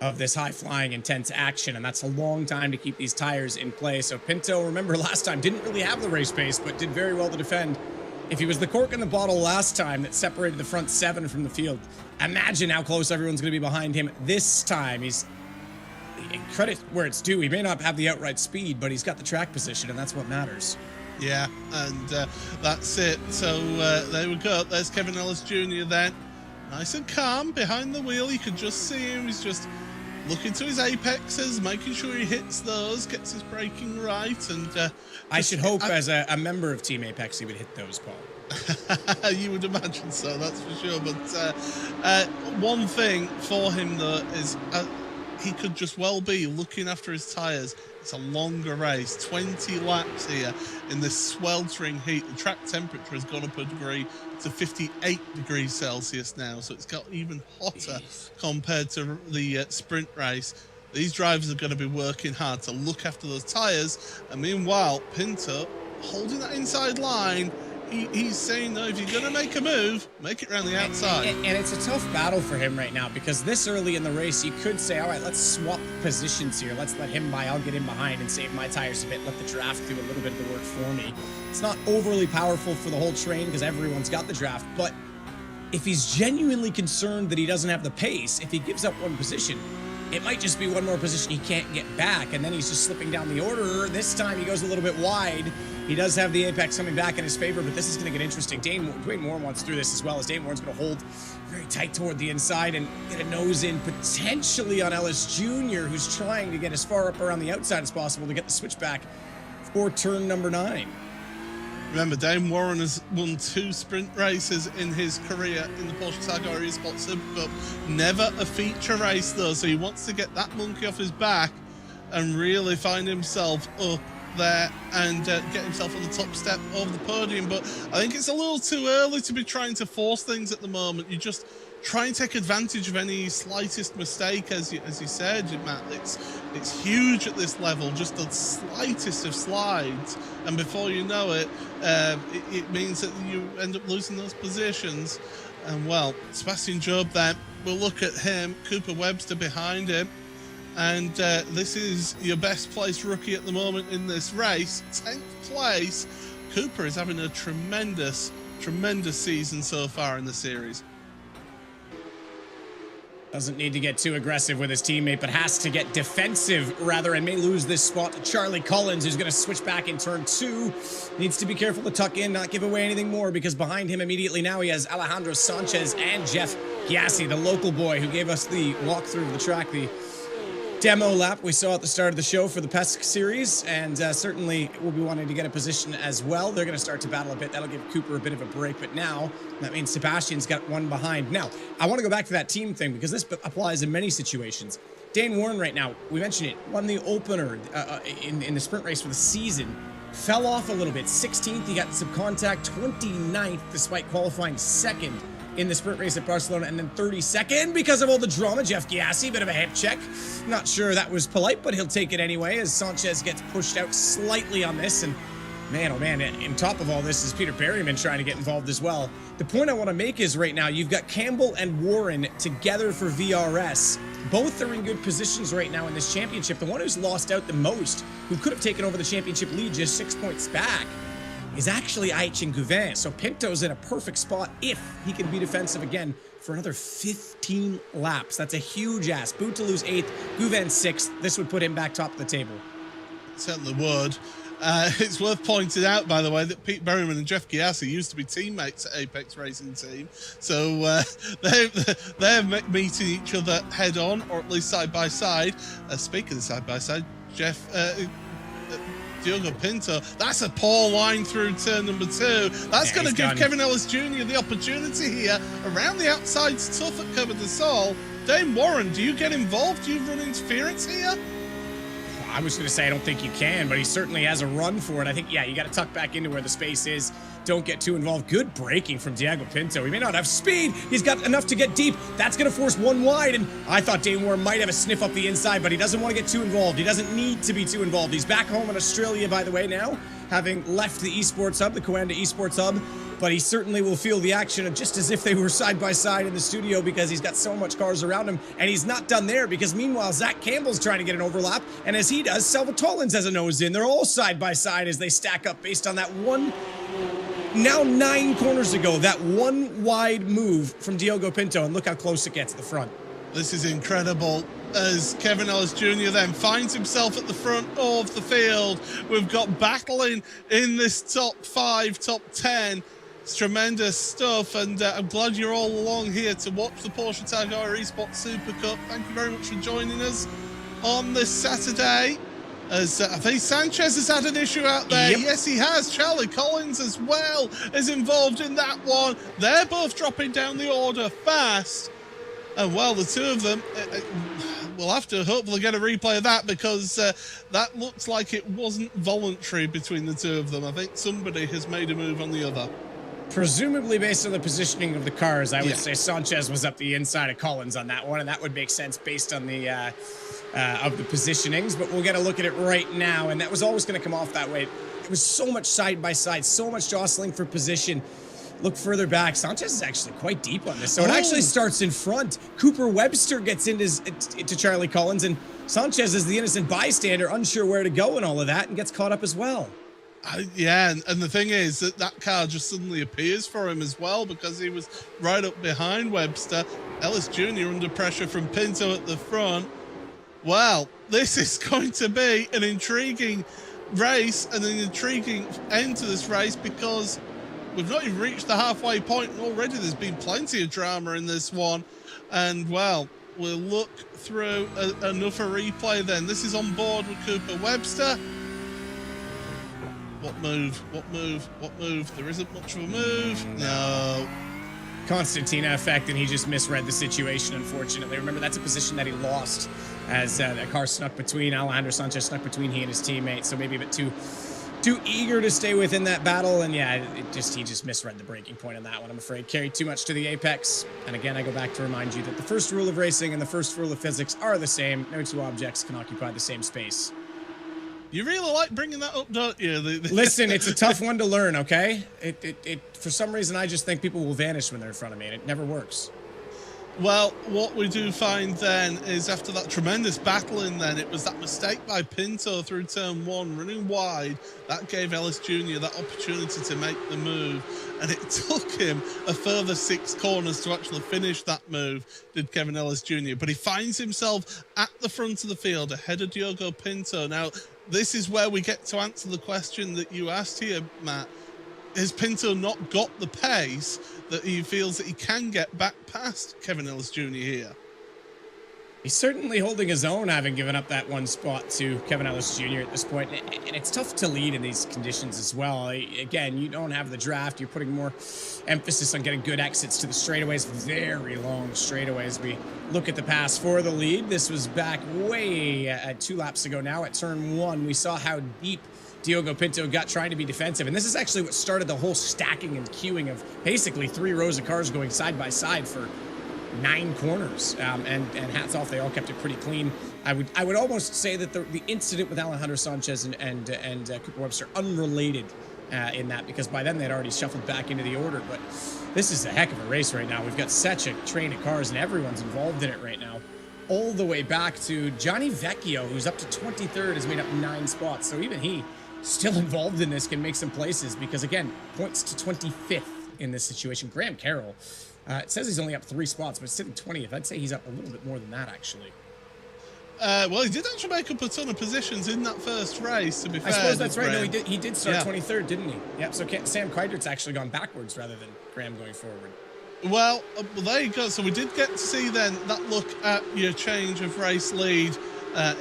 of this high-flying, intense action, and that's a long time to keep these tires in play. So Pinto, remember last time, didn't really have the race pace, but did very well to defend. If he was the cork in the bottle last time that separated the front 7 from the field, imagine how close everyone's going to be behind him this time. He's, credit where it's due, he may not have the outright speed, but he's got the track position, and that's what matters. Yeah, and that's it. So there we go. There's Kevin Ellis Jr. then. Nice and calm behind the wheel. You could just see him. He's just looking to his apexes, making sure he hits those, gets his braking right. And I should hope as a member of Team Apex he would hit those, Paul. You would imagine so, that's for sure. But one thing for him, though, is he could just well be looking after his tyres. It's a longer race, 20 laps here in this sweltering heat. The track temperature has gone up a degree to 58 degrees Celsius now, so it's got even hotter compared to the sprint race. These drivers are going to be working hard to look after those tyres, and meanwhile, Pinto holding that inside line. He's saying, no, if you're going to make a move, make it around the outside. And it's a tough battle for him right now, because this early in the race, you could say, all right, let's swap positions here. Let's let him by, I'll get in behind and save my tires a bit, let the draft do a little bit of the work for me. It's not overly powerful for the whole train because everyone's got the draft, but if he's genuinely concerned that he doesn't have the pace, if he gives up one position, it might just be one more position he can't get back, and then he's just slipping down the order. This time he goes a little bit wide. He does have the apex coming back in his favor, but this is going to get interesting. Dwayne Warren wants through this as well, as Dwayne Warren's going to hold very tight toward the inside and get a nose in potentially on Ellis Jr., who's trying to get as far up around the outside as possible to get the switchback for turn number 9. Remember, Dane Warren has won 2 sprint races in his career in the Porsche Tag Heuer Esports Supercup. Never a feature race, though, so he wants to get that monkey off his back and really find himself up there and get himself on the top step of the podium. But I think it's a little too early to be trying to force things at the moment. You just try and take advantage of any slightest mistake, as you said, Matt. It's huge at this level, just the slightest of slides, and before you know it, it means that you end up losing those positions. And well, Sebastian Job then, we'll look at him, Cooper Webster behind him, and this is your best placed rookie at the moment in this race, 10th place. Cooper is having a tremendous season so far in the series. Doesn't need to get too aggressive with his teammate, but has to get defensive rather, and may lose this spot to Charlie Collins, who's going to switch back in turn 2. Needs to be careful to tuck in, not give away anything more, because behind him immediately now he has Alejandro Sanchez and Jeff Giassi, the local boy who gave us the walkthrough of the track, the demo lap we saw at the start of the show for the PESC series, and certainly will be wanting to get a position as well. They're going to start to battle a bit. That'll give Cooper a bit of a break, but now that means Sebastian's got one behind. Now, I want to go back to that team thing, because this applies in many situations. Dane Warren right now, we mentioned it, won the opener in the sprint race for the season. Fell off a little bit. 16th, he got some contact. 29th, despite qualifying second in the sprint race at Barcelona, and then 32nd because of all the drama. Jeff Giassi, bit of a hip check. Not sure that was polite, but he'll take it anyway as Sanchez gets pushed out slightly on this. And man, oh man, on top of all this is Peter Berryman trying to get involved as well. The point I want to make is right now, you've got Campbell and Warren together for VRS. Both are in good positions right now in this championship. The one who's lost out the most, who could have taken over the championship lead just 6 points back, is actually Aichin Gouvain. So Pinto's in a perfect spot if he can be defensive again for another 15 laps. That's a huge ask. Boot to lose 8th, Gouvain 6th. This would put him back top of the table. Certainly would. It's worth pointing out, by the way, that Pete Berryman and Jeff Giassi used to be teammates at Apex Racing Team. So they're meeting each other head on, or at least side by side. Speaking of side by side, Diogo Pinto, that's a poor line through turn number 2. That's going to give Kevin Ellis Jr. the opportunity here. Around the outside's tough at Cover de Sol. Dane Warren, do you get involved? Do you run interference here? I was going to say I don't think you can, but he certainly has a run for it. I think, yeah, you got to tuck back into where the space is. Don't get too involved. Good braking from Diego Pinto. He may not have speed. He's got enough to get deep. That's going to force one wide, and I thought Dane Warren might have a sniff up the inside, but he doesn't want to get too involved. He doesn't need to be too involved. He's back home in Australia, by the way, now, having left the Esports Hub, the Coanda Esports Hub, but he certainly will feel the action of just as if they were side by side in the studio because he's got so much cars around him, and he's not done there because meanwhile Zach Campbell's trying to get an overlap, and as he does, Selva Tollins has a nose in. They're all side by side as they stack up based on that one, now 9 corners ago, that one wide move from Diogo Pinto, and look how close it gets at the front. This is incredible as Kevin Ellis Jr. then finds himself at the front of the field. We've got battling in this top 5, top 10. It's tremendous stuff, and I'm glad you're all along here to watch the Porsche Tag Heuer Esports Super Cup. Thank you very much for joining us on this Saturday. As I think Sanchez has had an issue out there. Yep. Yes, he has. Charlie Collins as well is involved in that one. They're both dropping down the order fast. And well, the two of them, we'll have to hopefully get a replay of that because that looks like it wasn't voluntary between the two of them. I think somebody has made a move on the other. Presumably based on the positioning of the cars, I would say Sanchez was up the inside of Collins on that one, and that would make sense based on the of the positionings, but we'll get a look at it right now, and that was always going to come off that way. It was so much side by side, so much jostling for position. Look further back. Sanchez is actually quite deep on this. So it actually starts in front. Cooper Webster gets into Charlie Collins, and Sanchez is the innocent bystander, unsure where to go and all of that, and gets caught up as well. Yeah, and the thing is that car just suddenly appears for him as well because he was right up behind Webster. Ellis Jr. under pressure from Pinto at the front. Well, this is going to be an intriguing race and an intriguing end to this race because we've not even reached the halfway point and already there's been plenty of drama in this one. And, well, we'll look through another replay then. This is on board with Cooper Webster. What move? What move? What move? There isn't much of a move. No. Constantina effect, and he just misread the situation, unfortunately. Remember, that's a position that he lost as that car snuck between, Alejandro Sanchez snuck between he and his teammate, so maybe a bit too eager to stay within that battle, and yeah, he just misread the breaking point on that one, I'm afraid. Carried too much to the apex, and again, I go back to remind you that the first rule of racing and the first rule of physics are the same. No two objects can occupy the same space. You really like bringing that up, don't you? Listen, it's a tough one to learn, okay? For some reason, I just think people will vanish when they're in front of me, and it never works. Well, what we do find then is after that tremendous battling then, it was that mistake by Pinto through turn 1, running wide. That gave Ellis Jr. that opportunity to make the move. And it took him a further 6 corners to actually finish that move, did Kevin Ellis Jr. But he finds himself at the front of the field ahead of Diogo Pinto. Now, this is where we get to answer the question that you asked here, Matt. Has Pinto not got the pace that he feels that he can get back past Kevin Ellis Jr. here? He's certainly holding his own, having given up that one spot to Kevin Ellis Jr. at this point. And it's tough to lead in these conditions as well. Again, you don't have the draft. You're putting more emphasis on getting good exits to the straightaways, very long straightaways. We look at the pass for the lead. This was back way 2 laps ago now at turn 1. We saw how deep Diogo Pinto got trying to be defensive. And this is actually what started the whole stacking and queuing of basically 3 rows of cars going side by side for 9 corners, and hats off, they all kept it pretty clean. I would almost say that the incident with Alejandro Sanchez and Cooper Webster unrelated in that, because by then they'd already shuffled back into the order. But this is a heck of a race right now. We've got such a train of cars and everyone's involved in it right now. All the way back to Johnny Vecchio, who's up to 23rd, has made up 9 spots. So even he, still involved in this, can make some places because, again, points to 25th in this situation. Graham Carroll, it says he's only up 3 spots, but sitting 20th. I'd say he's up a little bit more than that, actually. Well, he did actually make up a ton of positions in that first race, to be fair. I suppose that's right. Graham. No, he did start 23rd, didn't he? Yep, so Sam Kreidert's actually gone backwards rather than Graham going forward. Well, there you go. So we did get to see then that look at your change of race lead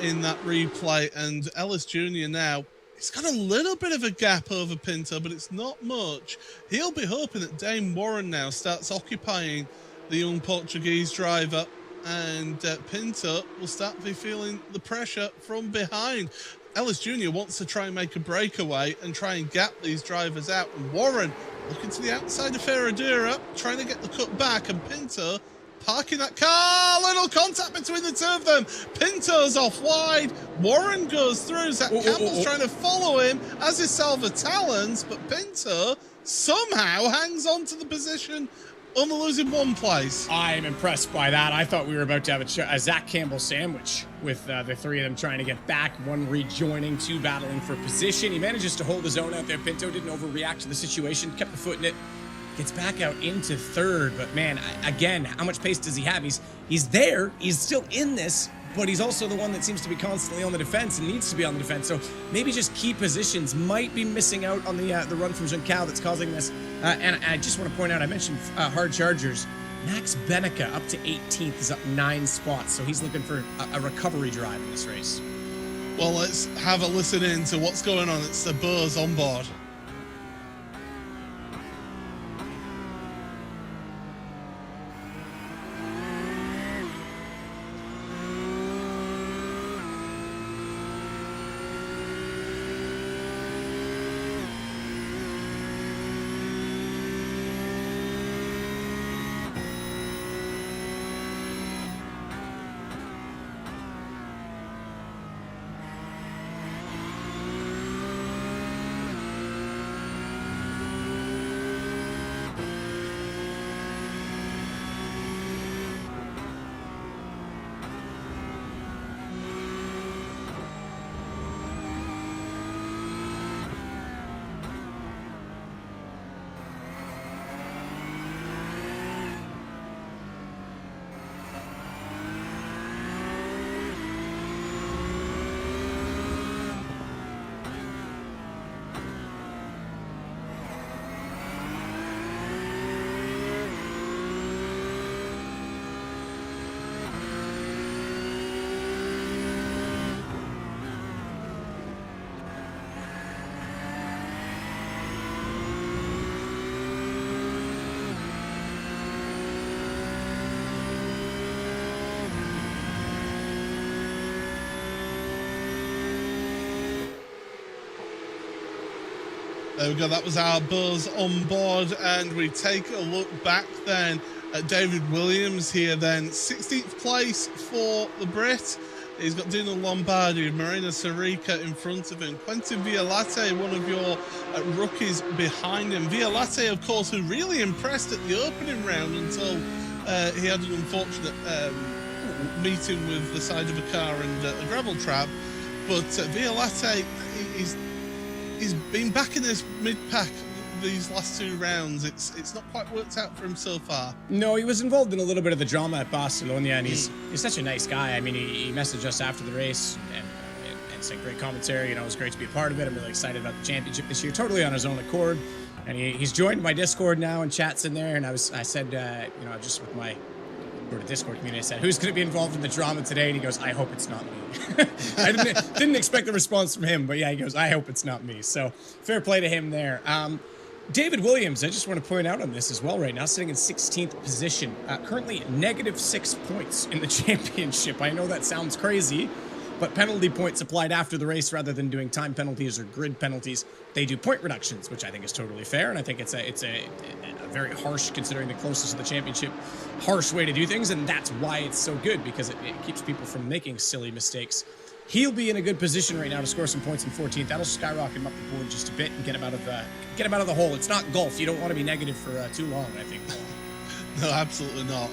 in that replay. And Ellis Jr. now, he's got a little bit of a gap over Pinto, but it's not much. He'll be hoping that Dane Warren now starts occupying the young Portuguese driver, and Pinto will start to be feeling the pressure from behind. Ellis Jr. wants to try and make a breakaway and try and gap these drivers out. And Warren looking to the outside of Ferradura, trying to get the cut back, and Pinto parking that car. Little contact between the two of them. Pinto's off wide. Warren goes through. Zach Campbell's trying to follow him, as is Salva Talons, but Pinto somehow hangs on to the position, only losing one place. I'm impressed by that. I thought we were about to have a Zach Campbell sandwich with the three of them trying to get back, one rejoining, two battling for position. He manages to hold his own out there. Pinto didn't overreact to the situation, kept the foot in it, gets back out into third. But man, again, how much pace does he have? He's there, he's still in this, but he's also the one that seems to be constantly on the defense and needs to be on the defense. So maybe just key positions might be missing out on the run from Juncal that's causing this. And I just want to point out, I mentioned hard chargers. Max Benica up to 18th is up 9 spots. So he's looking for a recovery drive in this race. Well, let's have a listen in to what's going on. It's the buzz on board. There we go, that was our buzz on board, and we take a look back then at David Williams here then. 16th place for the Brit. He's got Dino Lombardi, Marina Sarica in front of him. Quentin Violate, one of your rookies behind him. Violate, of course, who really impressed at the opening round until he had an unfortunate meeting with the side of a car and a gravel trap. But Violate, he's been back in this mid-pack these last 2 rounds. It's not quite worked out for him so far. No, he was involved in a little bit of the drama at Barcelona, and he's such a nice guy. I mean, he messaged us after the race and said great commentary. You know, it was great to be a part of it. I'm really excited about the championship this year, totally on his own accord. And he's joined my Discord now and chats in there. And I said, you know, just with my Discord community, I said, who's going to be involved in the drama today? And he goes, I hope it's not me. I didn't expect a response from him, but yeah, he goes, I hope it's not me. So fair play to him there. David Williams, I just want to point out on this as well right now, sitting in 16th position, currently -6 points in the championship. I know that sounds crazy, but penalty points applied after the race rather than doing time penalties or grid penalties. They do point reductions, which I think is totally fair, and I think it's a very harsh, considering the closest to the championship, harsh way to do things, and that's why it's so good, because it keeps people from making silly mistakes. He'll be in a good position right now to score some points in 14th. That'll skyrocket him up the board just a bit and get him out of the hole. It's not golf. You don't want to be negative for too long, I think. No, absolutely not.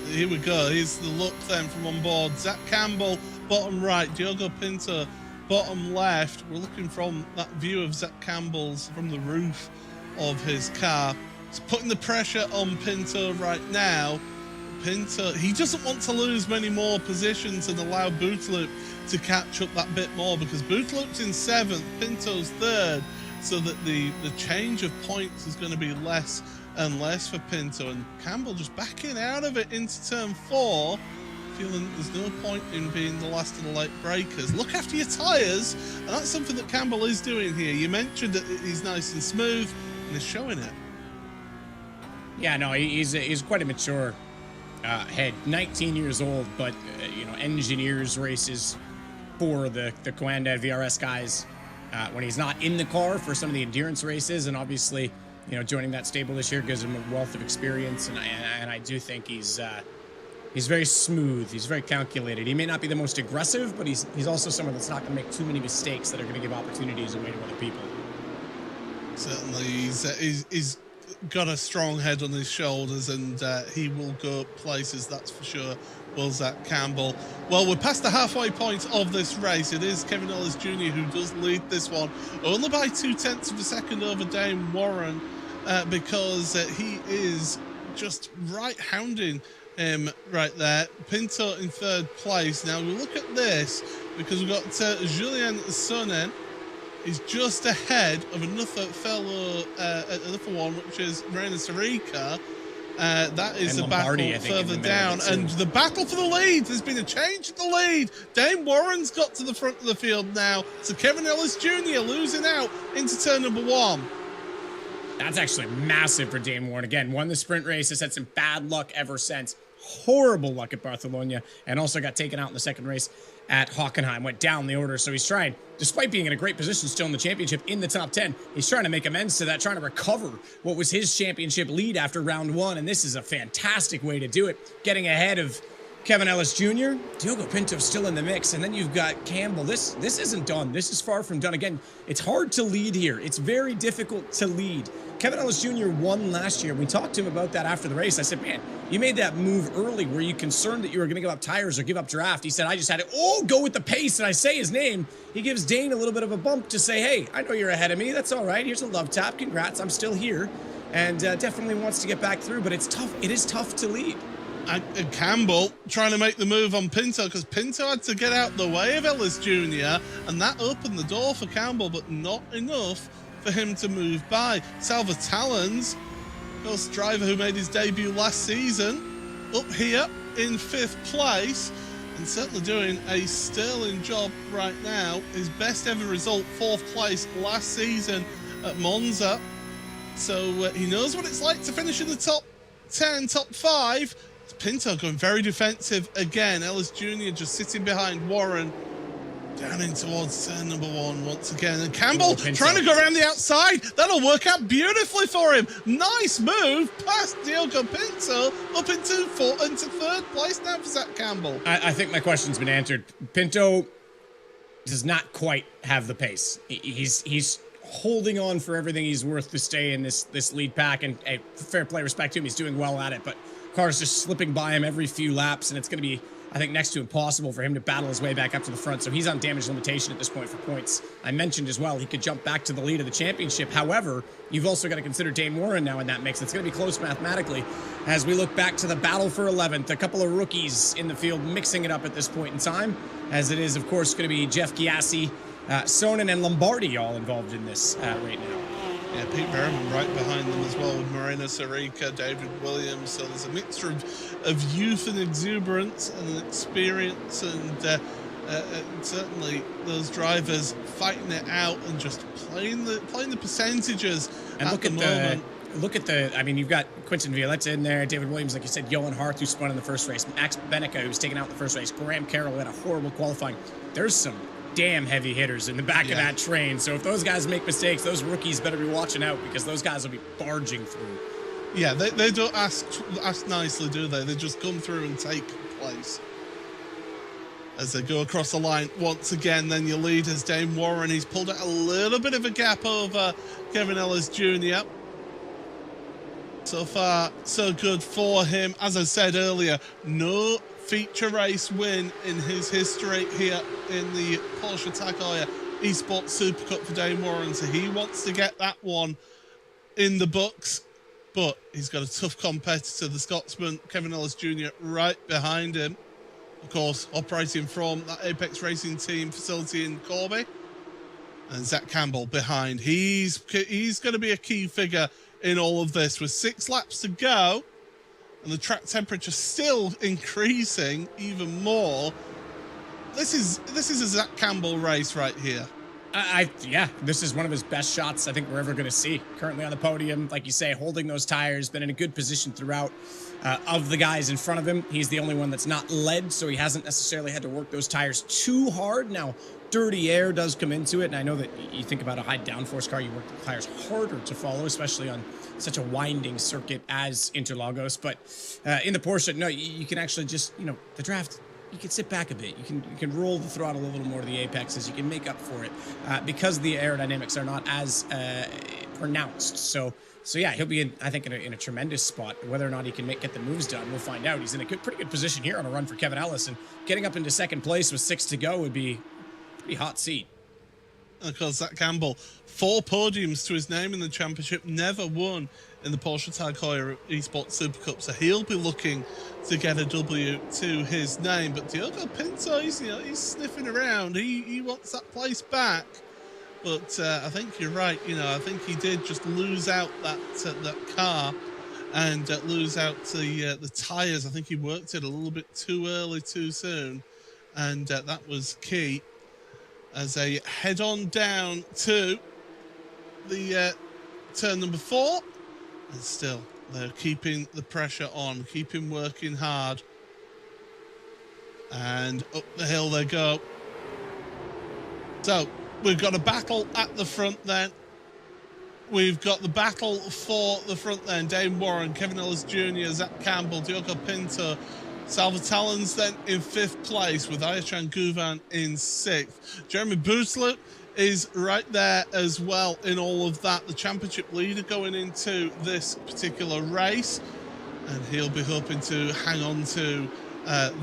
Here we go. Here's the look then from on board. Zach Campbell, bottom right. Diogo Pinto, bottom left. We're looking from that view of Zach Campbell's from the roof of his car. It's putting the pressure on Pinto right now. Pinto, he doesn't want to lose many more positions and allow Bootloop to catch up that bit more, because Bootloop's in 7th, Pinto's 3rd, so that the change of points is going to be less and less for Pinto. And Campbell just backing out of it into turn 4, feeling there's no point in being the last of the late breakers. Look after your tyres, and that's something that Campbell is doing here. You mentioned that he's nice and smooth, and he's showing it. Yeah, no, he's quite a mature head, 19 years old, but you know, engineers races for the Coanda VRS guys when he's not in the car for some of the endurance races, and obviously joining that stable this year gives him a wealth of experience, and I do think he's very smooth. He's very calculated. He may not be the most aggressive, but he's also someone that's not going to make too many mistakes that are going to give opportunities away to other people. Certainly, he's got a strong head on his shoulders, and he will go places, that's for sure. Will Zach Campbell. Well, we're past the halfway point of this race. It is Kevin Ellis Jr. who does lead this one, only by 0.2 of a second over Dane Warren, because he is just right hounding him right there. Pinto in third place. Now we look at this, because we've got Julien Sonnen. He's just ahead of another one, which is Marina Sarica. That is a battle further down, and the battle for the lead. There's been a change in the lead. Dane Warren's got to the front of the field now, so Kevin Ellis Jr. losing out into turn number 1. That's actually massive for Dane Warren. Again, won the sprint race, has had some bad luck ever since. Horrible luck at Barcelona, and also got taken out in the second race at Hockenheim. Went down the order, so he's trying, despite being in a great position still in the championship in the top 10, he's trying to make amends to that, trying to recover what was his championship lead after round 1, and this is a fantastic way to do it. Getting ahead of Kevin Ellis Jr., Diogo Pinto still in the mix, and then you've got Campbell. This isn't done. This is far from done. Again, it's hard to lead here. It's very difficult to lead. Kevin Ellis Jr. won last year. We talked to him about that after the race. I said, man, you made that move early. Were you concerned that you were going to give up tires or give up draft? He said, I just had to, go with the pace, and I say his name. He gives Dane a little bit of a bump to say, hey, I know you're ahead of me. That's all right. Here's a love tap. Congrats. I'm still here. And definitely wants to get back through, but it's tough. It is tough to lead. And Campbell trying to make the move on Pinto, because Pinto had to get out the way of Ellis Jr., and that opened the door for Campbell, but not enough for him to move by. Salva Talons, of course, driver who made his debut last season, up here in 5th place, and certainly doing a sterling job right now. His best ever result, 4th place last season at Monza. So he knows what it's like to finish in the top 10, top 5. Pinto going very defensive again. Ellis Jr. just sitting behind Warren. Down in towards turn number 1 once again. And Campbell trying to go around the outside. That'll work out beautifully for him. Nice move past Diogo Pinto up into 3rd place now for Zach Campbell. I think my question's been answered. Pinto does not quite have the pace. He's holding on for everything he's worth to stay in this lead pack, and fair play, respect to him, he's doing well at it, but cars just slipping by him every few laps, and it's going to be, I think, next to impossible for him to battle his way back up to the front. So he's on damage limitation at this point for points. I mentioned as well he could jump back to the lead of the championship. However, you've also got to consider Dane Warren now in that mix. It's going to be close mathematically as we look back to the battle for 11th. A couple of rookies in the field mixing it up at this point in time, as it is, of course, going to be Jeff Giassi, Sonnen, and Lombardi all involved in this right now. Yeah, Pete Merriman right behind them as well, with Marina Sarica, David Williams. So there's a mixture of youth and exuberance and experience, and certainly those drivers fighting it out and just playing the percentages. And look at the. I mean, you've got Quinton Violetta in there, David Williams, like you said, Johan Hart, who spun in the first race, Max Benica, who was taken out in the first race, Graham Carroll had a horrible qualifying. There's some damn heavy hitters in the back of that train. So if those guys make mistakes, those rookies better be watching out, because those guys will be barging through. Yeah, they don't ask nicely, do they? They just come through and take place. As they go across the line once again, then your leader's Dane Warren. He's pulled out a little bit of a gap over Kevin Ellis Jr. So far, so good for him. As I said earlier, no feature race win in his history here in the Porsche Tag Heuer Esports Supercup for Dane Warren, so he wants to get that one in the books, but he's got a tough competitor, the Scotsman Kevin Ellis Jr. right behind him, of course operating from that Apex Racing Team facility in Corby, and Zach Campbell behind. He's going to be a key figure in all of this, with 6 laps to go and the track temperature still increasing even more. This is a Zach Campbell race right here. Yeah, this is one of his best shots I think we're ever going to see. Currently on the podium, like you say, holding those tires, been in a good position throughout. Of the guys in front of him, he's the only one that's not led, so he hasn't necessarily had to work those tires too hard. Now, dirty air does come into it, and I know that you think about a high downforce car, you work the tires harder to follow, especially on such a winding circuit as Interlagos. But in the Porsche, no, you can actually just, the draft, you can sit back a bit. You can roll the throttle a little more to the apexes. You can make up for it because the aerodynamics are not as pronounced. So yeah, he'll be, I think, in a tremendous spot. Whether or not he can get the moves done, we'll find out. He's in a pretty good position here on a run for Kevin Ellis, and getting up into second place with 6 to go would be a pretty hot seat. Of course, Zach Campbell, 4 podiums to his name in the championship, never won in the Porsche Tag Heuer Esports Supercup, so he'll be looking to get a W to his name. But Diogo Pinto, he's sniffing around. He wants that place back. But I think you're right. I think he did just lose out that car and lose out the tyres. I think he worked it a little bit too early, too soon, and that was key. As they head on down to the turn number 4, and still they're keeping the pressure on, keeping working hard, and up the hill they go. So we've got a battle at the front then. We've got the battle for the front then. Dane Warren, Kevin Ellis Jr., Zach Campbell, Diogo Pinto, Salva Talons then in 5th place with Ayachan Guvan in 6th. Jeremy Boosloop is right there as well in all of that. The championship leader going into this particular race, and he'll be hoping to hang on to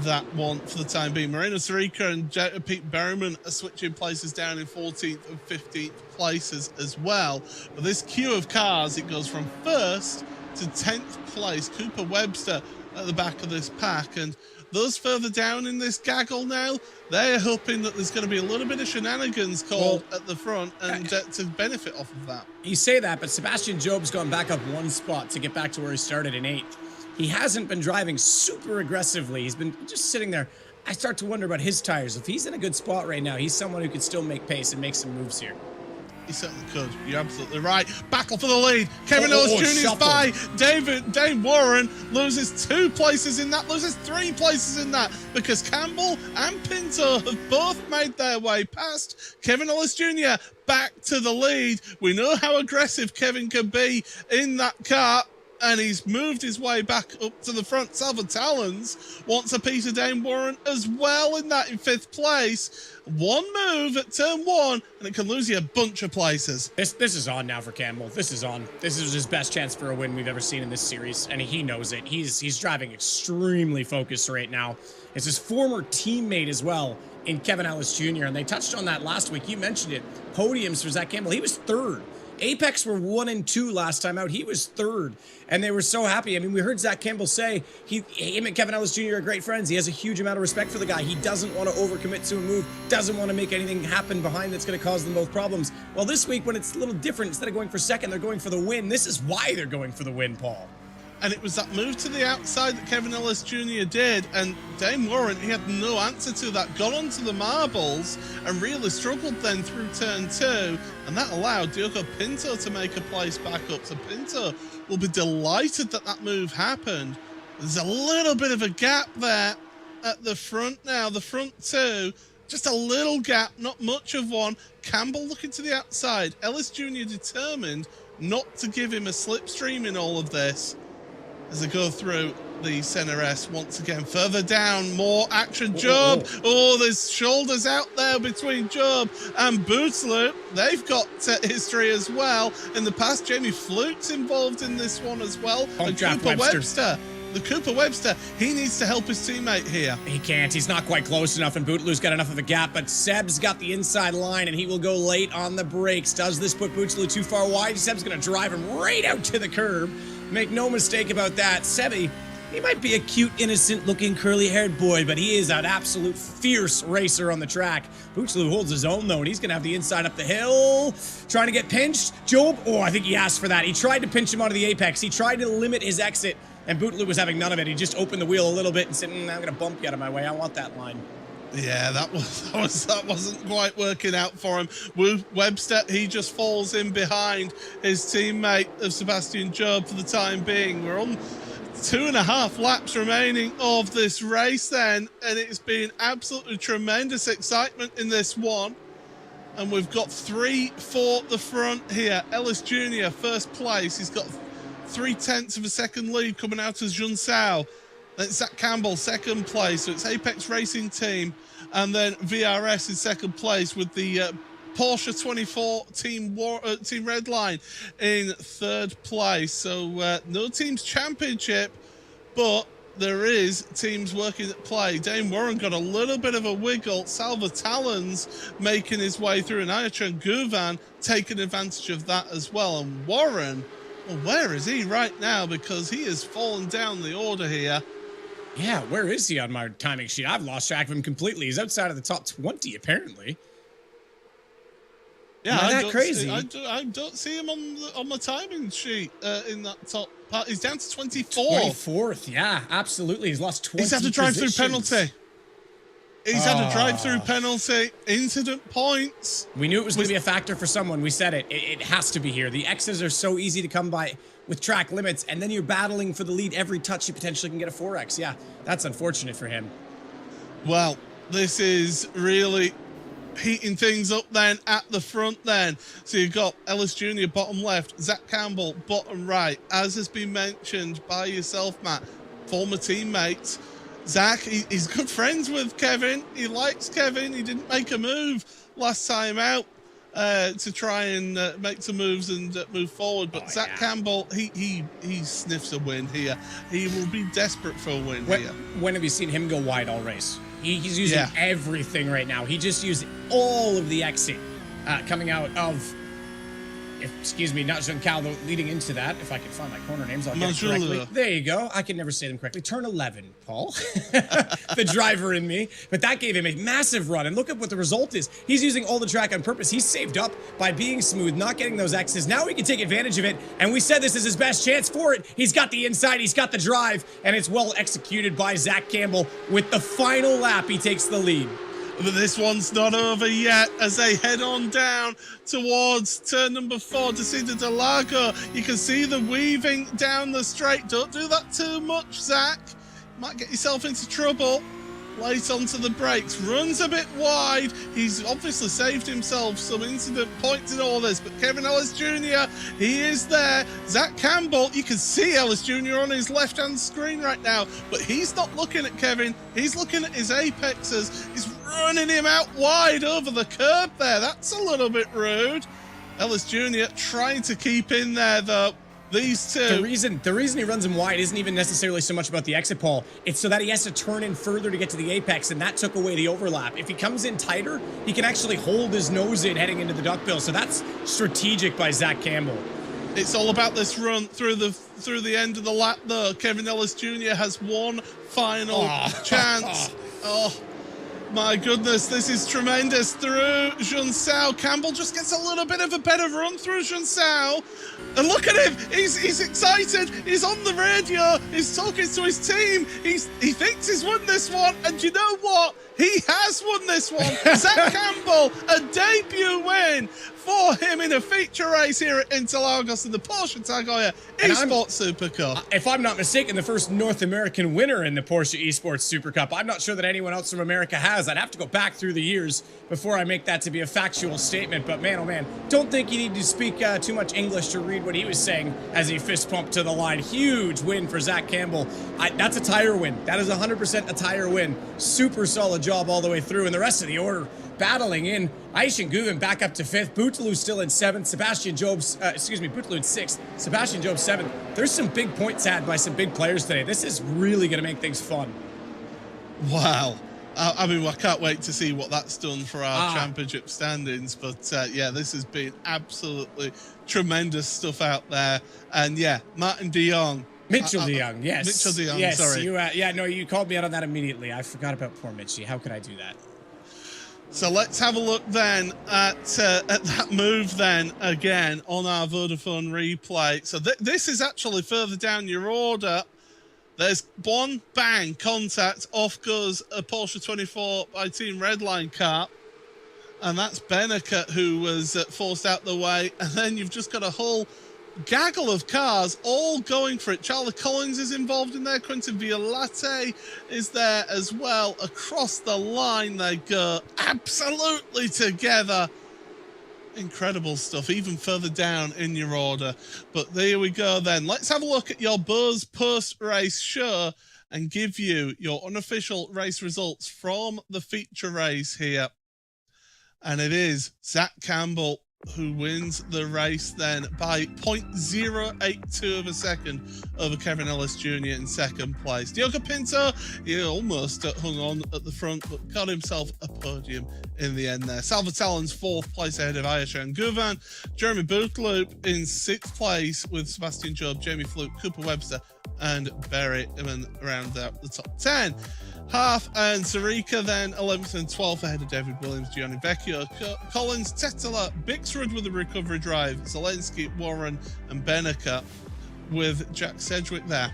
that one for the time being. Moreno Sarica and Pete Berryman are switching places down in 14th and 15th places as well. But this queue of cars, it goes from 1st to 10th place. Cooper Webster at the back of this pack, and those further down in this gaggle now, they're hoping that there's going to be a little bit of shenanigans called at the front, and to benefit off of that. You say that, but Sebastian Job's gone back up 1 spot to get back to where he started in 8th. He hasn't been driving super aggressively. He's been just sitting there. I start to wonder about his tires. If he's in a good spot right now, he's someone who could still make pace and make some moves here. He certainly could. You're absolutely right. Battle for the lead. Kevin Ellis Jr. is by. Dane Warren loses 2 places in that, loses 3 places in that, because Campbell and Pinto have both made their way past. Kevin Ellis Jr. back to the lead. We know how aggressive Kevin can be in that car, and he's moved his way back up to the front. Salva Talons wants a piece of Dane Warren as well in that in 5th place. 1 move at turn 1, and it can lose you a bunch of places. This is on now for Campbell. This is on. This is his best chance for a win we've ever seen in this series, and he knows it. He's driving extremely focused right now. It's his former teammate as well in Kevin Ellis Jr., and they touched on that last week. You mentioned it. Podiums for Zach Campbell. He was 3rd. Apex were 1 and 2 last time out. He was 3rd, and they were so happy. I mean, we heard Zach Campbell say him and Kevin Ellis Jr. are great friends. He has a huge amount of respect for the guy. He doesn't want to overcommit to a move, doesn't want to make anything happen behind that's going to cause them both problems. Well, this week, when it's a little different, instead of going for 2nd, they're going for the win. This is why they're going for the win, Paul. And it was that move to the outside that Kevin Ellis Jr. did, and Dane Warren, he had no answer to that, got onto the marbles and really struggled then through turn 2, and that allowed Diogo Pinto to make a place back up. So Pinto will be delighted that that move happened. There's a little bit of a gap there at the front now, the front 2, just a little gap, not much of one. Campbell looking to the outside, Ellis Jr. determined not to give him a slipstream in all of this. As they go through the center S once again, further down, more action. Job, there's shoulders out there between Job and Bootloop. They've got history as well. In the past, Jamie Fluke's involved in this one as well. And Cooper Webster. The Cooper Webster, he needs to help his teammate here. He can't. He's not quite close enough, and Bootloop's got enough of a gap, but Seb's got the inside line, and he will go late on the brakes. Does this put Bootloop too far wide? Seb's going to drive him right out to the curb. Make no mistake about that. Sebi, he might be a cute, innocent-looking, curly-haired boy, but he is an absolute fierce racer on the track. Bootloop holds his own, though, and he's going to have the inside up the hill. Trying to get pinched. Job, I think he asked for that. He tried to pinch him onto the apex. He tried to limit his exit, and Bootloop was having none of it. He just opened the wheel a little bit and said, I'm going to bump you out of my way. I want that line. Yeah, that wasn't quite working out for him. Webster, he just falls in behind his teammate of Sebastian Job for the time being. We're on 2.5 laps remaining of this race then, and it's been absolutely tremendous excitement in this one. And we've got 3 for the front here. Ellis Jr. first place. He's got 0.3 of a second lead coming out as Jun Sao. Then Zach Campbell, second place. So it's Apex Racing Team. And then VRS in second place with the Porsche 24 Team Redline in third place. So no team's championship, but there is teams working at play. Dane Warren got a little bit of a wiggle. Salva Talons making his way through, and Ayachan Guvan taking advantage of that as well. And Warren, well, where is he right now? Because he has fallen down the order here. Yeah, where is he on my timing sheet? I've lost track of him completely. He's outside of the top 20, apparently. Yeah, Isn't that crazy? I don't see him on the timing sheet in that top part. He's down to 24. 24th, yeah, absolutely. He's lost 20 He's had a drive-through positions. penalty. He's had a drive-through penalty. Incident points. We knew it was going to be a factor for someone. We said it. It has to be here. The X's are so easy to come by with track limits, and then you're battling for the lead every touch. You potentially can get a 4X. Yeah, that's unfortunate for him. Well, this is really heating things up then at the front then. So you've got Ellis Jr. bottom left, Zach Campbell bottom right. As has been mentioned by yourself, Matt, former teammates. Zach, he's good friends with Kevin. He likes Kevin. He didn't make a move last time out to try and make some moves and move forward. But Zach Campbell, he sniffs a win here. He will be desperate for a win here. When have you seen him go wide all race? He's using everything right now. He just used all of the exit coming out of, excuse me, not Jean-Cal, leading into that. If I can find my corner names, I'll get it correctly. There you go. I can never say them correctly. Turn 11, Paul. The driver in me. But that gave him a massive run. And look at what the result is. He's using all the track on purpose. He's saved up by being smooth, not getting those X's. Now he can take advantage of it. And we said this is his best chance for it. He's got the inside. He's got the drive. And it's well executed by Zach Campbell. With the final lap, he takes the lead. But this one's not over yet as they head on down towards turn number 4 to see the Interlagos. You can see the weaving down the straight. Don't do that too much, Zach. Might get yourself into trouble. Late onto the brakes, runs a bit wide. He's obviously saved himself some incident points in all this, but Kevin Ellis Jr., he is there. Zach Campbell, you can see Ellis Jr. on his left-hand screen right now, but he's not looking at Kevin. He's looking at his apexes. He's running him out wide over the curb there. That's a little bit rude. Ellis Jr. trying to keep in there, though. These two. The reason he runs him wide isn't even necessarily so much about the exit, Paul. It's so that he has to turn in further to get to the apex, and that took away the overlap. If he comes in tighter, he can actually hold his nose in heading into the duckbill. So that's strategic by Zach Campbell. It's all about this run through the end of the lap, though. Kevin Ellis Jr. has one final chance. Oh. My goodness, this is tremendous through Jun Sao. Campbell just gets a little bit of a better run through Jun Sao. And look at him, he's excited, he's on the radio, he's talking to his team, he thinks he's won this one, and you know what? He has won this one. Zach Campbell, a debut win for him in a feature race here at Interlagos in the Porsche Tag Heuer Esports Super Cup. If I'm not mistaken, the first North American winner in the Porsche Esports Super Cup. I'm not sure that anyone else from America has. I'd have to go back through the years before I make that to be a factual statement. But man, oh man, don't think you need to speak too much English to read what he was saying as he fist pumped to the line. Huge win for Zach Campbell. That's a tire win. That is 100% a tire win. Super solid job all the way through. And the rest of the order battling in. Aishan Guven back up to 5th. Bouteloup still in 7th. Bouteloup in 6th. Sebastian Job 7th. There's some big points had by some big players today. This is really going to make things fun. Wow. I mean, I can't wait to see what that's done for our championship standings. But yeah, this has been absolutely tremendous stuff out there. And yeah, Martin de Jong. Mitchell de Jong, yes. Mitchell de Jong, yes, sorry. You called me out on that immediately. I forgot about poor Mitchie. How could I do that? So let's have a look then at that move then again on our Vodafone replay. So this is actually further down your order. There's one bang contact, off goes a Porsche 24 by Team Redline car. And that's Benneker who was forced out the way. And then you've just got a whole gaggle of cars all going for it. Charlie Collins is involved in there. Quentin Violate is there as well. Across the line they go, absolutely together. Incredible stuff, even further down in your order. But there we go then. Let's have a look at your Buzz post-race show and give you your unofficial race results from the feature race here. And it is Zach Campbell who wins the race then by 0.082 of a second over Kevin Ellis Jr. in second place. Diogo Pinto, he almost hung on at the front, but got himself a podium in the end there. Salva Talon's fourth place ahead of Ayesha Guvan. Jeremy Bootloop in sixth place with Sebastian Job, Jamie Fluke, Cooper Webster, and Barry around the top 10. Half and Sarika then 11th and 12th ahead of David Williams, Gianni Vecchio, Collins, Tetela, Bixrud with a recovery drive, Zelensky, Warren, and Bennica with Jack Sedgwick there.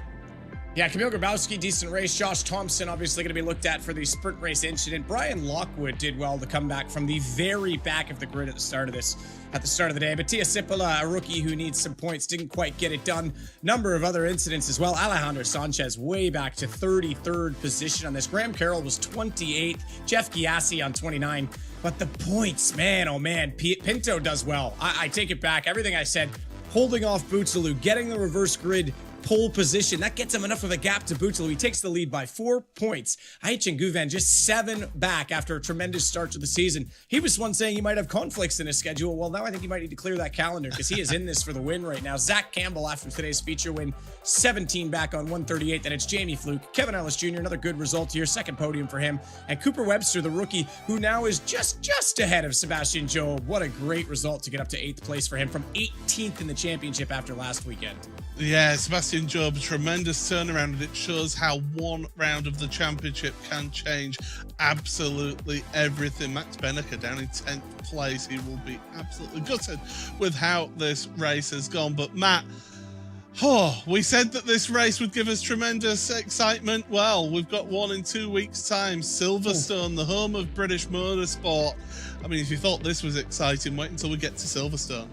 Yeah, Kamil Grabowski, decent race. Josh Thompson, obviously going to be looked at for the sprint race incident. Brian Lockwood did well to come back from the very back of the grid at the start of the day. But Tia Cipolla, a rookie who needs some points, didn't quite get it done. Number of other incidents as well. Alejandro Sanchez way back to 33rd position on this. Graham Carroll was 28th. Jeff Giassi on 29. But the points, man, oh man, Pinto does well. I take it back. Everything I said, holding off Bootsalaw, getting the reverse grid pole position. That gets him enough of a gap to Bootsalaw. He takes the lead by 4 points. Aichin Guven just 7 back after a tremendous start to the season. He was one saying he might have conflicts in his schedule. Well, now I think he might need to clear that calendar because he is in this for the win right now. Zach Campbell, after today's feature win, 17 back on 138. Then it's Jamie Fluke. Kevin Ellis Jr., another good result here. Second podium for him. And Cooper Webster, the rookie, who now is just ahead of Sebastian Job. What a great result to get up to 8th place for him from 18th in the championship after last weekend. Yeah, Sebastian Job, a tremendous turnaround, and it shows how one round of the championship can change absolutely everything. Max Bennica down in 10th place. He will be absolutely gutted with how this race has gone. But Matt, we said that this race would give us tremendous excitement. Well, we've got one in 2 weeks' time. Silverstone, the home of British motorsport. I mean, if you thought this was exciting, wait until we get to Silverstone.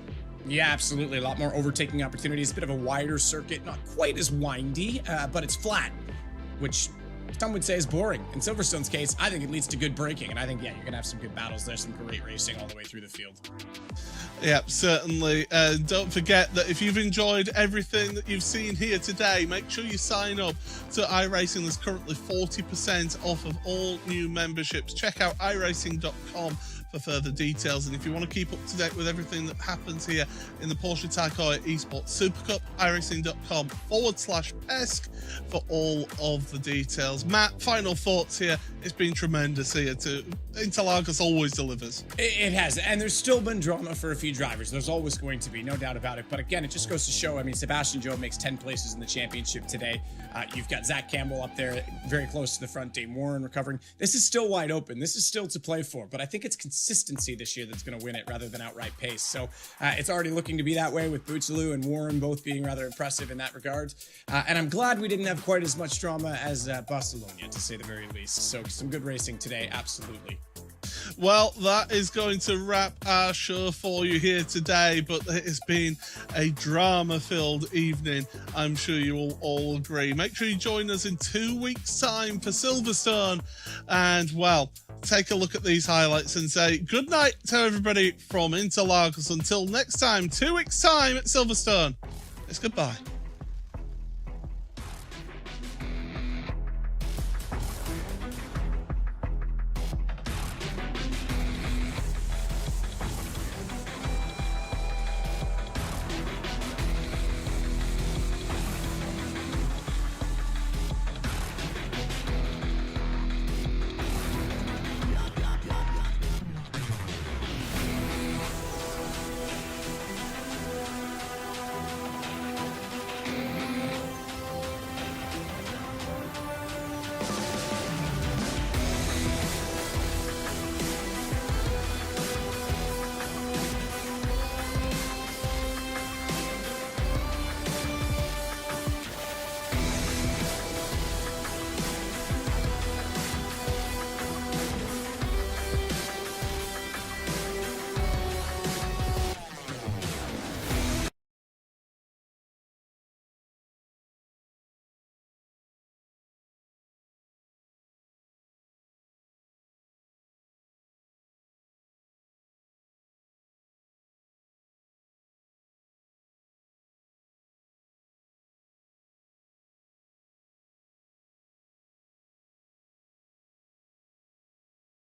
Yeah, absolutely. A lot more overtaking opportunities. A bit of a wider circuit. Not quite as windy, but it's flat, which some would say is boring. In Silverstone's case, I think it leads to good braking. And I think, yeah, you're going to have some good battles there, some great racing all the way through the field. Yeah, certainly. Don't forget that if you've enjoyed everything that you've seen here today, make sure you sign up to iRacing. There's currently 40% off of all new memberships. Check out iRacing.com for further details. And if you want to keep up to date with everything that happens here in the Porsche Tag Heuer Esports Supercup, iRacing.com/PESC for all of the details. Matt, final thoughts here. It's been tremendous here too. Interlagos always delivers. It has, and there's still been drama for a few drivers. There's always going to be, no doubt about it. But again, it just goes to show, I mean, Sebastian Job makes 10 places in the championship today. You've got Zach Campbell up there very close to the front, Dave Warren recovering. This is still wide open. This is still to play for, but I think it's consistency this year that's going to win it rather than outright pace. So it's already looking to be that way with Bootsalaw and Warren both being rather impressive in that regard. And I'm glad we didn't have quite as much drama as Barcelona, to say the very least. So some good racing today, absolutely. Well, that is going to wrap our show for you here today, but it has been a drama-filled evening. I'm sure you will all agree. Make sure you join us in 2 weeks' time for Silverstone. And, well, take a look at these highlights and say good night to everybody from Interlagos. Until next time, 2 weeks' time at Silverstone. It's goodbye.